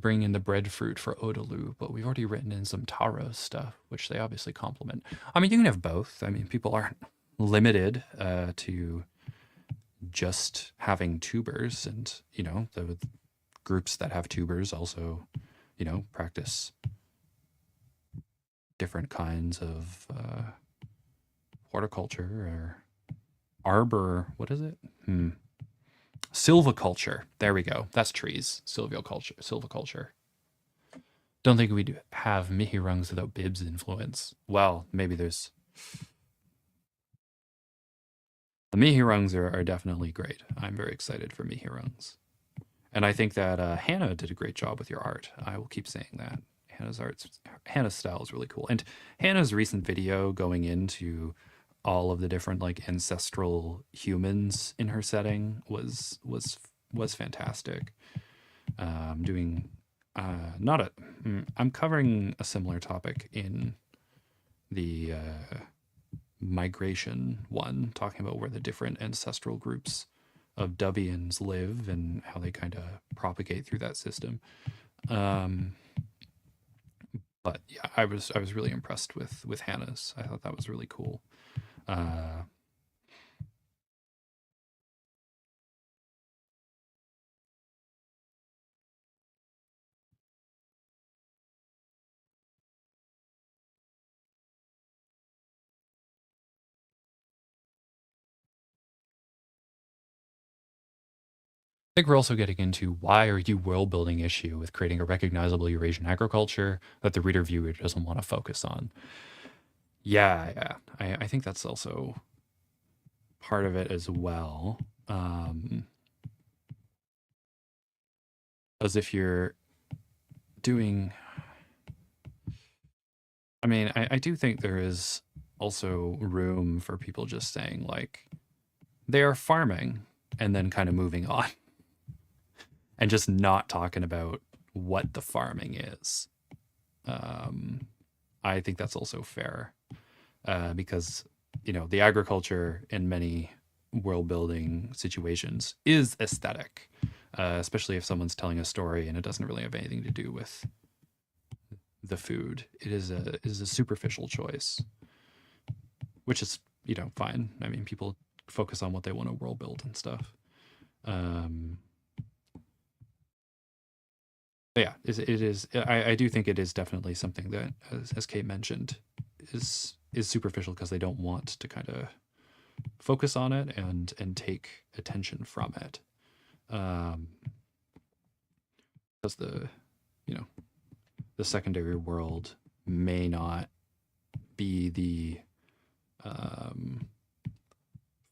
bringing in the breadfruit for Odaloo, but we've already written in some taro stuff, which they obviously complement. I mean, you can have both. I mean, people aren't limited to just having tubers, and the groups that have tubers also practice different kinds of horticulture or arbor. What is it? Silviculture. There we go. That's trees. Silviculture. Silviculture. Don't think we'd have mihirungs without Bib's influence. Well, maybe there's the mihirungs are definitely great. I'm very excited for mihirungs. And I think that Hannah did a great job with your art. I will keep saying that. Hannah's style is really cool. And Hannah's recent video going into all of the different like ancestral humans in her setting was fantastic. Doing not a I'm covering a similar topic in the migration one, talking about where the different ancestral groups of Dubians live and how they kind of propagate through that system. Um, but yeah, I was really impressed with Hannah's. I thought that was really cool. Uh, think we're also getting into why are you world building issue with creating a recognizable Eurasian agriculture that the reader viewer doesn't want to focus on. Yeah. I think that's also part of it as well. As if you're doing, I mean, I do think there is also room for people just saying, like, they are farming and then kind of moving on and just not talking about what the farming is. I think that's also fair because, the agriculture in many world building situations is aesthetic, especially if someone's telling a story and it doesn't really have anything to do with the food. It is a superficial choice, which is fine. I mean, people focus on what they want to world build and stuff. Um, but yeah, it is. I do think it is definitely something that, as Kate mentioned, is superficial because they don't want to kind of focus on it and take attention from it. Um, because you know the secondary world may not be the um,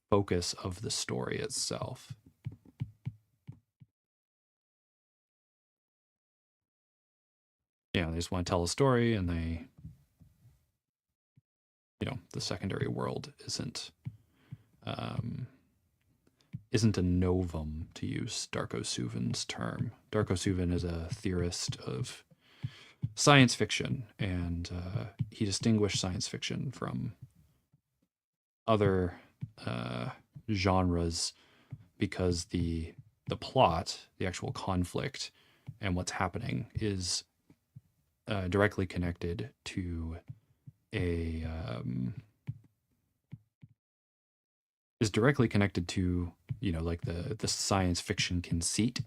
focus of the story itself. They just want to tell a story, and the secondary world um, isn't a novum, to use Darko Suvin's term. Darko Suvin is a theorist of science fiction, and he distinguished science fiction from other uh, genres because the plot, the actual conflict, and what's happening directly connected to a is directly connected to like the science fiction conceit,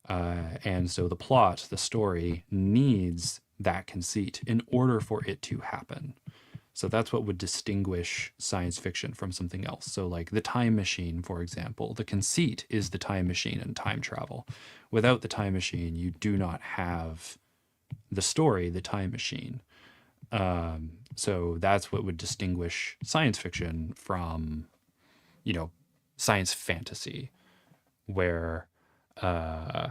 and so the plot, the story needs that conceit in order for it to happen. So that's what would distinguish science fiction from something else. So, like the time machine, for example, the conceit is the time machine and time travel. Without the time machine, you do not have the story, the time machine. So that's what would distinguish science fiction from, science fantasy, where uh,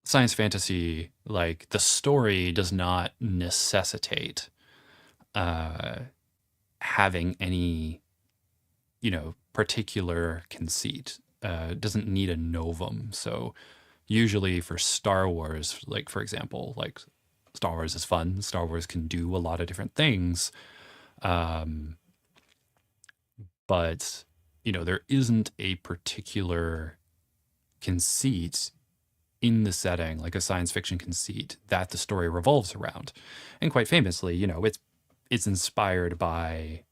science fantasy, like the story, does not necessitate uh, having any particular conceit. Doesn't need a novum. So usually for Star Wars, like for example, like Star Wars is fun. Star Wars can do a lot of different things, um, but there isn't a particular conceit in the setting, like a science fiction conceit that the story revolves around. And quite famously, it's inspired by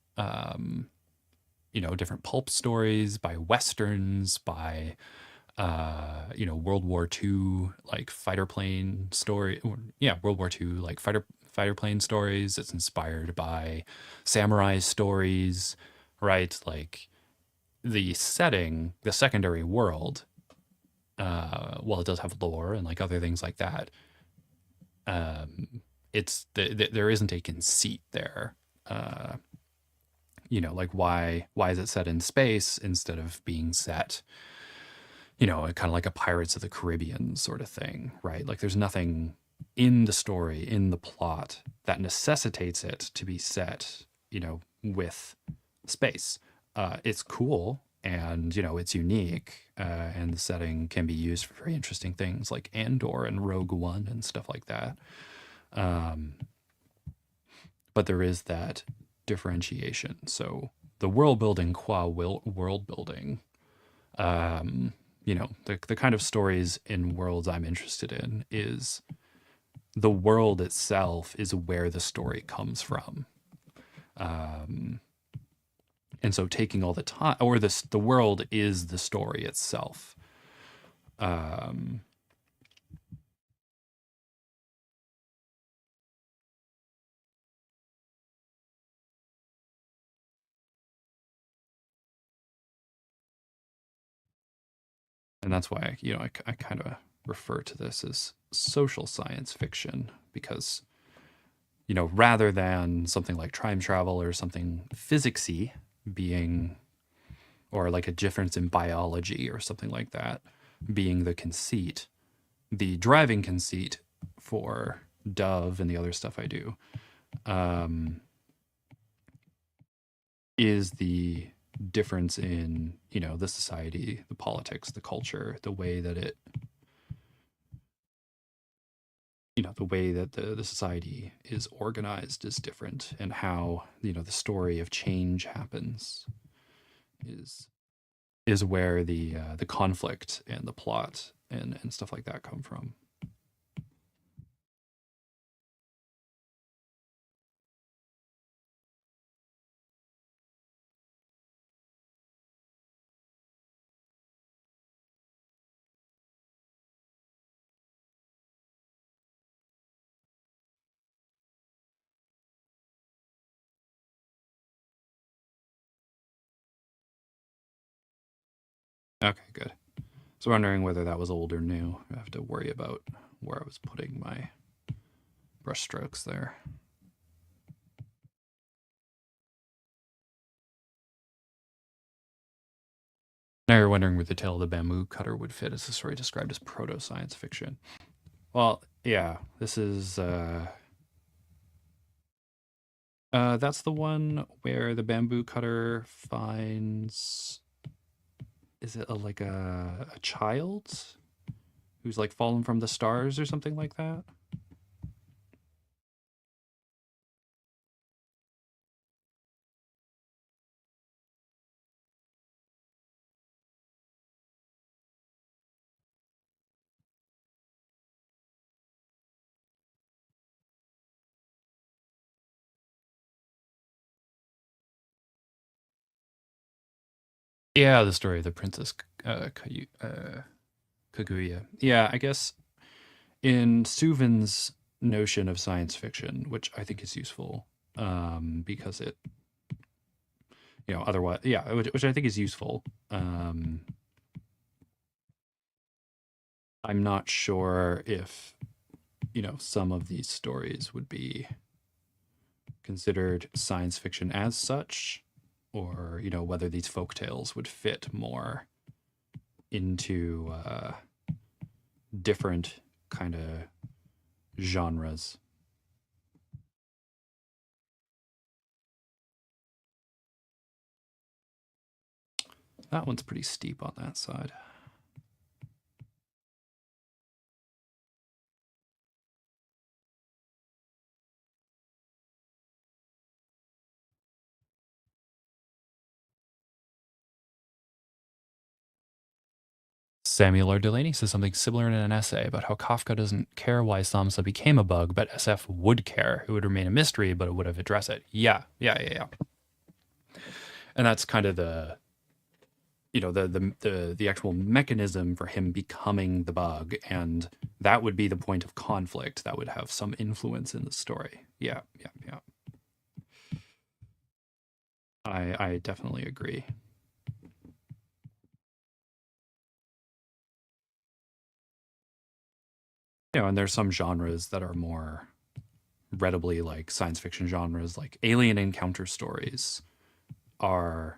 different pulp stories, by westerns, by World War II like fighter plane story. Yeah, World War II like fighter plane stories. It's inspired by samurai stories, right? Like the setting, the secondary world. While it does have lore and like other things like that, there isn't a conceit there. Uh, like why is it set in space instead of being set, kind of like a Pirates of the Caribbean sort of thing, right? Like there's nothing in the story, in the plot, that necessitates it to be set, with space. It's cool and, it's unique, and the setting can be used for very interesting things like Andor and Rogue One and stuff like that. Um, but there is that differentiation. So the world building qua world building, the kind of stories in worlds I'm interested in is the world itself is where the story comes from. And so taking all the time, or the world is the story itself. Um, And that's why, I kind of refer to this as social science fiction because, rather than something like time travel or something physicsy being, or like a difference in biology or something like that being the conceit, the driving conceit for Dove and the other stuff I do is the difference in, the society, the politics, the culture, the way that it, the way that the society is organized is different, and how, the story of change happens is where the conflict and the plot and stuff like that come from. Okay, good. So wondering whether that was old or new. I have to worry about where I was putting my brush strokes there. Now you're wondering where the tale of the bamboo cutter would fit as a story described as proto-science fiction. Well, yeah, this is that's the one where the bamboo cutter finds, is it like a child who's like fallen from the stars or something like that? Yeah, the story of the princess Kaguya. Yeah, I guess in Suvin's notion of science fiction, which I think is useful, because it, otherwise, yeah, which I think is useful. I'm not sure if, some of these stories would be considered science fiction as such, or, whether these folk tales would fit more into different kind of genres. That one's pretty steep on that side. Samuel R. Delaney says something similar in an essay about how Kafka doesn't care why Samsa became a bug, but SF would care. It would remain a mystery, but it would have addressed it. Yeah. And that's kind of the, the actual mechanism for him becoming the bug, and that would be the point of conflict that would have some influence in the story. Yeah. I definitely agree. And there's some genres that are more readily like science fiction genres, like alien encounter stories are,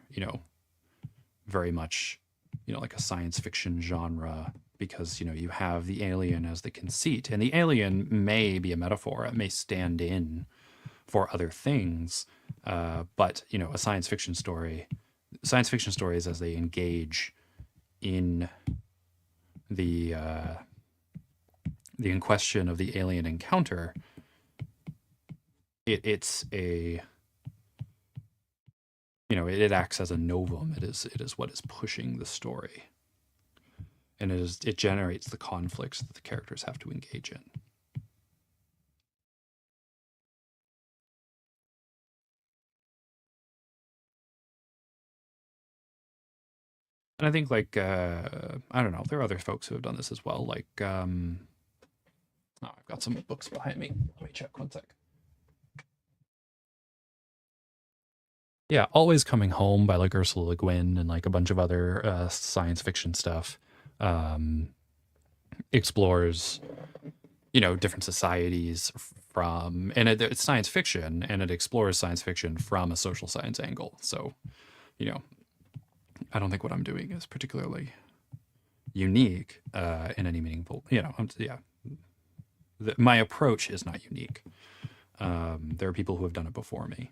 very much, like a science fiction genre, because, you have the alien as the conceit, and the alien may be a metaphor. It may stand in for other things. But, a science fiction stories, as they engage in the in question of the alien encounter, it's a, it acts as a novum. It is what is pushing the story, and it generates the conflicts that the characters have to engage in. And I think, like, I don't know, there are other folks who have done this as well. Like, I've got some books behind me. Let me check one sec. Yeah, Always Coming Home by like Ursula Le Guin and like a bunch of other science fiction stuff. explores, different societies from, and it's science fiction, and it explores science fiction from a social science angle. So, you know, I don't think what I'm doing is particularly unique in any meaningful, my approach is not unique. There are people who have done it before me,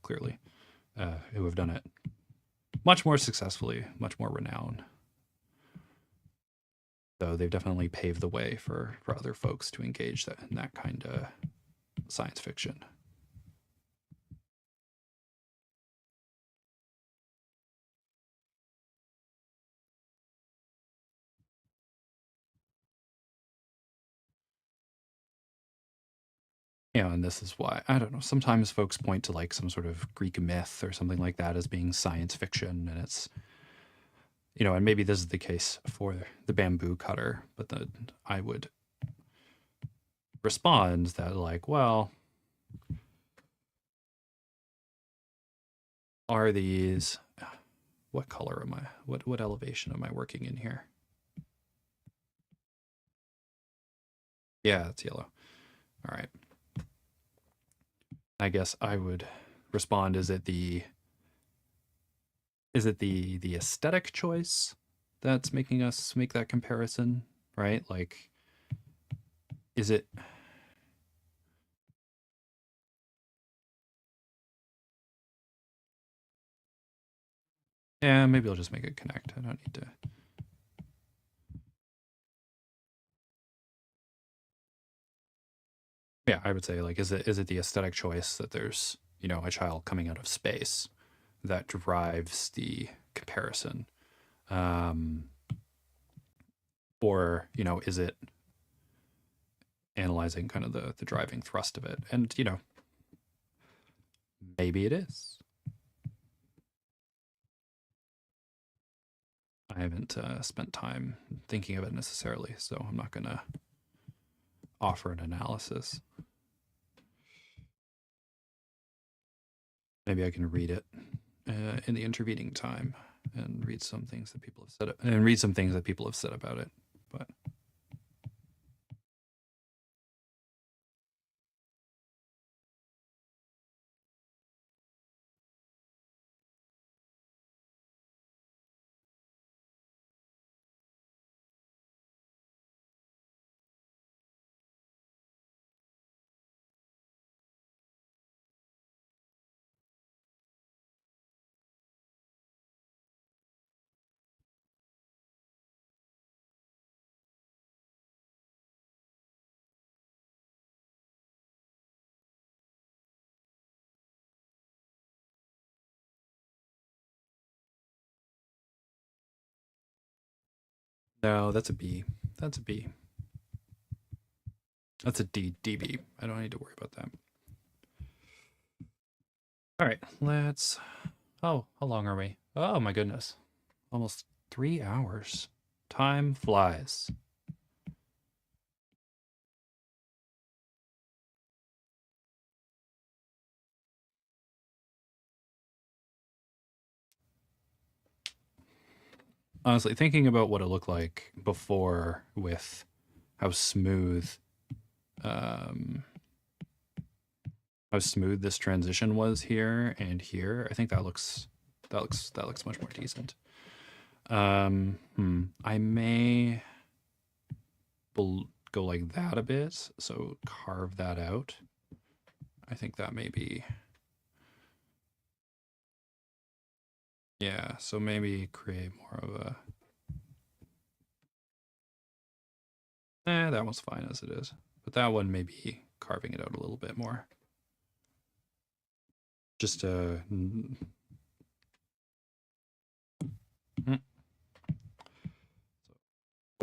clearly, who have done it much more successfully, much more renowned. So they've definitely paved the way for other folks to engage in that kind of science fiction. And this is why, I don't know, sometimes folks point to like some sort of Greek myth or something like that as being science fiction. And it's, and maybe this is the case for the bamboo cutter, but then I would respond that like, well, are these, what color am I, what elevation am I working in here? Yeah, it's yellow. All right. I guess I would respond, is it the aesthetic choice that's making us make that comparison, right? Like, is it, yeah, maybe I'll just make it connect. I don't need to. Yeah, I would say like, is it the aesthetic choice that there's, a child coming out of space that drives the comparison? Or, is it analyzing kind of the driving thrust of it? And, maybe it is. I haven't spent time thinking of it necessarily, so I'm not going to offer an analysis. Maybe I can read it in the intervening time and read some things that people have said, and read some things that people have said about it. But no, that's a B. That's a B. That's a DB. I don't need to worry about that. All right, let's. Oh, how long are we? Oh my goodness, almost 3 hours. Time flies. Honestly, thinking about what it looked like before with how smooth, um, this transition was here and here, I think that looks much more decent. I may go like that a bit, so carve that out. I think that may be, yeah, so maybe create more of a, that one's fine as it is, but that one may be carving it out a little bit more. Just what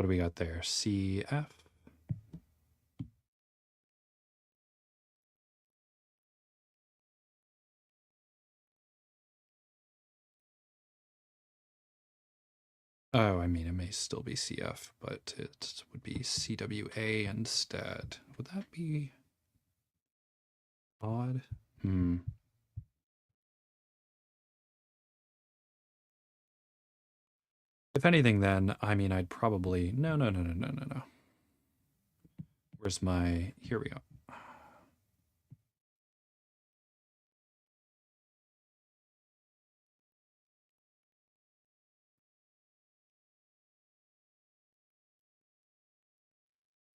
do we got there? CF. Oh, I mean, it may still be CF, but it would be CWA instead. Would that be odd? Hmm. If anything, then, I mean, I'd probably... No. Where's my... Here we go.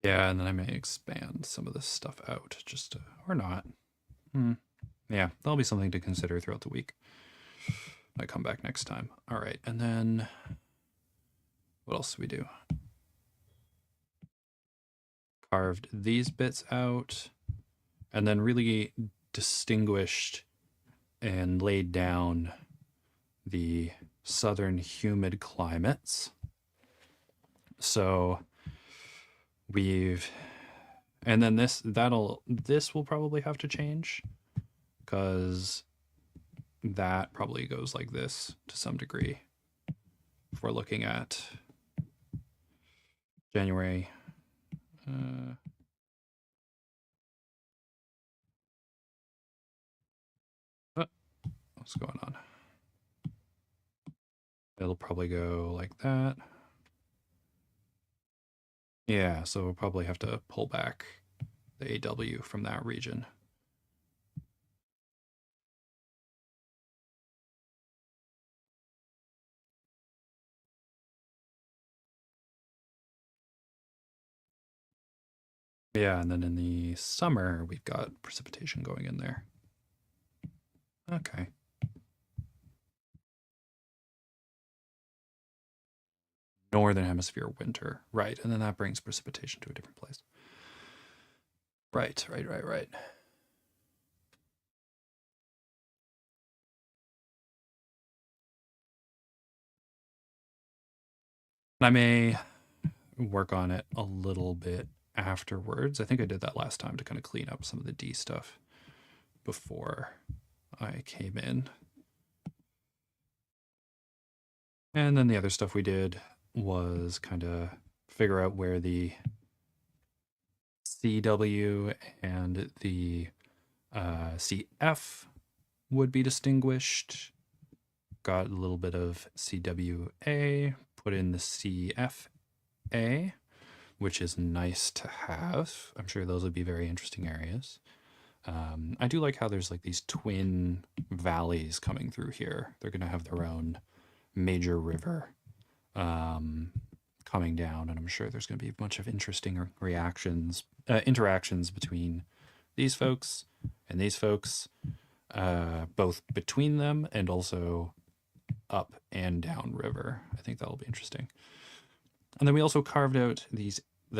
Yeah, and then I may expand some of this stuff out, just to, or not. Yeah, that'll be something to consider throughout the week. I come back next time. All right, and then what else do we do? Carved these bits out, and then really distinguished and laid down the southern humid climates. So we've, and then this will probably have to change, because that probably goes like this to some degree. If we're looking at January, what's going on? It'll probably go like that. Yeah, so we'll probably have to pull back the AW from that region. Yeah, and then in the summer, we've got precipitation going in there. Okay. Northern hemisphere winter. Right, and then that brings precipitation to a different place. Right. I may work on it a little bit afterwards. I think I did that last time to kind of clean up some of the D stuff before I came in. And then the other stuff we did was kind of figure out where the CW and the CF would be distinguished. Got a little bit of CWA, put in the CFA, which is nice to have. I'm sure those would be very interesting areas. I do like how there's like these twin valleys coming through here. They're going to have their own major river coming down, and I'm sure there's going to be a bunch of interesting interactions between these folks and these folks, both between them and also up and down river. I think that'll be interesting. And then we also carved out the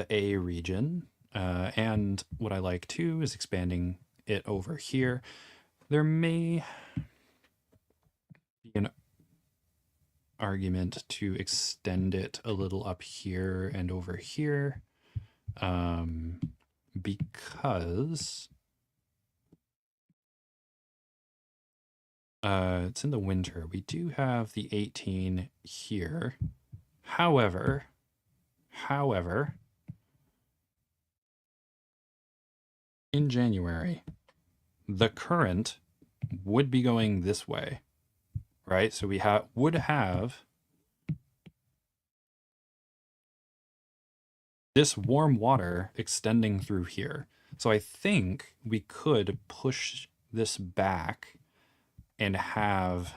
A region, and what I like too is expanding it over here. There may be an argument to extend it a little up here and over here, because it's in the winter. We do have the 18 here. However, in January, the current would be going this way, right? So we would have this warm water extending through here. So I think we could push this back and have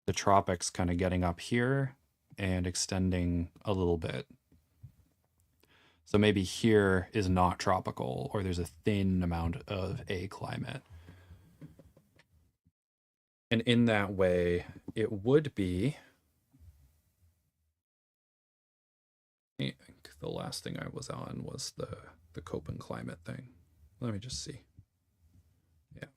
the tropics kind of getting up here and extending a little bit. So maybe here is not tropical, or there's a thin amount of a climate. And in that way, it would be, I think the last thing I was on was the Köppen climate thing. Let me just see. Yeah.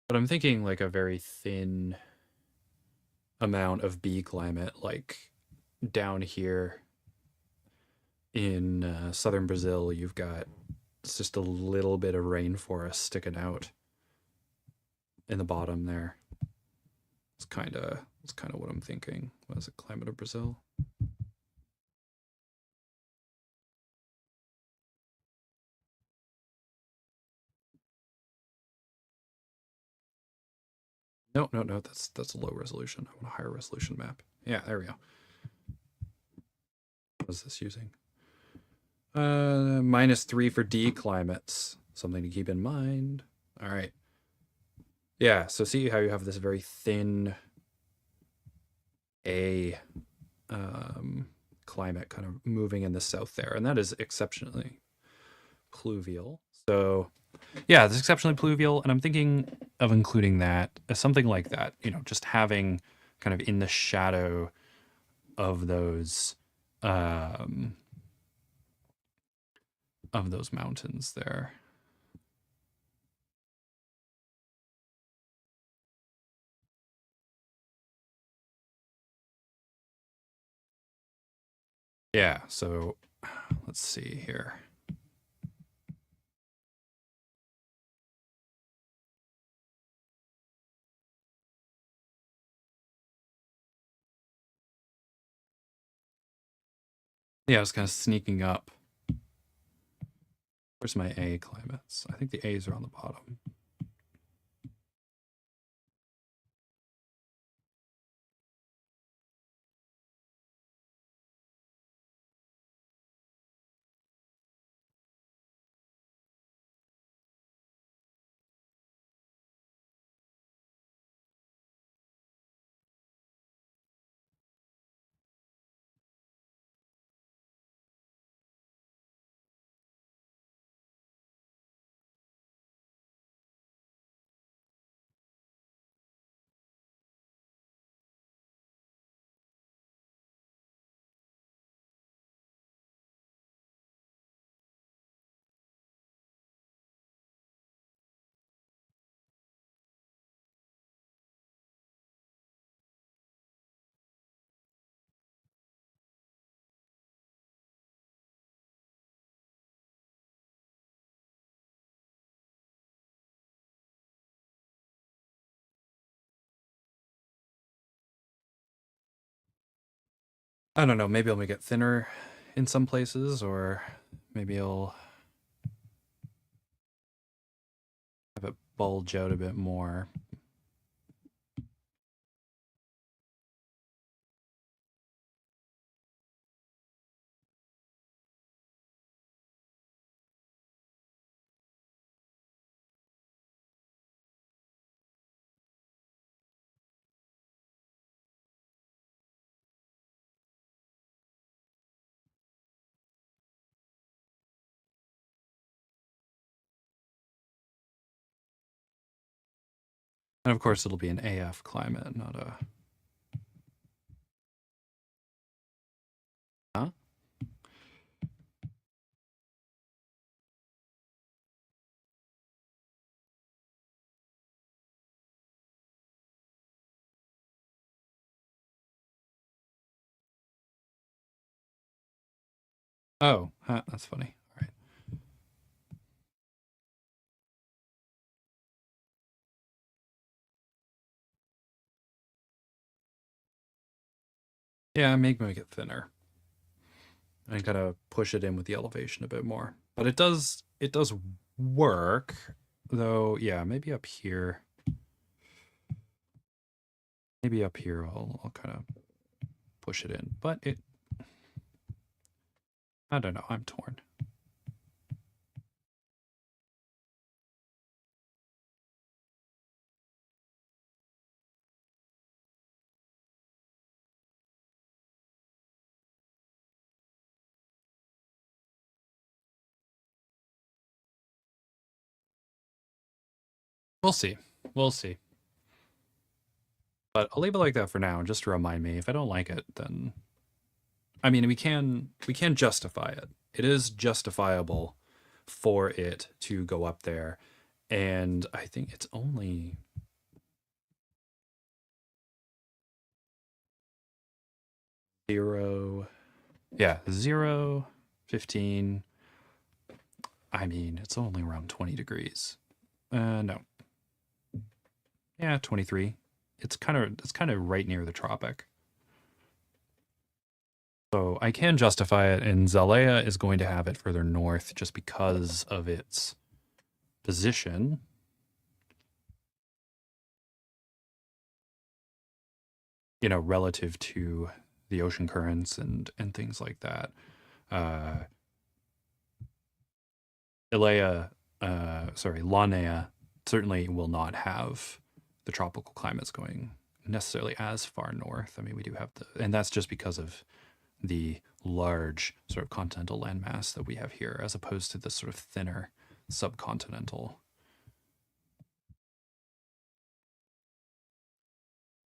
But I'm thinking like a very thin amount of B climate, like down here in southern Brazil, you've got just a little bit of rainforest sticking out in the bottom there. It's kind of what I'm thinking. What is it? Climate of Brazil. No, no, no. That's a low resolution. I want a higher resolution map. Yeah, there we go. What is this using? -3 for D climates. Something to keep in mind. All right. Yeah, so see how you have this very thin A climate kind of moving in the south there, and that is exceptionally pluvial. So yeah, it's exceptionally pluvial, and I'm thinking of including that as something like that, you know, just having kind of in the shadow of those mountains there. Yeah, so let's see here. Yeah, I was kind of sneaking up. Where's my A climates? I think the A's are on the bottom. I don't know, maybe I'll make it thinner in some places, or maybe I'll have it bulge out a bit more. And of course, it'll be an AF climate, not a... Huh? Oh, huh, that's funny. All right. Yeah, make it thinner. And kind of push it in with the elevation a bit more. But it does work, though. Yeah, maybe up here. Maybe up here I'll kind of push it in. But it... I don't know. I'm torn. We'll see. We'll see. But I'll leave it like that for now, just to remind me. If I don't like it, then... I mean, we can justify it. It is justifiable for it to go up there. And I think it's only... Zero... Yeah, 0, 15... I mean, it's only around 20 degrees. No. Yeah, 23. It's kind of right near the tropic. So I can justify it, and Zaalea is going to have it further north just because of its position. relative to the ocean currents and things like that. Uh, Launea certainly will not have the tropical climates going necessarily as far north. I mean, we do have and that's just because of the large sort of continental landmass that we have here, as opposed to the sort of thinner subcontinental.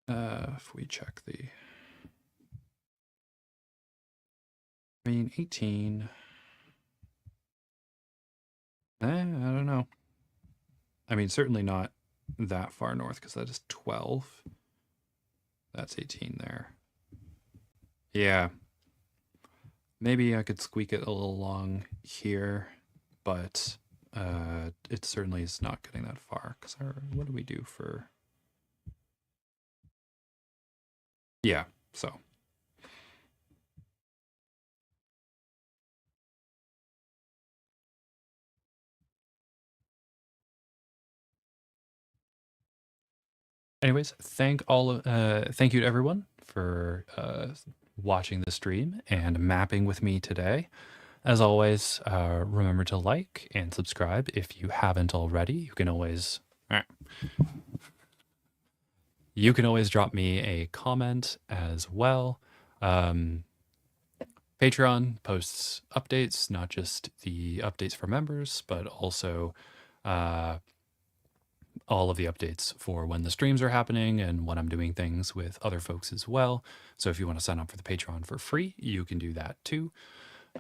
If we check I mean, 18. I don't know. I mean, certainly not that far north, because that is 12. That's 18 there. Yeah. Maybe I could squeak it a little long here, but it certainly is not getting that far. Because what do we do for... Yeah, so. Anyways, thank you to everyone for watching the stream and mapping with me today. As always, remember to like and subscribe if you haven't already. You can always drop me a comment as well. Patreon posts updates, not just the updates for members, but also all of the updates for when the streams are happening and when I'm doing things with other folks as well. So if you want to sign up for the Patreon for free, you can do that too.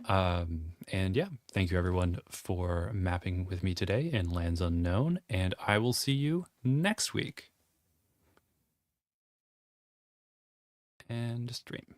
And yeah, thank you everyone for mapping with me today in Lands Unknown, and I will see you next week. And stream.